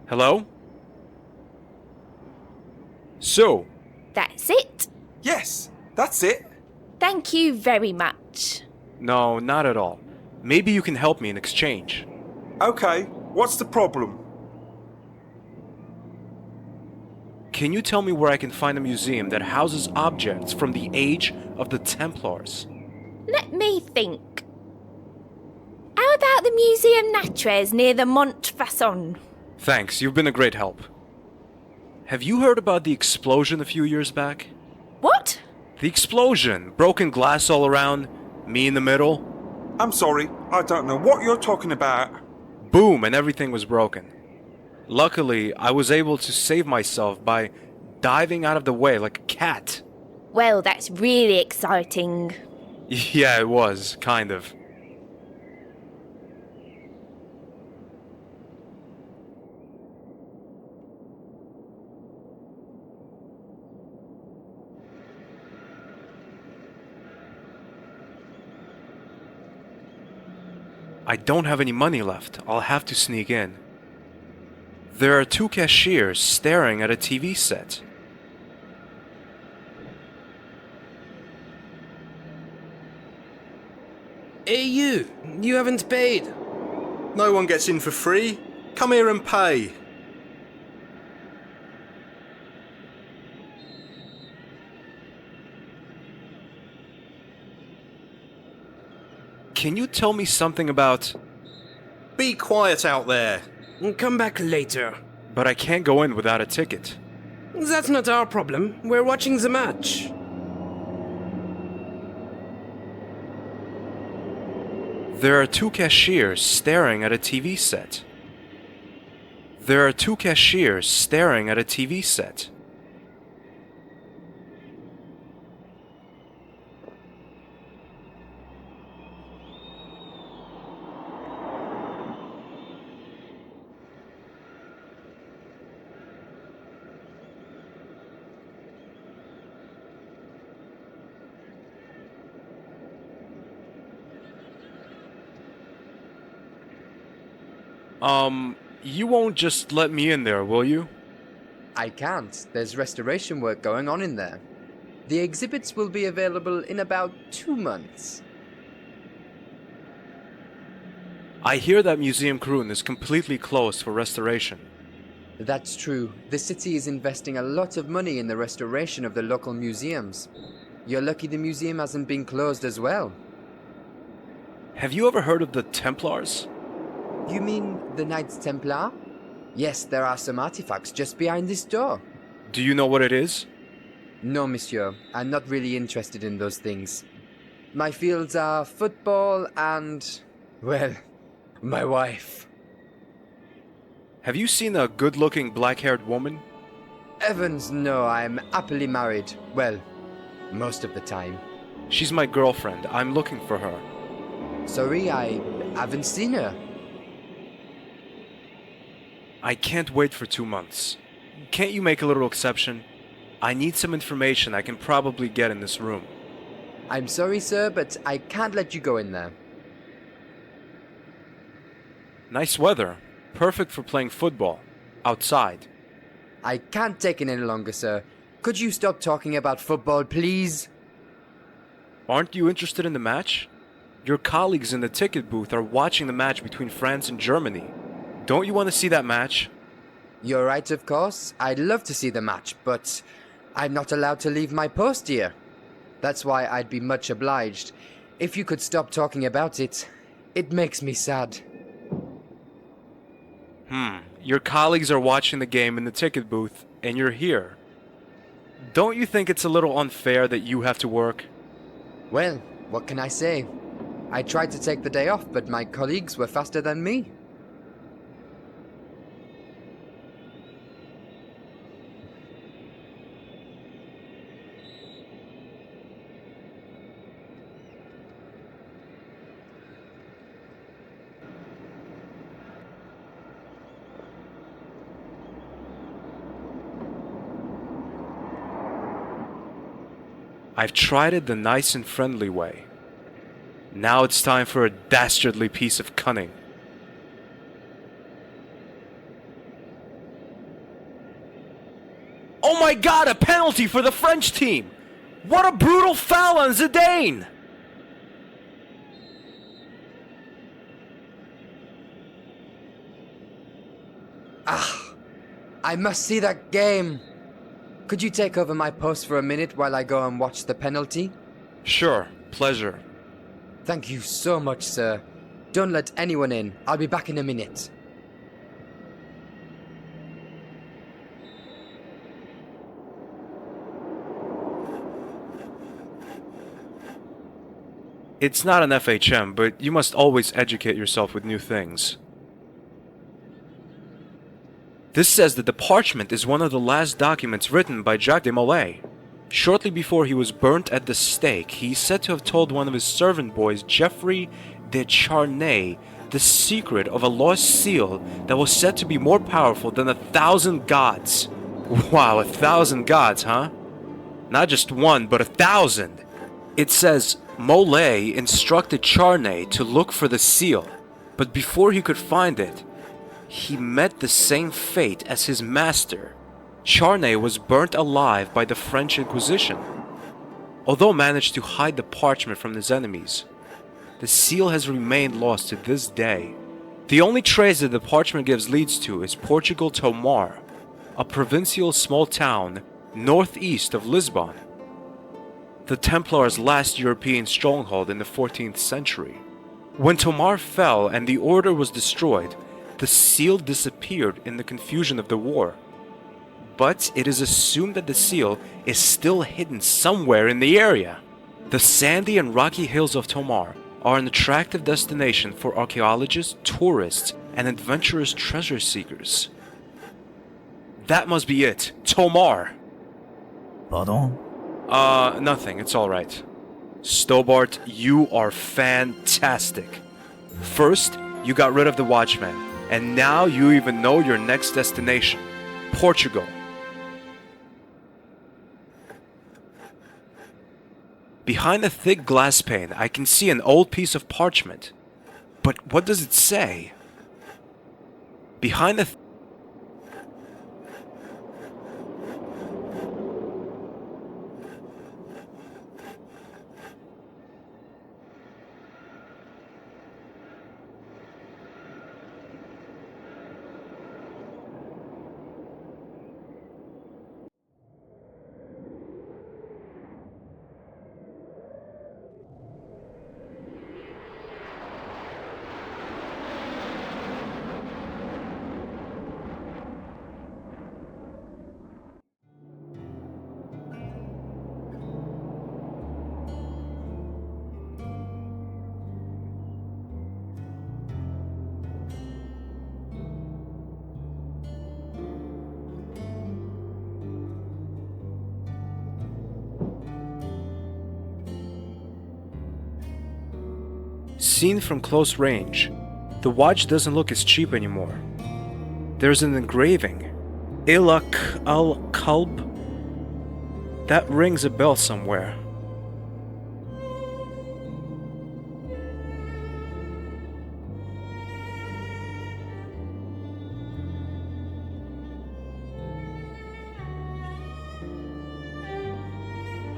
Hello? So? That's it? Yes, that's it. Thank you very much. No, not at all. Maybe you can help me in exchange. Okay, what's the problem? Can you tell me where I can find a museum that houses objects from the age of the Templars? Let me think. How about the Museum Natres near the Montfaucon? Thanks, you've been a great help. Have you heard about the explosion a few years back? What? The explosion! Broken glass all around, me in the middle. I'm sorry, I don't know what you're talking about. Boom, and everything was broken. Luckily, I was able to save myself by diving out of the way like a cat. Well, that's really exciting. Yeah, it was, kind of. I don't have any money left. I'll have to sneak in. There are two cashiers staring at a TV set. Hey you haven't paid. No one gets in for free. Come here and pay. Can you tell me something about... Be quiet out there. Come back later. But I can't go in without a ticket. That's not our problem. We're watching the match. There are two cashiers staring at a TV set. There are two cashiers staring at a TV set. You won't just let me in there, will you? I can't. There's restoration work going on in there. The exhibits will be available in about 2 months. I hear that Museum Kroon is completely closed for restoration. That's true. The city is investing a lot of money in the restoration of the local museums. You're lucky the museum hasn't been closed as well. Have you ever heard of the Templars? You mean the Knights Templar? Yes, there are some artifacts just behind this door. Do you know what it is? No, monsieur. I'm not really interested in those things. My fields are football and, well, my wife. Have you seen a good-looking black-haired woman? Evans, no, I'm happily married. Well, most of the time. She's my girlfriend. I'm looking for her. Sorry, I haven't seen her. I can't wait for 2 months. Can't you make a little exception? I need some information I can probably get in this room. I'm sorry, sir, but I can't let you go in there. Nice weather. Perfect for playing football. Outside. I can't take it any longer, sir. Could you stop talking about football, please? Aren't you interested in the match? Your colleagues in the ticket booth are watching the match between France and Germany. Don't you want to see that match? You're right, of course. I'd love to see the match, but I'm not allowed to leave my post here. That's why I'd be much obliged. If you could stop talking about it, it makes me sad. Your colleagues are watching the game in the ticket booth, and you're here. Don't you think it's a little unfair that you have to work? Well, what can I say? I tried to take the day off, but my colleagues were faster than me. I've tried it the nice and friendly way. Now it's time for a dastardly piece of cunning. Oh my god, a penalty for the French team! What a brutal foul on Zidane! I must see that game. Could you take over my post for a minute while I go and watch the penalty? Sure, pleasure. Thank you so much, sir. Don't let anyone in. I'll be back in a minute. It's not an FHM, but you must always educate yourself with new things. This says that the parchment is one of the last documents written by Jacques de Molay. Shortly before he was burnt at the stake, he's said to have told one of his servant boys, Geoffrey de Charnay, the secret of a lost seal that was said to be more powerful than 1,000 gods. Wow, 1,000 gods, huh? Not just one, but 1,000. It says Molay instructed Charnay to look for the seal, but before he could find it, he met the same fate as his master. Charnay was burnt alive by the French Inquisition. Although managed to hide the parchment from his enemies, the seal has remained lost to this day. The only trace that the parchment gives leads to is Portugal Tomar, a provincial small town northeast of Lisbon. The Templars' last European stronghold in the 14th century. When Tomar fell and the order was destroyed, the seal disappeared in the confusion of the war. But it is assumed that the seal is still hidden somewhere in the area. The sandy and rocky hills of Tomar are an attractive destination for archaeologists, tourists, and adventurous treasure seekers. That must be it. Tomar! Pardon? Nothing. It's alright. Stobart, you are fantastic. First, you got rid of the Watchman, and now you even know your next destination. Portugal. Behind the thick glass pane, I can see an old piece of parchment. But what does it say? Behind the Seen from close range, the watch doesn't look as cheap anymore. There's an engraving. Ilak al-Kalb? That rings a bell somewhere.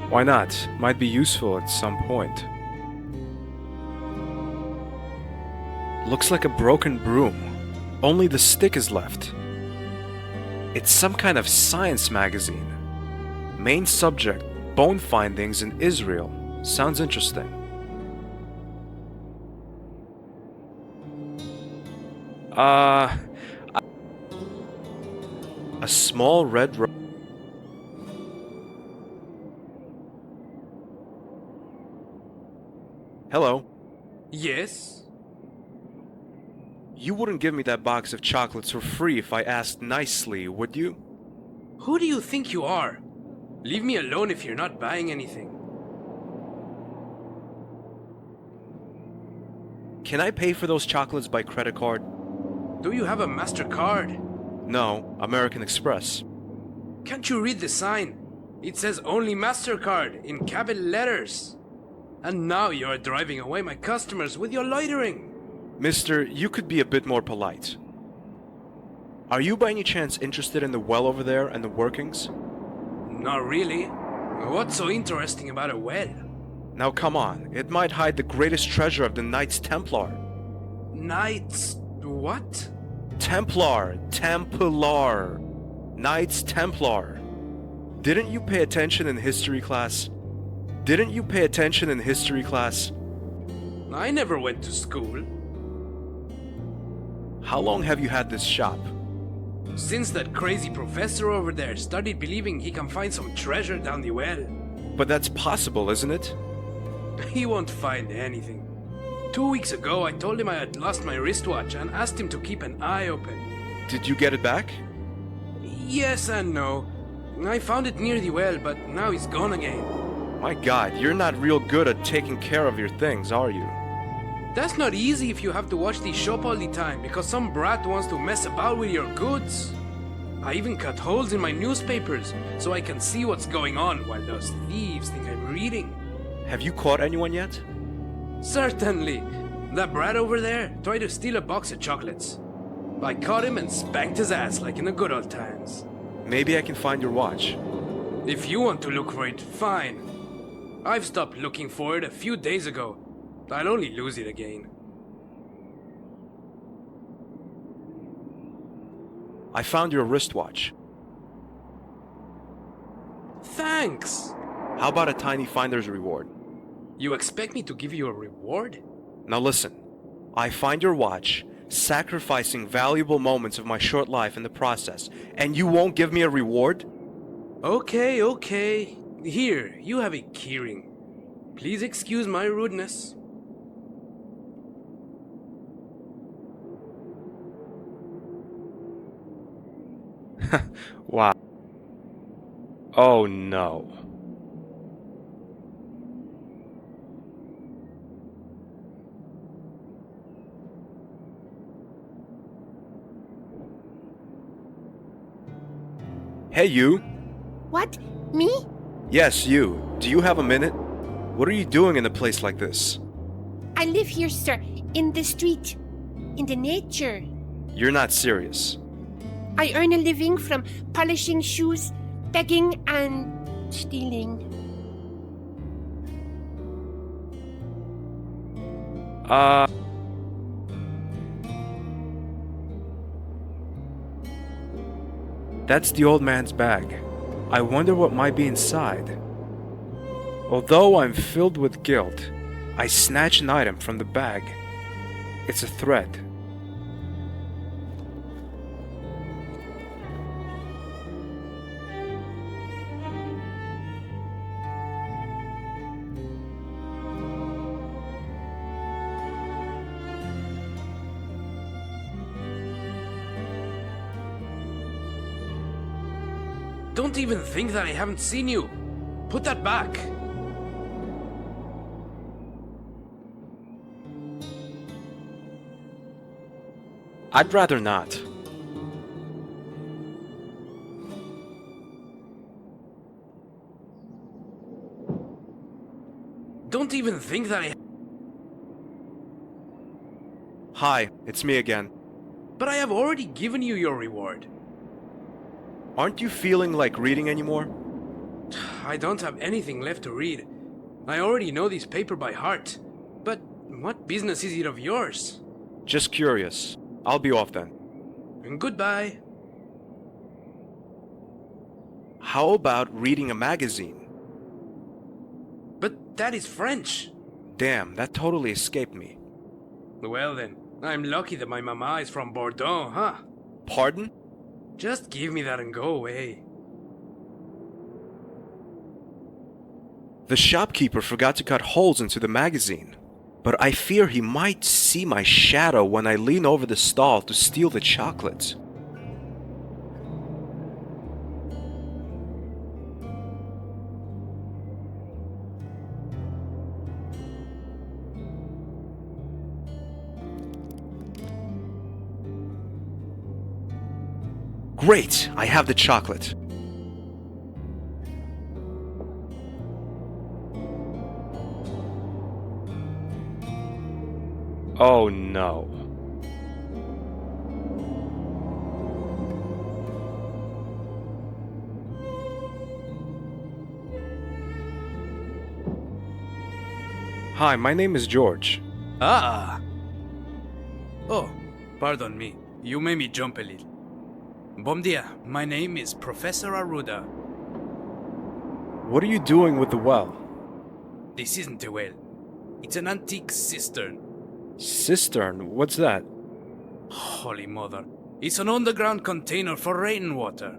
Why not? Might be useful at some point. Looks like a broken broom. Only the stick is left. It's some kind of science magazine. Main subject, bone findings in Israel. Sounds interesting. A small red road. Hello. Yes? You wouldn't give me that box of chocolates for free if I asked nicely, would you? Who do you think you are? Leave me alone if you're not buying anything. Can I pay for those chocolates by credit card? Do you have a MasterCard? No, American Express. Can't you read the sign? It says only MasterCard in capital letters. And now you're driving away my customers with your loitering. Mister, you could be a bit more polite. Are you by any chance interested in the well over there and the workings? Not really. What's so interesting about a well? Now come on, it might hide the greatest treasure of the Knights Templar. Knights... what? Templar. Knights Templar. Didn't you pay attention in history class? I never went to school. How long have you had this shop? Since that crazy professor over there started believing he can find some treasure down the well. But that's possible, isn't it? He won't find anything. 2 weeks ago I told him I had lost my wristwatch and asked him to keep an eye open. Did you get it back? Yes and no. I found it near the well, but now it's gone again. My God, you're not real good at taking care of your things, are you? That's not easy if you have to watch the shop all the time because some brat wants to mess about with your goods. I even cut holes in my newspapers so I can see what's going on while those thieves think I'm reading. Have you caught anyone yet? Certainly. That brat over there tried to steal a box of chocolates. I caught him and spanked his ass like in the good old times. Maybe I can find your watch. If you want to look for it, fine. I've stopped looking for it a few days ago. I'll only lose it again. I found your wristwatch. Thanks! How about a tiny finder's reward? You expect me to give you a reward? Now listen. I find your watch, sacrificing valuable moments of my short life in the process, and you won't give me a reward? Okay. Here, you have a keyring. Please excuse my rudeness. Wow. Oh no. Hey you! What? Me? Yes, you. Do you have a minute? What are you doing in a place like this? I live here, sir, in the street, in the nature. You're not serious. I earn a living from polishing shoes, begging, and stealing. That's the old man's bag. I wonder what might be inside. Although I'm filled with guilt, I snatch an item from the bag. It's a thread. Don't even think that I haven't seen you. Put that back. I'd rather not. Don't even think that I... Hi, it's me again. But I have already given you your reward. Aren't you feeling like reading anymore? I don't have anything left to read. I already know this paper by heart. But what business is it of yours? Just curious. I'll be off then. And goodbye. How about reading a magazine? But that is French. Damn, that totally escaped me. Well then, I'm lucky that my mama is from Bordeaux, huh? Pardon? Just give me that and go away. The shopkeeper forgot to cut holes into the magazine, but I fear he might see my shadow when I lean over the stall to steal the chocolates. Great! I have the chocolate. Oh no. Hi, my name is George. Ah! Oh, pardon me. You made me jump a little. Bom dia, my name is Professor Arruda. What are you doing with the well? This isn't a well. It's an antique cistern. Cistern? What's that? Holy mother. It's an underground container for rainwater.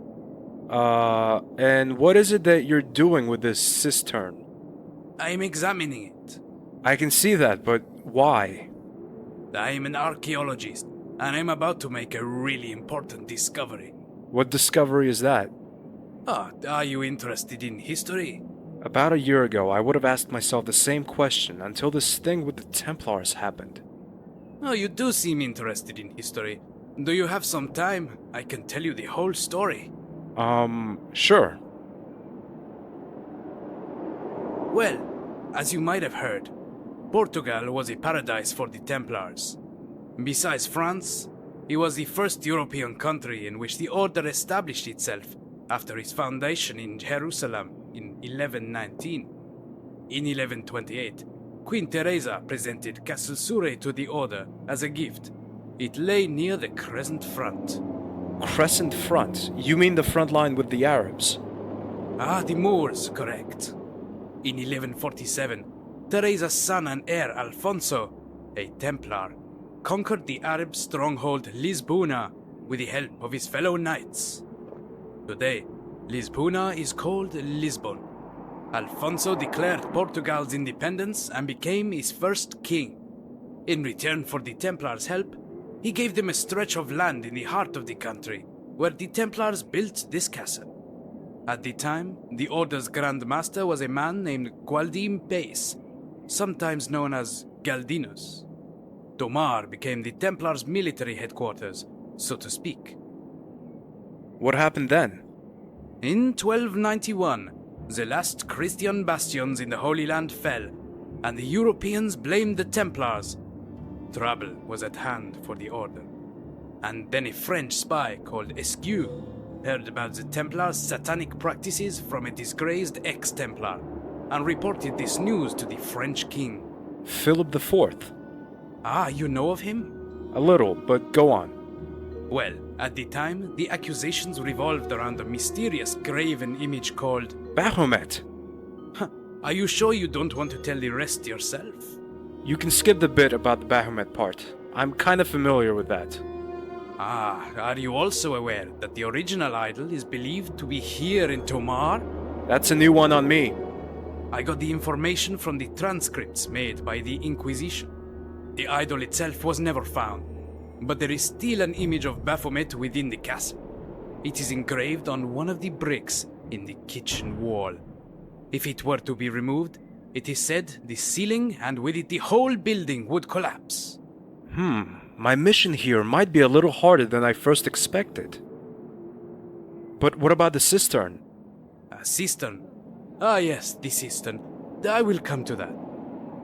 And what is it that you're doing with this cistern? I'm examining it. I can see that, but why? I'm an archaeologist, and I'm about to make a really important discovery. What discovery is that? Are you interested in history? About a year ago, I would have asked myself the same question until this thing with the Templars happened. Oh, you do seem interested in history. Do you have some time? I can tell you the whole story. Sure. Well, as you might have heard, Portugal was a paradise for the Templars. Besides France, it was the first European country in which the order established itself after its foundation in Jerusalem in 1119. In 1128, Queen Teresa presented Castle Surrey to the order as a gift. It lay near the Crescent Front. Crescent Front? You mean the front line with the Arabs? The Moors, correct. In 1147, Teresa's son and heir Alfonso, a Templar, conquered the Arab stronghold Lisbona with the help of his fellow knights. Today, Lisbona is called Lisbon. Alfonso declared Portugal's independence and became its first king. In return for the Templars' help, he gave them a stretch of land in the heart of the country, where the Templars built this castle. At the time, the Order's Grand Master was a man named Gualdim Pace, sometimes known as Galdinus. Tomar became the Templars' military headquarters, so to speak. What happened then? In 1291, the last Christian bastions in the Holy Land fell, and the Europeans blamed the Templars. Trouble was at hand for the Order. And then a French spy called Esquieu heard about the Templars' satanic practices from a disgraced ex-Templar, and reported this news to the French king. Philip IV. You know of him? A little, but go on. Well, at the time, the accusations revolved around a mysterious graven image called Baphomet. Are you sure you don't want to tell the rest yourself? You can skip the bit about the Baphomet part. I'm kind of familiar with that. Are you also aware that the original idol is believed to be here in Tomar? That's a new one on me. I got the information from the transcripts made by the Inquisition. The idol itself was never found, but there is still an image of Baphomet within the castle. It is engraved on one of the bricks in the kitchen wall. If it were to be removed, it is said the ceiling and with it the whole building would collapse. My mission here might be a little harder than I first expected. But what about the cistern? A cistern? Ah yes, the cistern. I will come to that.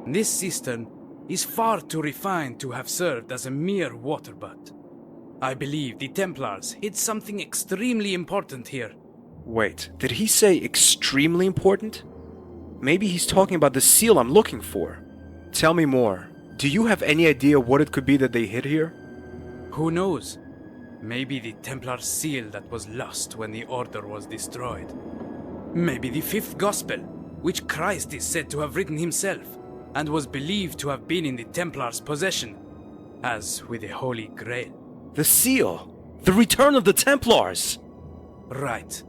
This cistern is far too refined to have served as a mere water butt. I believe the Templars hid something extremely important here. Wait, did he say extremely important? Maybe he's talking about the seal I'm looking for. Tell me more. Do you have any idea what it could be that they hid here? Who knows? Maybe the Templar seal that was lost when the Order was destroyed. Maybe the fifth Gospel, which Christ is said to have written himself, and was believed to have been in the Templars' possession, as with the Holy Grail. The seal! The return of the Templars! Right.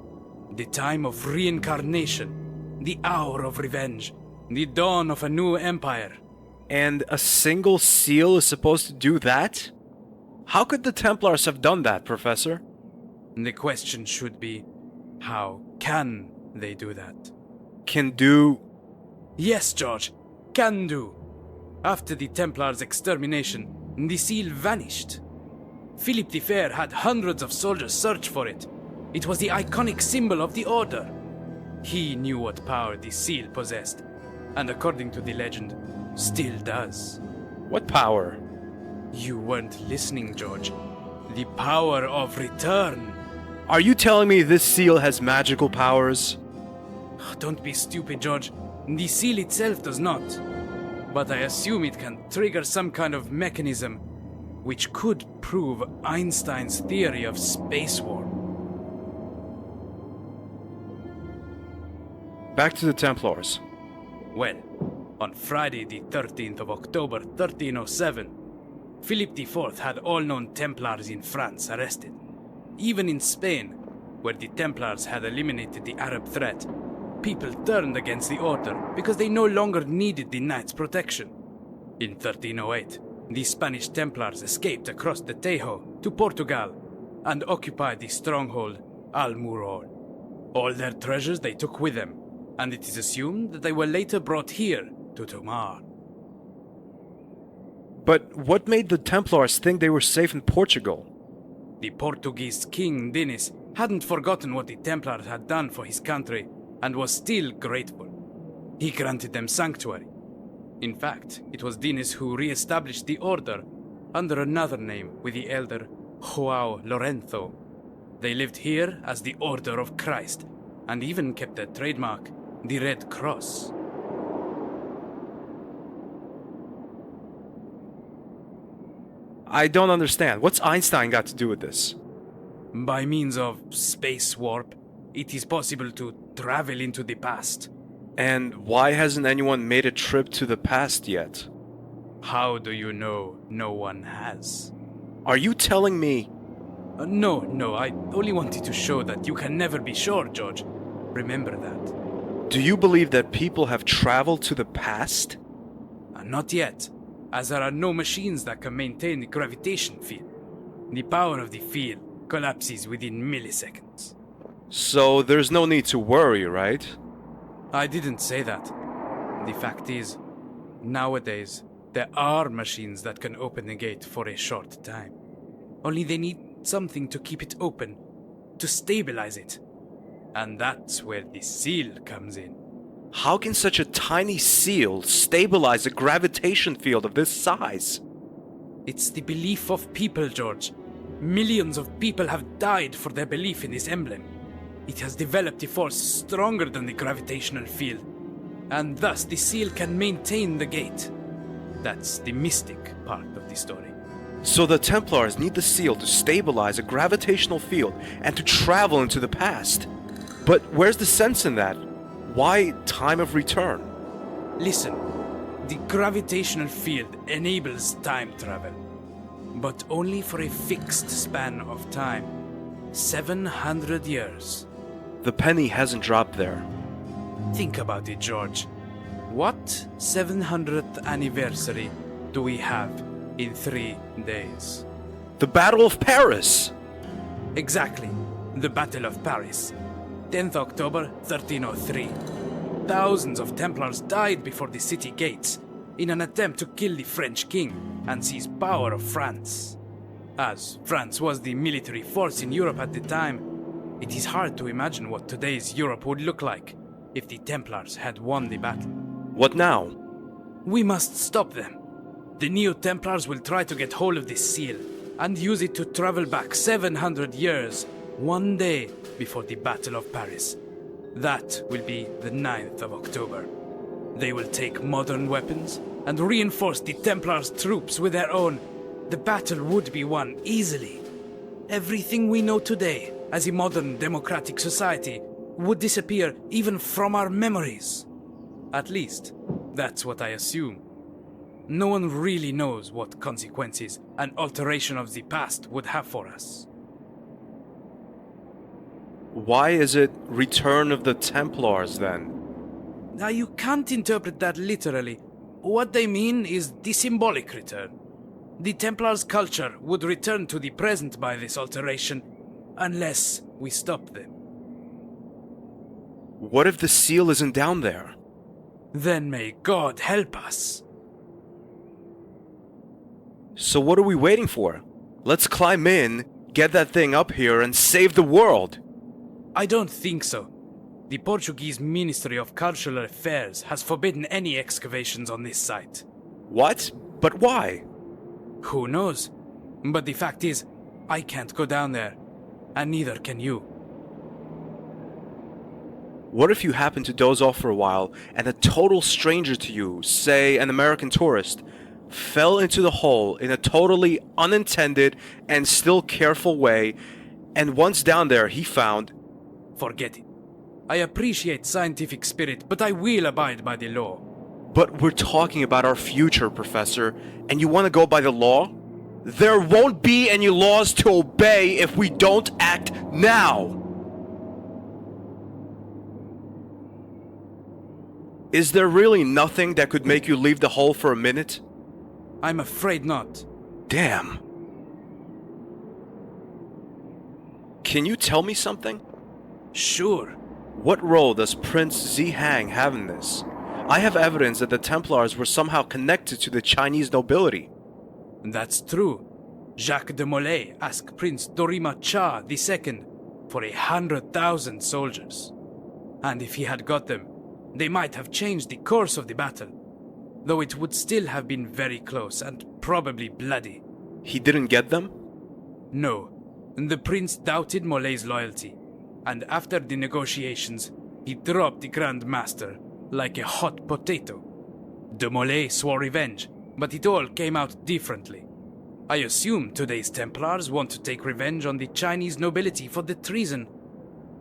The time of reincarnation, the hour of revenge, the dawn of a new empire. And a single seal is supposed to do that? How could the Templars have done that, Professor? The question should be, how can they do that? Can do... Yes, George, can do. After the Templars' extermination, the seal vanished. Philip the Fair had hundreds of soldiers search for it. It was the iconic symbol of the Order. He knew what power the seal possessed, and according to the legend, still does. What power? You weren't listening, George. The power of return. Are you telling me this seal has magical powers? Don't be stupid, George. The seal itself does not. But I assume it can trigger some kind of mechanism which could prove Einstein's theory of space warp. Back to the Templars. Well, on Friday the 13th of October 1307, Philip IV had all known Templars in France arrested. Even in Spain, where the Templars had eliminated the Arab threat, people turned against the Order because they no longer needed the Knights' protection. In 1308, the Spanish Templars escaped across the Tajo to Portugal and occupied the stronghold Almurol. All their treasures they took with them, and it is assumed that they were later brought here to Tomar. But what made the Templars think they were safe in Portugal? The Portuguese king Dinis hadn't forgotten what the Templars had done for his country and was still grateful. He granted them sanctuary. In fact, it was Dinis who re-established the Order under another name with the elder João Lorenzo. They lived here as the Order of Christ and even kept their trademark, the Red Cross. I don't understand. What's Einstein got to do with this? By means of space warp, it is possible to travel into the past. And why hasn't anyone made a trip to the past yet? How do you know no one has? Are you telling me... No, I only wanted to show that you can never be sure, George. Remember that. Do you believe that people have traveled to the past? Not yet, as there are no machines that can maintain the gravitation field. The power of the field collapses within milliseconds. So there's no need to worry, right? I didn't say that. The fact is, nowadays, there are machines that can open the gate for a short time. Only they need something to keep it open, to stabilize it. And that's where the seal comes in. How can such a tiny seal stabilize a gravitation field of this size? It's the belief of people, George. Millions of people have died for their belief in this emblem. It has developed a force stronger than the gravitational field, and thus the seal can maintain the gate. That's the mystic part of the story. So the Templars need the seal to stabilize a gravitational field and to travel into the past. But where's the sense in that? Why time of return? Listen, the gravitational field enables time travel, but only for a fixed span of time. 700 years. The penny hasn't dropped there. Think about it, George. What 700th anniversary do we have in 3 days? The Battle of Paris! Exactly. The Battle of Paris. 10th October 1303. Thousands of Templars died before the city gates, in an attempt to kill the French king and seize power of France. As France was the military force in Europe at the time, it is hard to imagine what today's Europe would look like if the Templars had won the battle. What now? We must stop them. The Neo-Templars will try to get hold of this seal and use it to travel back 700 years, one day before the Battle of Paris. That will be the 9th of October. They will take modern weapons and reinforce the Templars' troops with their own. The battle would be won easily. Everything we know today as a modern democratic society would disappear even from our memories. At least, that's what I assume. No one really knows what consequences an alteration of the past would have for us. Why is it Return of the Templars, then? Now, you can't interpret that literally. What they mean is the symbolic return. The Templars' culture would return to the present by this alteration, unless we stop them. What if the seal isn't down there? Then may God help us. So what are we waiting for? Let's climb in, get that thing up here, and save the world! I don't think so. The Portuguese Ministry of Cultural Affairs has forbidden any excavations on this site. What? But why? Who knows? But the fact is, I can't go down there, and neither can you. What if you happen to doze off for a while, and a total stranger to you, say an American tourist, fell into the hole in a totally unintended and still careful way, and once down there he found... Forget it. I appreciate scientific spirit, but I will abide by the law. But we're talking about our future, Professor, and you want to go by the law? There won't be any laws to obey if we don't act now! Is there really nothing that could make you leave the hole for a minute? I'm afraid not. Damn. Can you tell me something? Sure. What role does Prince Zihang have in this? I have evidence that the Templars were somehow connected to the Chinese nobility. That's true. Jacques de Molay asked Prince Dorima Cha II for 100,000 soldiers. And if he had got them, they might have changed the course of the battle, though it would still have been very close and probably bloody. He didn't get them? No. The prince doubted Molay's loyalty, and after the negotiations, he dropped the Grand Master like a hot potato. De Molay swore revenge, but it all came out differently. I assume today's Templars want to take revenge on the Chinese nobility for the treason.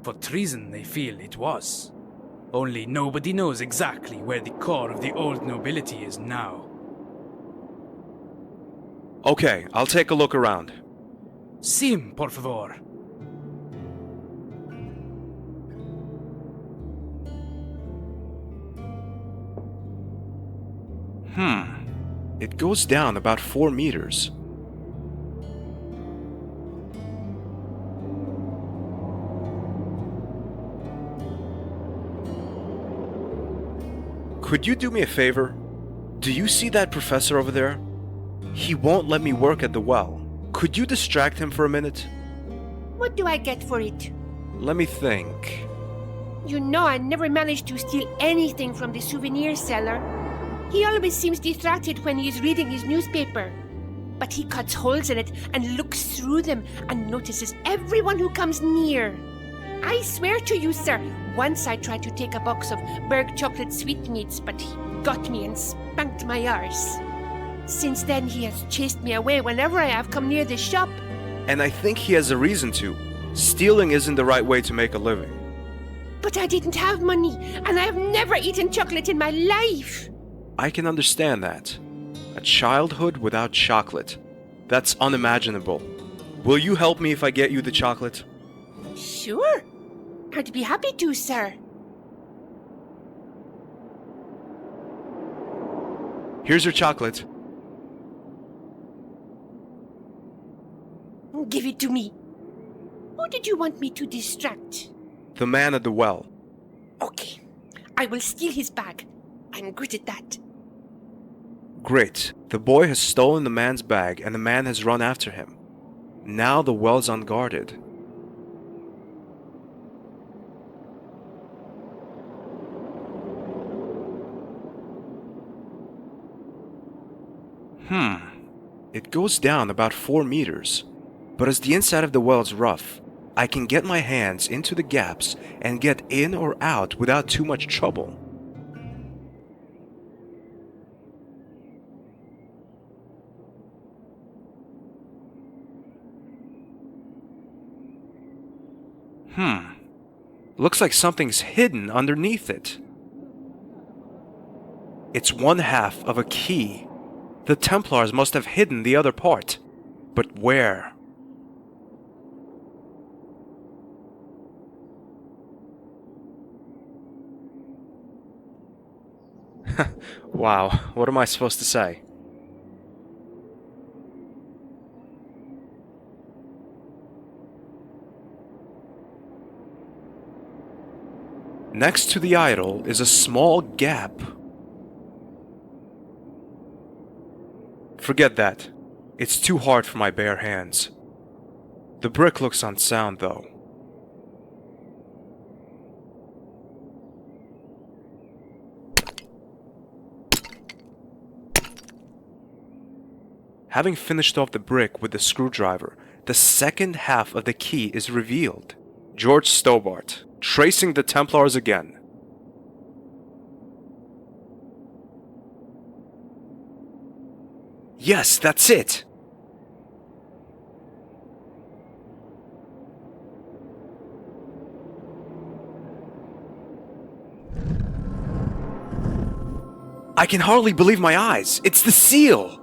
For treason, they feel it was. Only nobody knows exactly where the core of the old nobility is now. Okay, I'll take a look around. Sim, por favor. It goes down about 4 meters. Could you do me a favor? Do you see that professor over there? He won't let me work at the well. Could you distract him for a minute? What do I get for it? Let me think. You know I never managed to steal anything from the souvenir seller. He always seems distracted when he is reading his newspaper. But he cuts holes in it and looks through them and notices everyone who comes near. I swear to you, sir, once I tried to take a box of Berg chocolate sweetmeats, but he got me and spanked my arse. Since then, he has chased me away whenever I have come near the shop. And I think he has a reason to. Stealing isn't the right way to make a living. But I didn't have money, and I have never eaten chocolate in my life. I can understand that. A childhood without chocolate. That's unimaginable. Will you help me if I get you the chocolate? Sure. I'd be happy to, sir. Here's your chocolate. Give it to me. Who did you want me to distract? The man at the well. Okay. I will steal his bag. I'm good at that. Great. The boy has stolen the man's bag and the man has run after him. Now the well's unguarded. It goes down about 4 meters. But as the inside of the well is rough, I can get my hands into the gaps and get in or out without too much trouble. Looks like something's hidden underneath it. It's 1/2 of a key. The Templars must have hidden the other part. But where? Wow, what am I supposed to say? Next to the idol is a small gap. Forget that. It's too hard for my bare hands. The brick looks unsound, though. Having finished off the brick with the screwdriver, the second half of the key is revealed. George Stobart, tracing the Templars again. Yes, that's it! I can hardly believe my eyes! It's the seal!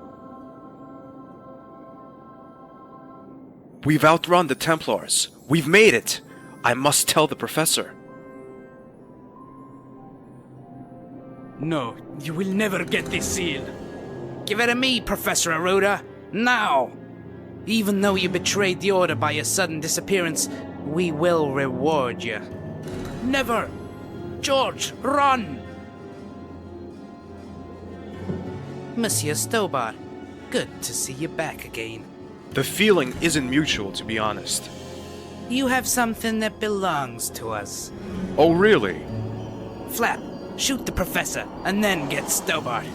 We've outrun the Templars. We've made it! I must tell the professor. No, you will never get this seal. Give it to me, Professor Aruda. Now! Even though you betrayed the Order by your sudden disappearance, we will reward you. Never! George, run! Monsieur Stobart, good to see you back again. The feeling isn't mutual, to be honest. You have something that belongs to us. Oh, really? Flap, shoot the professor, and then get Stobart.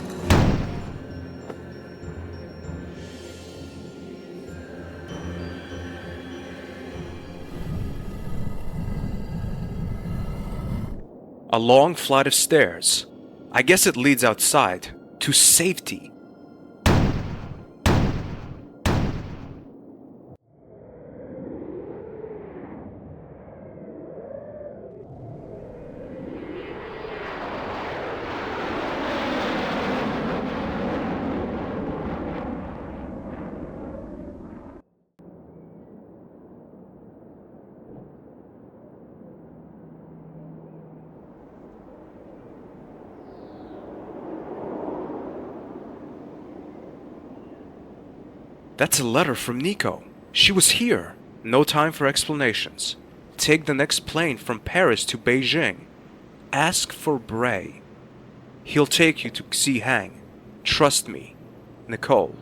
A long flight of stairs. I guess it leads outside, to safety. That's a letter from Nico. She was here. No time for explanations. Take the next plane from Paris to Beijing. Ask for Bray. He'll take you to see Hang. Trust me. Nicole.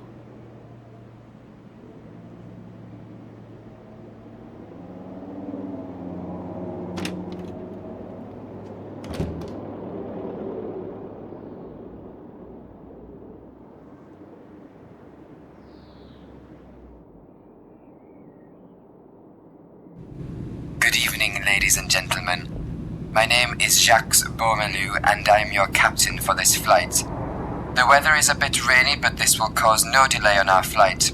Good evening, ladies and gentlemen. My name is Jacques Beaumelu, and I am your captain for this flight. The weather is a bit rainy, but this will cause no delay on our flight.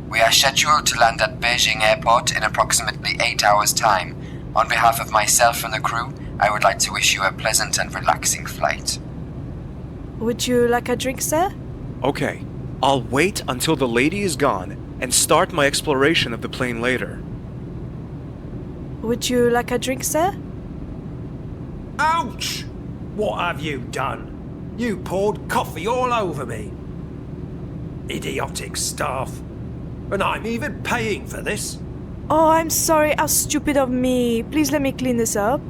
We are scheduled to land at Beijing Airport in approximately 8 hours' time. On behalf of myself and the crew, I would like to wish you a pleasant and relaxing flight. Would you like a drink, sir? Okay, I'll wait until the lady is gone and start my exploration of the plane later. Would you like a drink, sir? Ouch! What have you done? You poured coffee all over me. Idiotic staff. And I'm even paying for this. Oh, I'm sorry. How stupid of me. Please let me clean this up.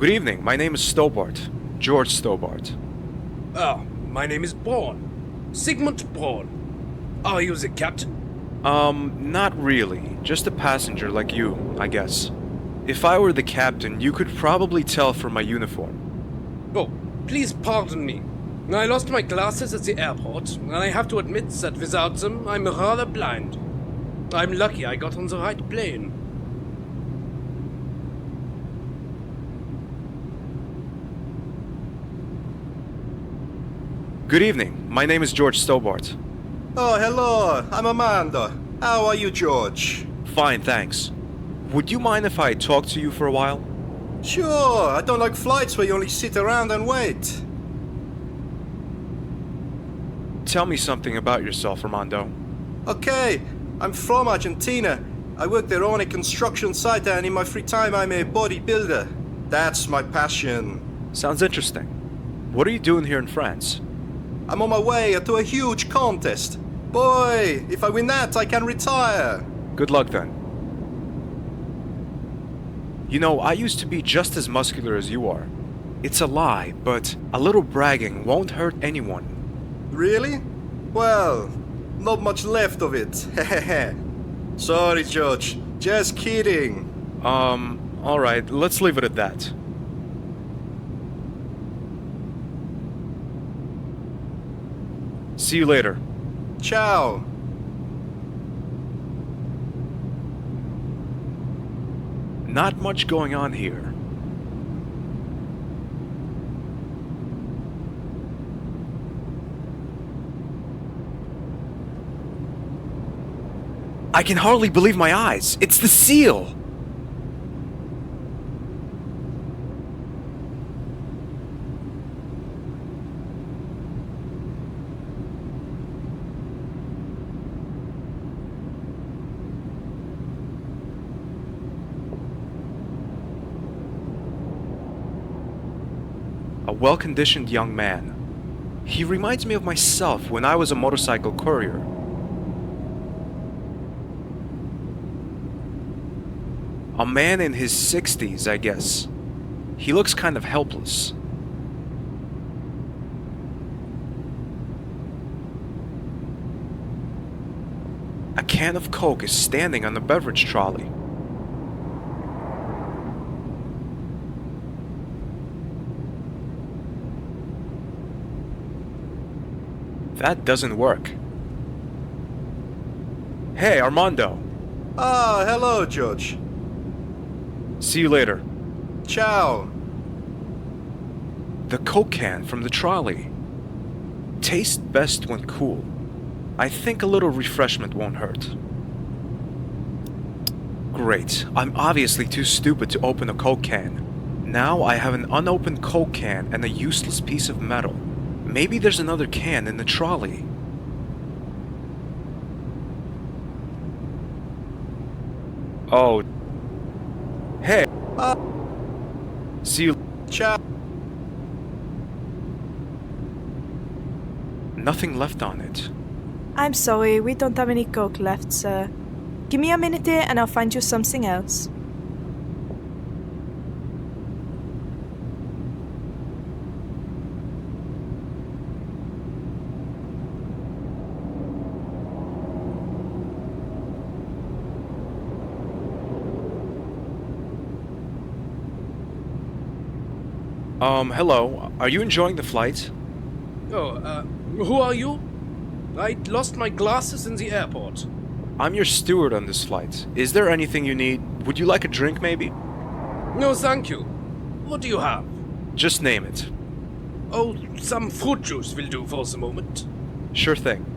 Good evening, my name is Stobart. George Stobart. Oh, my name is Braun. Sigmund Braun. Are you the captain? Not really. Just a passenger like you, I guess. If I were the captain, you could probably tell from my uniform. Oh, please pardon me. I lost my glasses at the airport, and I have to admit that without them, I'm rather blind. I'm lucky I got on the right plane. Good evening, my name is George Stobart. Oh, hello, I'm Amanda. How are you, George? Fine, thanks. Would you mind if I talk to you for a while? Sure, I don't like flights where you only sit around and wait. Tell me something about yourself, Armando. Okay, I'm from Argentina. I work there on a construction site and in my free time I'm a bodybuilder. That's my passion. Sounds interesting. What are you doing here in France? I'm on my way to a huge contest. Boy, if I win that, I can retire. Good luck then. You know, I used to be just as muscular as you are. It's a lie, but a little bragging won't hurt anyone. Really? Well, not much left of it. Sorry, George. Just kidding. Alright, let's leave it at that. See you later. Ciao. Not much going on here. I can hardly believe my eyes. It's the seal! A well-conditioned young man. He reminds me of myself when I was a motorcycle courier. A man in his 60s, I guess. He looks kind of helpless. A can of Coke is standing on the beverage trolley. That doesn't work. Hey, Armando. Ah, hello, George. See you later. Ciao. The Coke can from the trolley. Tastes best when cool. I think a little refreshment won't hurt. Great. I'm obviously too stupid to open a Coke can. Now I have an unopened Coke can and a useless piece of metal. Maybe there's another can in the trolley. Oh. Hey. See you. Ciao. Nothing left on it. I'm sorry, we don't have any Coke left, sir. Give me a minute here and I'll find you something else. Hello. Are you enjoying the flight? Oh, who are you? I lost my glasses in the airport. I'm your steward on this flight. Is there anything you need? Would you like a drink, maybe? No, thank you. What do you have? Just name it. Oh, some fruit juice will do for the moment. Sure thing.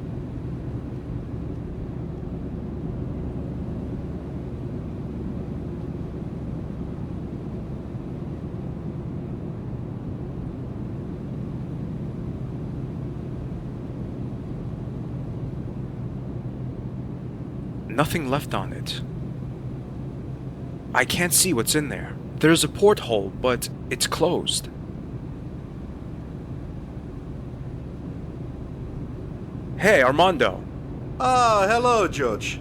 Nothing left on it. I can't see what's in there. There's a porthole, but it's closed. Hey, Armando. Ah, hello, George.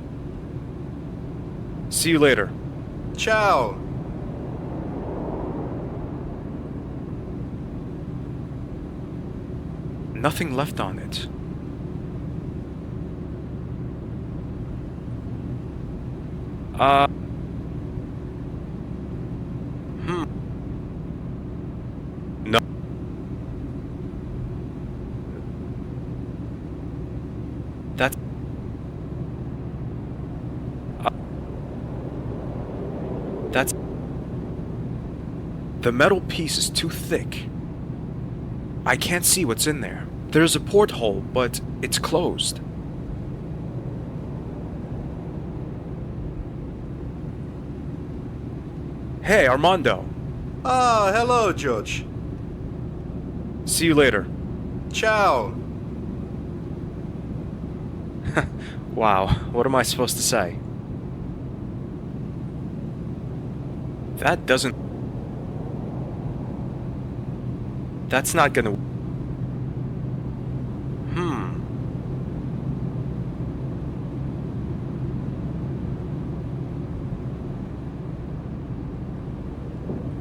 See you later. Ciao. Nothing left on it. No. That's... That's... The metal piece is too thick. I can't see what's in there. There's a porthole, but it's closed. Hey, Armando. Ah, hello, George. See you later. Ciao. Wow, what am I supposed to say? That doesn't... That's not gonna...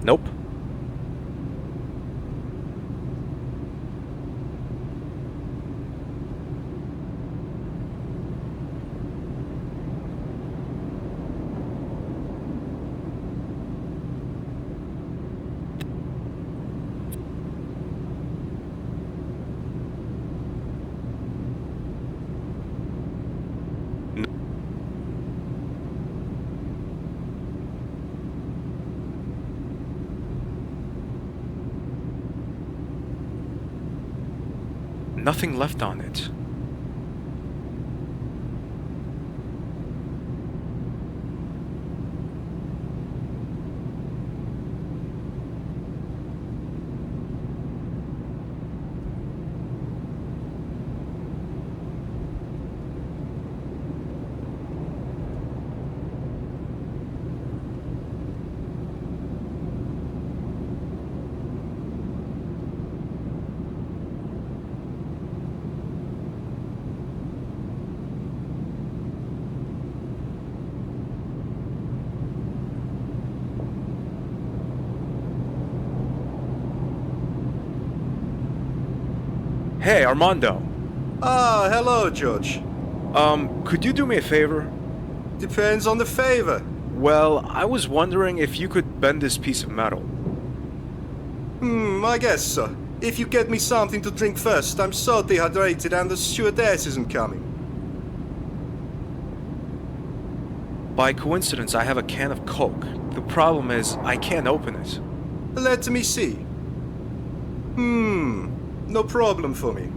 Nope. Nothing left on it. Hey, Armando. Ah, hello, George. Could you do me a favor? Depends on the favor. Well, I was wondering if you could bend this piece of metal. I guess so. If you get me something to drink first, I'm so dehydrated and the stewardess isn't coming. By coincidence, I have a can of Coke. The problem is, I can't open it. Let me see. No problem for me.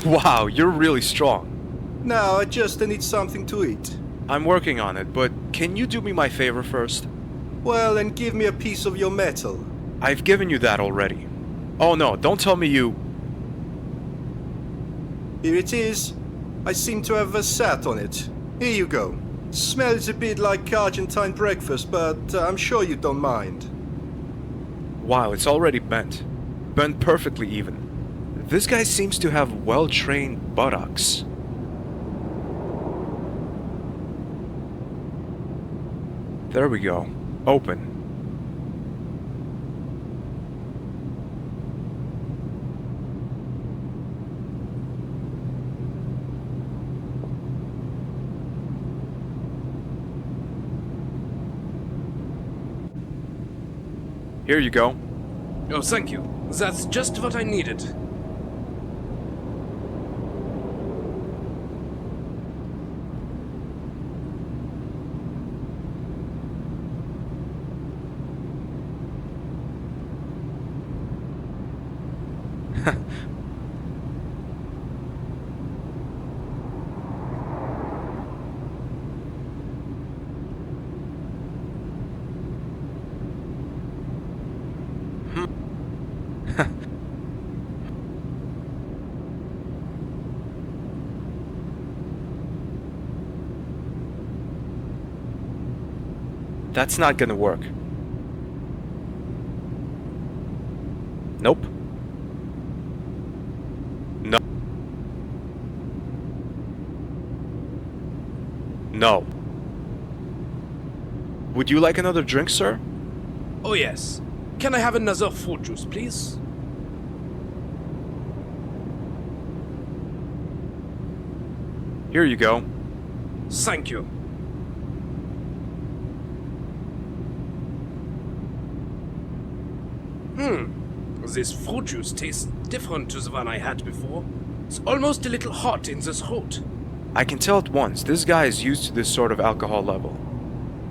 Wow, you're really strong. Now I just need something to eat. I'm working on it, but can you do me my favor first? Well, then give me a piece of your metal. I've given you that already. Oh no, don't tell me you... Here it is. I seem to have sat on it. Here you go. Smells a bit like Argentine breakfast, but I'm sure you don't mind. Wow, it's already bent. Bent perfectly even. This guy seems to have well-trained buttocks. There we go. Open. Here you go. Oh, thank you. That's just what I needed. That's not gonna work. Nope. No. No. Would you like another drink, sir? Oh yes. Can I have another fruit juice, please? Here you go. Thank you. This fruit juice tastes different to the one I had before. It's almost a little hot in the throat. I can tell at once, this guy is used to this sort of alcohol level.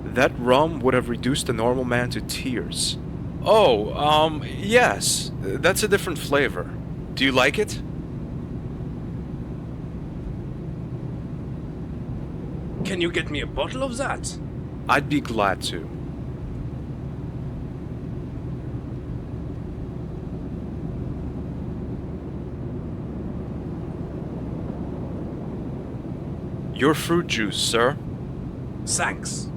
That rum would have reduced a normal man to tears. Oh, yes. That's a different flavor. Do you like it? Can you get me a bottle of that? I'd be glad to. Your fruit juice, sir. Thanks.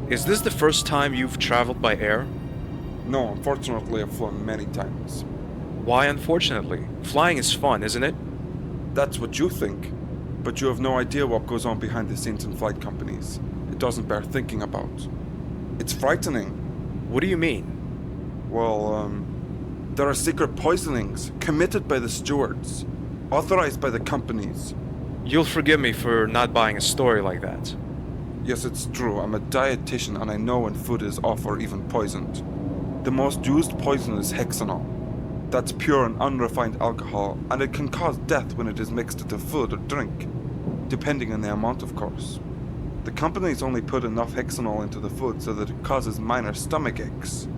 Is this the first time you've traveled by air? No, unfortunately I've flown many times. Why unfortunately? Flying is fun, isn't it? That's what you think. But you have no idea what goes on behind the scenes in flight companies. It doesn't bear thinking about. It's frightening. What do you mean? Well, there are secret poisonings committed by the stewards, authorized by the companies. You'll forgive me for not buying a story like that. Yes, it's true. I'm a dietitian and I know when food is off or even poisoned. The most used poison is hexanol. That's pure and unrefined alcohol, and it can cause death when it is mixed into food or drink, depending on the amount, of course. The companies only put enough hexanol into the food so that it causes minor stomach aches.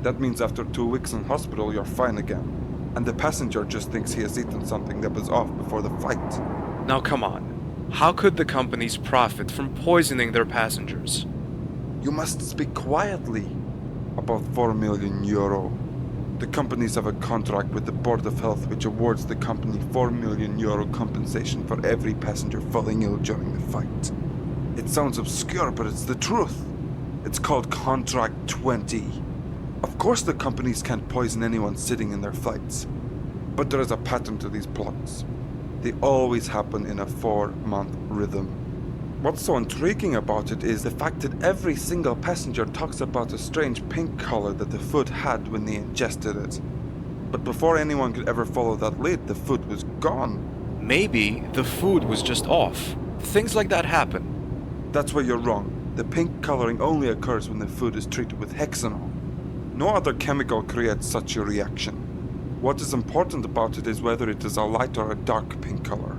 That means after 2 weeks in hospital, you're fine again, and the passenger just thinks he has eaten something that was off before the flight. Now come on. How could the companies profit from poisoning their passengers? You must speak quietly. About 4 million euro. The companies have a contract with the Board of Health which awards the company 4 million euro compensation for every passenger falling ill during the fight. It sounds obscure, but it's the truth. It's called Contract 20. Of course the companies can't poison anyone sitting in their flights. But there is a pattern to these plots. They always happen in a 4-month rhythm. What's so intriguing about it is the fact that every single passenger talks about a strange pink color that the food had when they ingested it. But before anyone could ever follow that lead, the food was gone. Maybe the food was just off. Things like that happen. That's where you're wrong. The pink coloring only occurs when the food is treated with hexanol. No other chemical creates such a reaction. What is important about it is whether it is a light or a dark pink color.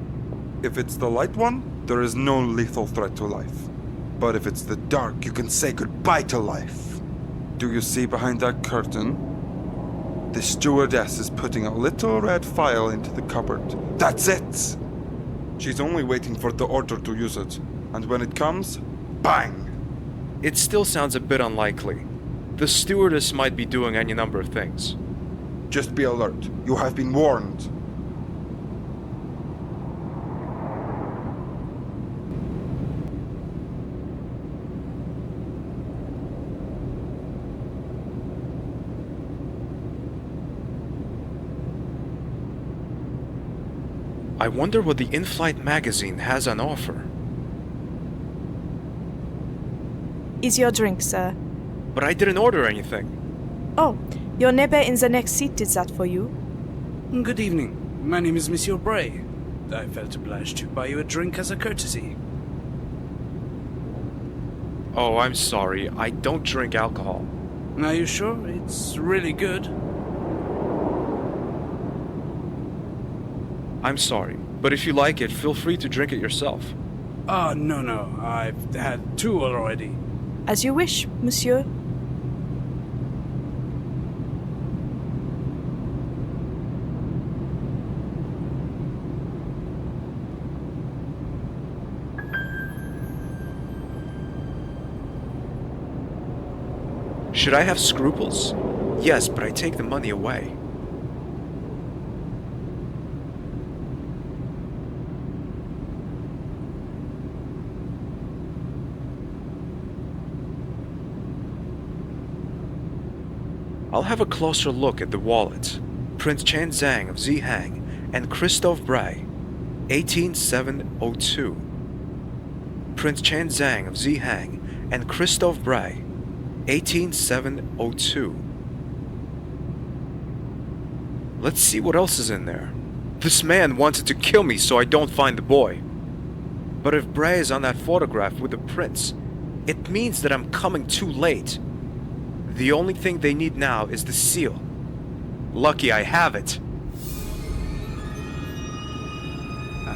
If it's the light one, there is no lethal threat to life. But if it's the dark, you can say goodbye to life. Do you see behind that curtain? The stewardess is putting a little red file into the cupboard. That's it! She's only waiting for the order to use it. And when it comes, bang! It still sounds a bit unlikely. The stewardess might be doing any number of things. Just be alert. You have been warned. I wonder what the in-flight magazine has on offer. Is your drink, sir? But I didn't order anything. Oh, your neighbor in the next seat did that for you. Good evening. My name is Monsieur Bray. I felt obliged to buy you a drink as a courtesy. Oh, I'm sorry. I don't drink alcohol. Are you sure? It's really good. I'm sorry, but if you like it, feel free to drink it yourself. No. I've had 2 already. As you wish, monsieur. Should I have scruples? Yes, but I take the money away. I'll have a closer look at the wallet. Prince Chen Zhang of Zihang and Christophe Bray, 18702. Prince Chen Zhang of Zihang and Christophe Bray, 18702. Let's see what else is in there. This man wanted to kill me so I don't find the boy. But if Bray is on that photograph with the prince, it means that I'm coming too late. The only thing they need now is the seal. Lucky I have it.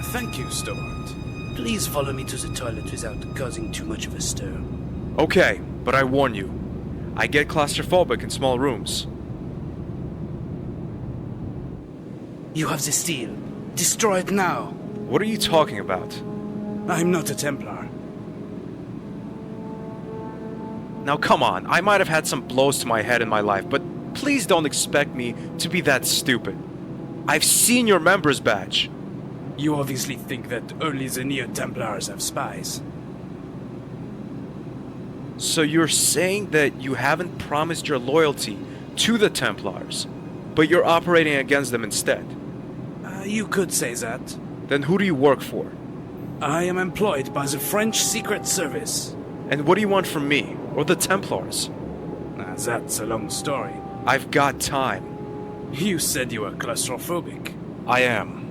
Thank you, Stobart. Please follow me to the toilet without causing too much of a stir. Okay, but I warn you, I get claustrophobic in small rooms. You have the steel. Destroy it now. What are you talking about? I'm not a Templar. Now come on, I might have had some blows to my head in my life, but please don't expect me to be that stupid. I've seen your member's badge. You obviously think that only the Neo-Templars have spies. So you're saying that you haven't promised your loyalty to the Templars, but you're operating against them instead? You could say that. Then who do you work for? I am employed by the French Secret Service. And what do you want from me, or the Templars? That's a long story. I've got time. You said you were claustrophobic. I am.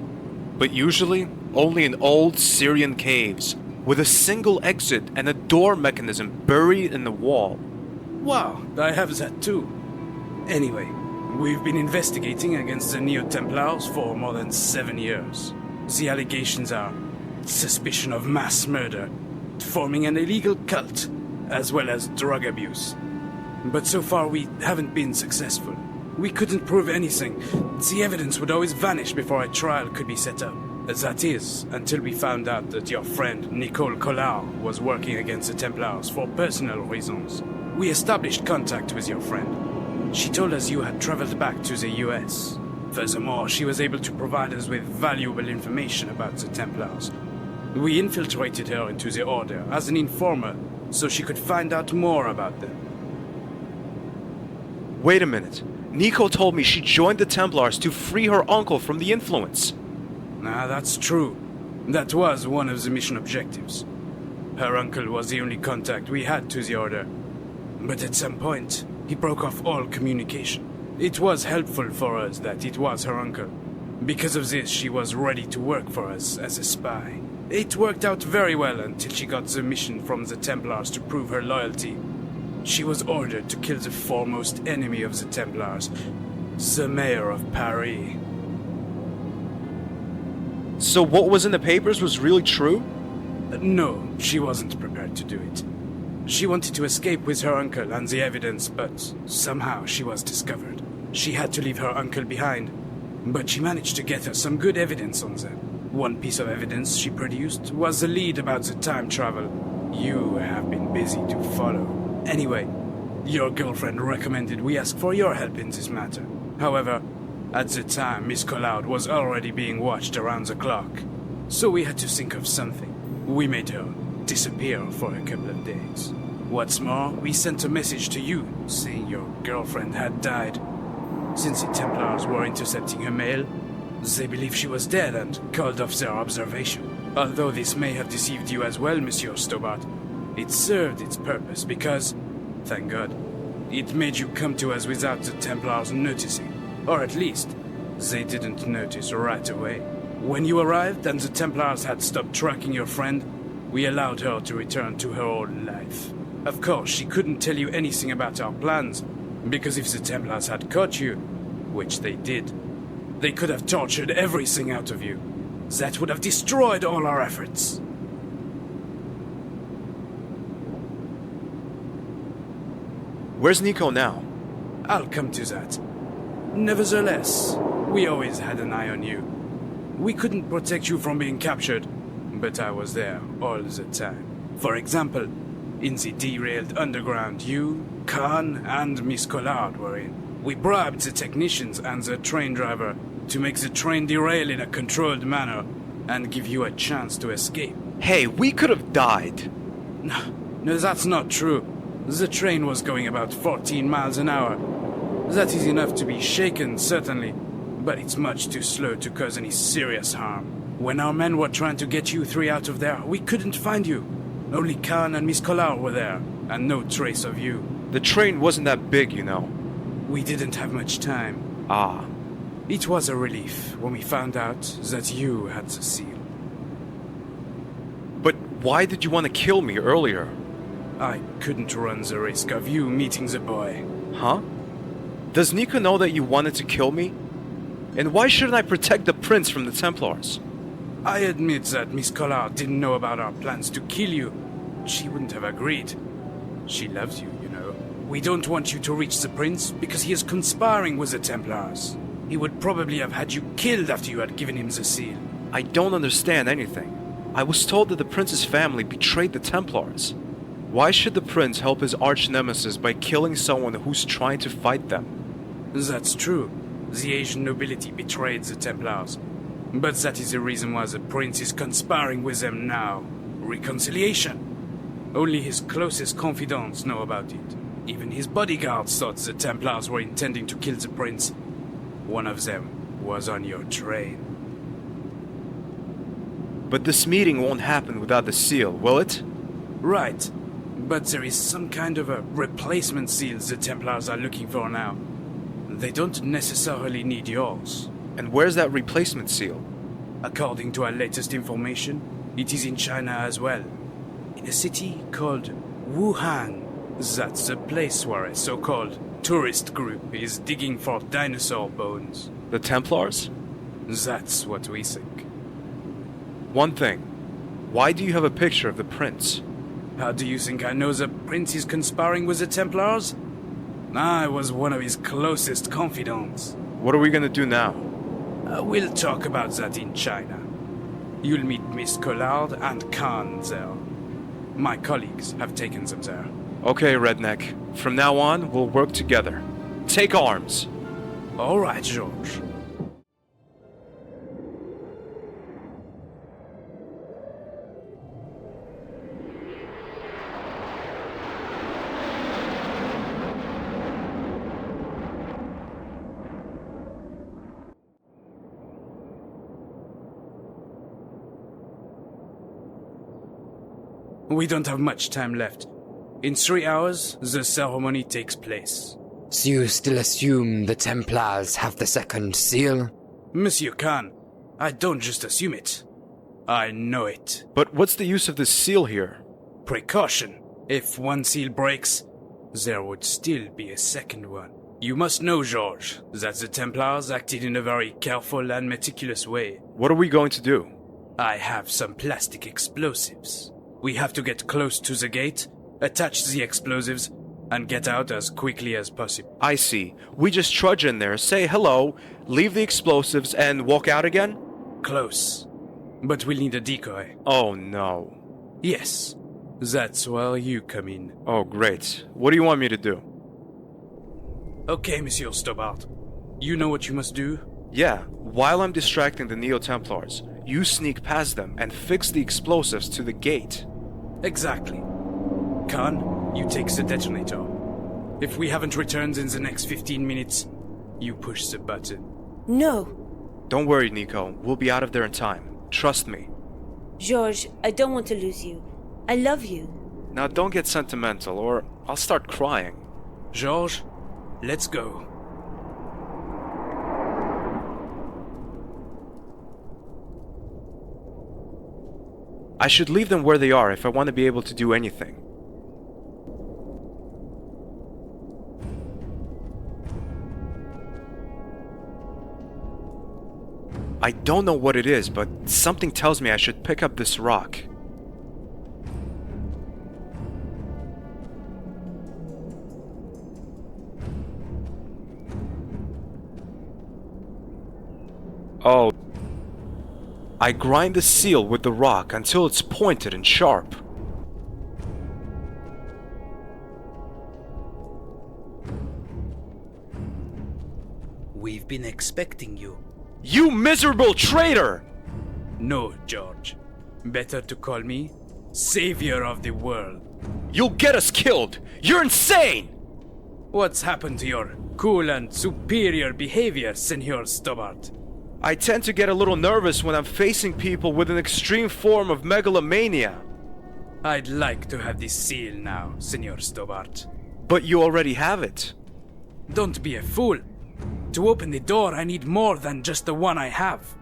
But usually, only in old Syrian caves, with a single exit and a door mechanism buried in the wall. Wow, I have that too. Anyway, we've been investigating against the Neo-Templars for more than 7 years. The allegations are suspicion of mass murder, forming an illegal cult, as well as drug abuse. But so far we haven't been successful. We couldn't prove anything. The evidence would always vanish before a trial could be set up. That is, until we found out that your friend Nicole Collard was working against the Templars for personal reasons. We established contact with your friend. She told us you had traveled back to the US. Furthermore, she was able to provide us with valuable information about the Templars. We infiltrated her into the Order as an informer, so she could find out more about them. Wait a minute. Nico told me she joined the Templars to free her uncle from the influence. That's true. That was one of the mission objectives. Her uncle was the only contact we had to the Order. But at some point, he broke off all communication. It was helpful for us that it was her uncle. Because of this, she was ready to work for us as a spy. It worked out very well until she got the mission from the Templars to prove her loyalty. She was ordered to kill the foremost enemy of the Templars, the mayor of Paris. So what was in the papers was really true? No, she wasn't prepared to do it. She wanted to escape with her uncle and the evidence, but somehow she was discovered. She had to leave her uncle behind, but she managed to get us some good evidence on them. One piece of evidence she produced was the lead about the time travel. You have been busy to follow. Anyway, your girlfriend recommended we ask for your help in this matter. However, at the time, Miss Collard was already being watched around the clock. So we had to think of something. We made her disappear for a couple of days. What's more, we sent a message to you saying your girlfriend had died. Since the Templars were intercepting her mail, they believed she was dead and called off their observation. Although this may have deceived you as well, Monsieur Stobart, it served its purpose because, thank God, it made you come to us without the Templars noticing. Or at least, they didn't notice right away. When you arrived and the Templars had stopped tracking your friend, we allowed her to return to her old life. Of course, she couldn't tell you anything about our plans, because if the Templars had caught you, which they did, they could have tortured everything out of you. That would have destroyed all our efforts. Where's Nico now? I'll come to that. Nevertheless, we always had an eye on you. We couldn't protect you from being captured, but I was there all the time. For example, in the derailed underground, you Khan and Miss Collard were in. We bribed the technicians and the train driver to make the train derail in a controlled manner and give you a chance to escape. Hey, we could have died. No, that's not true. The train was going about 14 miles an hour. That is enough to be shaken, certainly, but it's much too slow to cause any serious harm. When our men were trying to get you three out of there, we couldn't find you. Only Khan and Miss Collard were there, and no trace of you. The train wasn't that big, you know. We didn't have much time. Ah. It was a relief when we found out that you had the seal. But why did you want to kill me earlier? I couldn't run the risk of you meeting the boy. Huh? Does Nico know that you wanted to kill me? And why shouldn't I protect the prince from the Templars? I admit that Miss Collard didn't know about our plans to kill you. She wouldn't have agreed. She loves you, you know. We don't want you to reach the prince because he is conspiring with the Templars. He would probably have had you killed after you had given him the seal. I don't understand anything. I was told that the prince's family betrayed the Templars. Why should the prince help his arch-nemesis by killing someone who's trying to fight them? That's true. The Asian nobility betrayed the Templars. But that is the reason why the prince is conspiring with them now. Reconciliation. Only his closest confidants know about it. Even his bodyguards thought the Templars were intending to kill the prince. One of them was on your train. But this meeting won't happen without the seal, will it? Right. But there is some kind of a replacement seal the Templars are looking for now. They don't necessarily need yours. And where's that replacement seal? According to our latest information, it is in China as well. In a city called Wuhan. That's the place where a so-called tourist group is digging for dinosaur bones. The Templars? That's what we think. One thing. Why do you have a picture of the prince? How do you think I know the prince is conspiring with the Templars? I was one of his closest confidants. What are we gonna do now? We'll talk about that in China. You'll meet Miss Collard and Khan there. My colleagues have taken them there. Okay, Redneck. From now on, we'll work together. Take arms! All right, George. We don't have much time left. In 3 hours, the ceremony takes place. So you still assume the Templars have the second seal? Monsieur Khan, I don't just assume it. I know it. But what's the use of this seal here? Precaution. If one seal breaks, there would still be a second one. You must know, George, that the Templars acted in a very careful and meticulous way. What are we going to do? I have some plastic explosives. We have to get close to the gate, attach the explosives, and get out as quickly as possible. I see. We just trudge in there, say hello, leave the explosives, and walk out again? Close. But we'll need a decoy. Oh no. Yes. That's where you come in. Oh great. What do you want me to do? Okay, Monsieur Stobart. You know what you must do? Yeah. While I'm distracting the Neo-Templars, you sneak past them and fix the explosives to the gate. Exactly. Khan, you take the detonator. If we haven't returned in the next 15 minutes, you push the button. No. Don't worry, Nico. We'll be out of there in time. Trust me. George, I don't want to lose you. I love you. Now don't get sentimental, or I'll start crying. George, let's go. I should leave them where they are if I want to be able to do anything. I don't know what it is, but something tells me I should pick up this rock. Oh. I grind the seal with the rock until it's pointed and sharp. We've been expecting you. You miserable traitor! No, George. Better to call me Savior of the World. You'll get us killed! You're insane! What's happened to your cool and superior behavior, Senor Stobart? I tend to get a little nervous when I'm facing people with an extreme form of megalomania. I'd like to have this seal now, Senor Stobart. But you already have it. Don't be a fool. To open the door, I need more than just the one I have.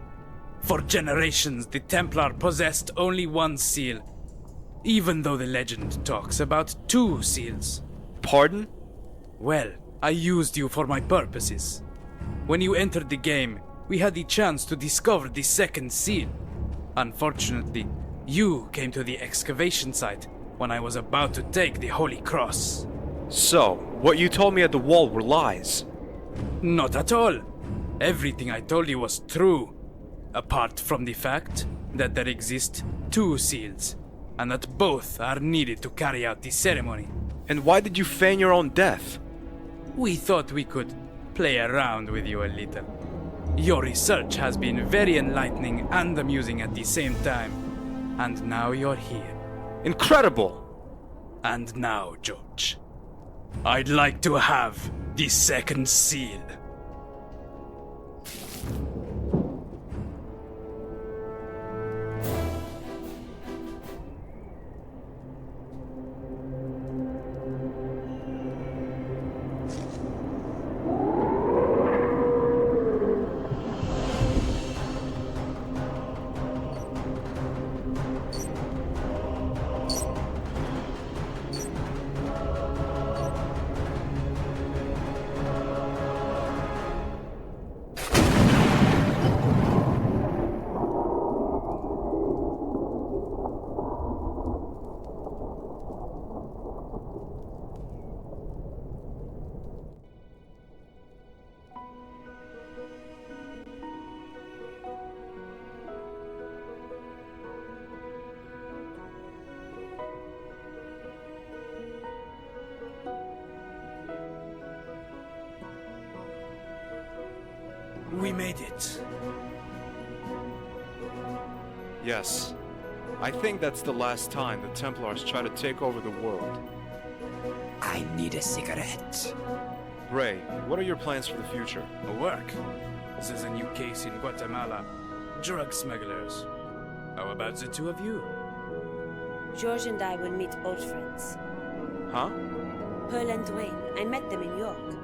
For generations, the Templar possessed only one seal, even though the legend talks about 2 seals. Pardon? Well, I used you for my purposes. When you entered the game, we had the chance to discover the 2nd seal. Unfortunately, you came to the excavation site when I was about to take the Holy Cross. So, what you told me at the wall were lies? Not at all. Everything I told you was true. Apart from the fact that there exist 2 seals, and that both are needed to carry out the ceremony. And why did you feign your own death? We thought we could play around with you a little. Your research has been very enlightening and amusing at the same time. And now you're here. Incredible! And now, George, I'd like to have the 2nd seal. We made it. Yes. I think that's the last time the Templars try to take over the world. I need a cigarette. Ray, what are your plans for the future? Work. There's a new case in Guatemala. Drug smugglers. How about the 2 of you? George and I will meet old friends. Huh? Pearl and Dwayne. I met them in York.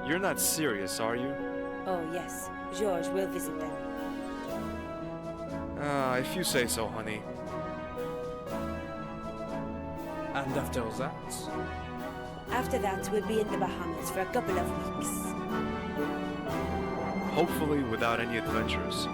You're not serious, are you? Oh, yes. George will visit them. If you say so, honey. And after that? After that, we'll be in the Bahamas for a couple of weeks. Hopefully without any adventures.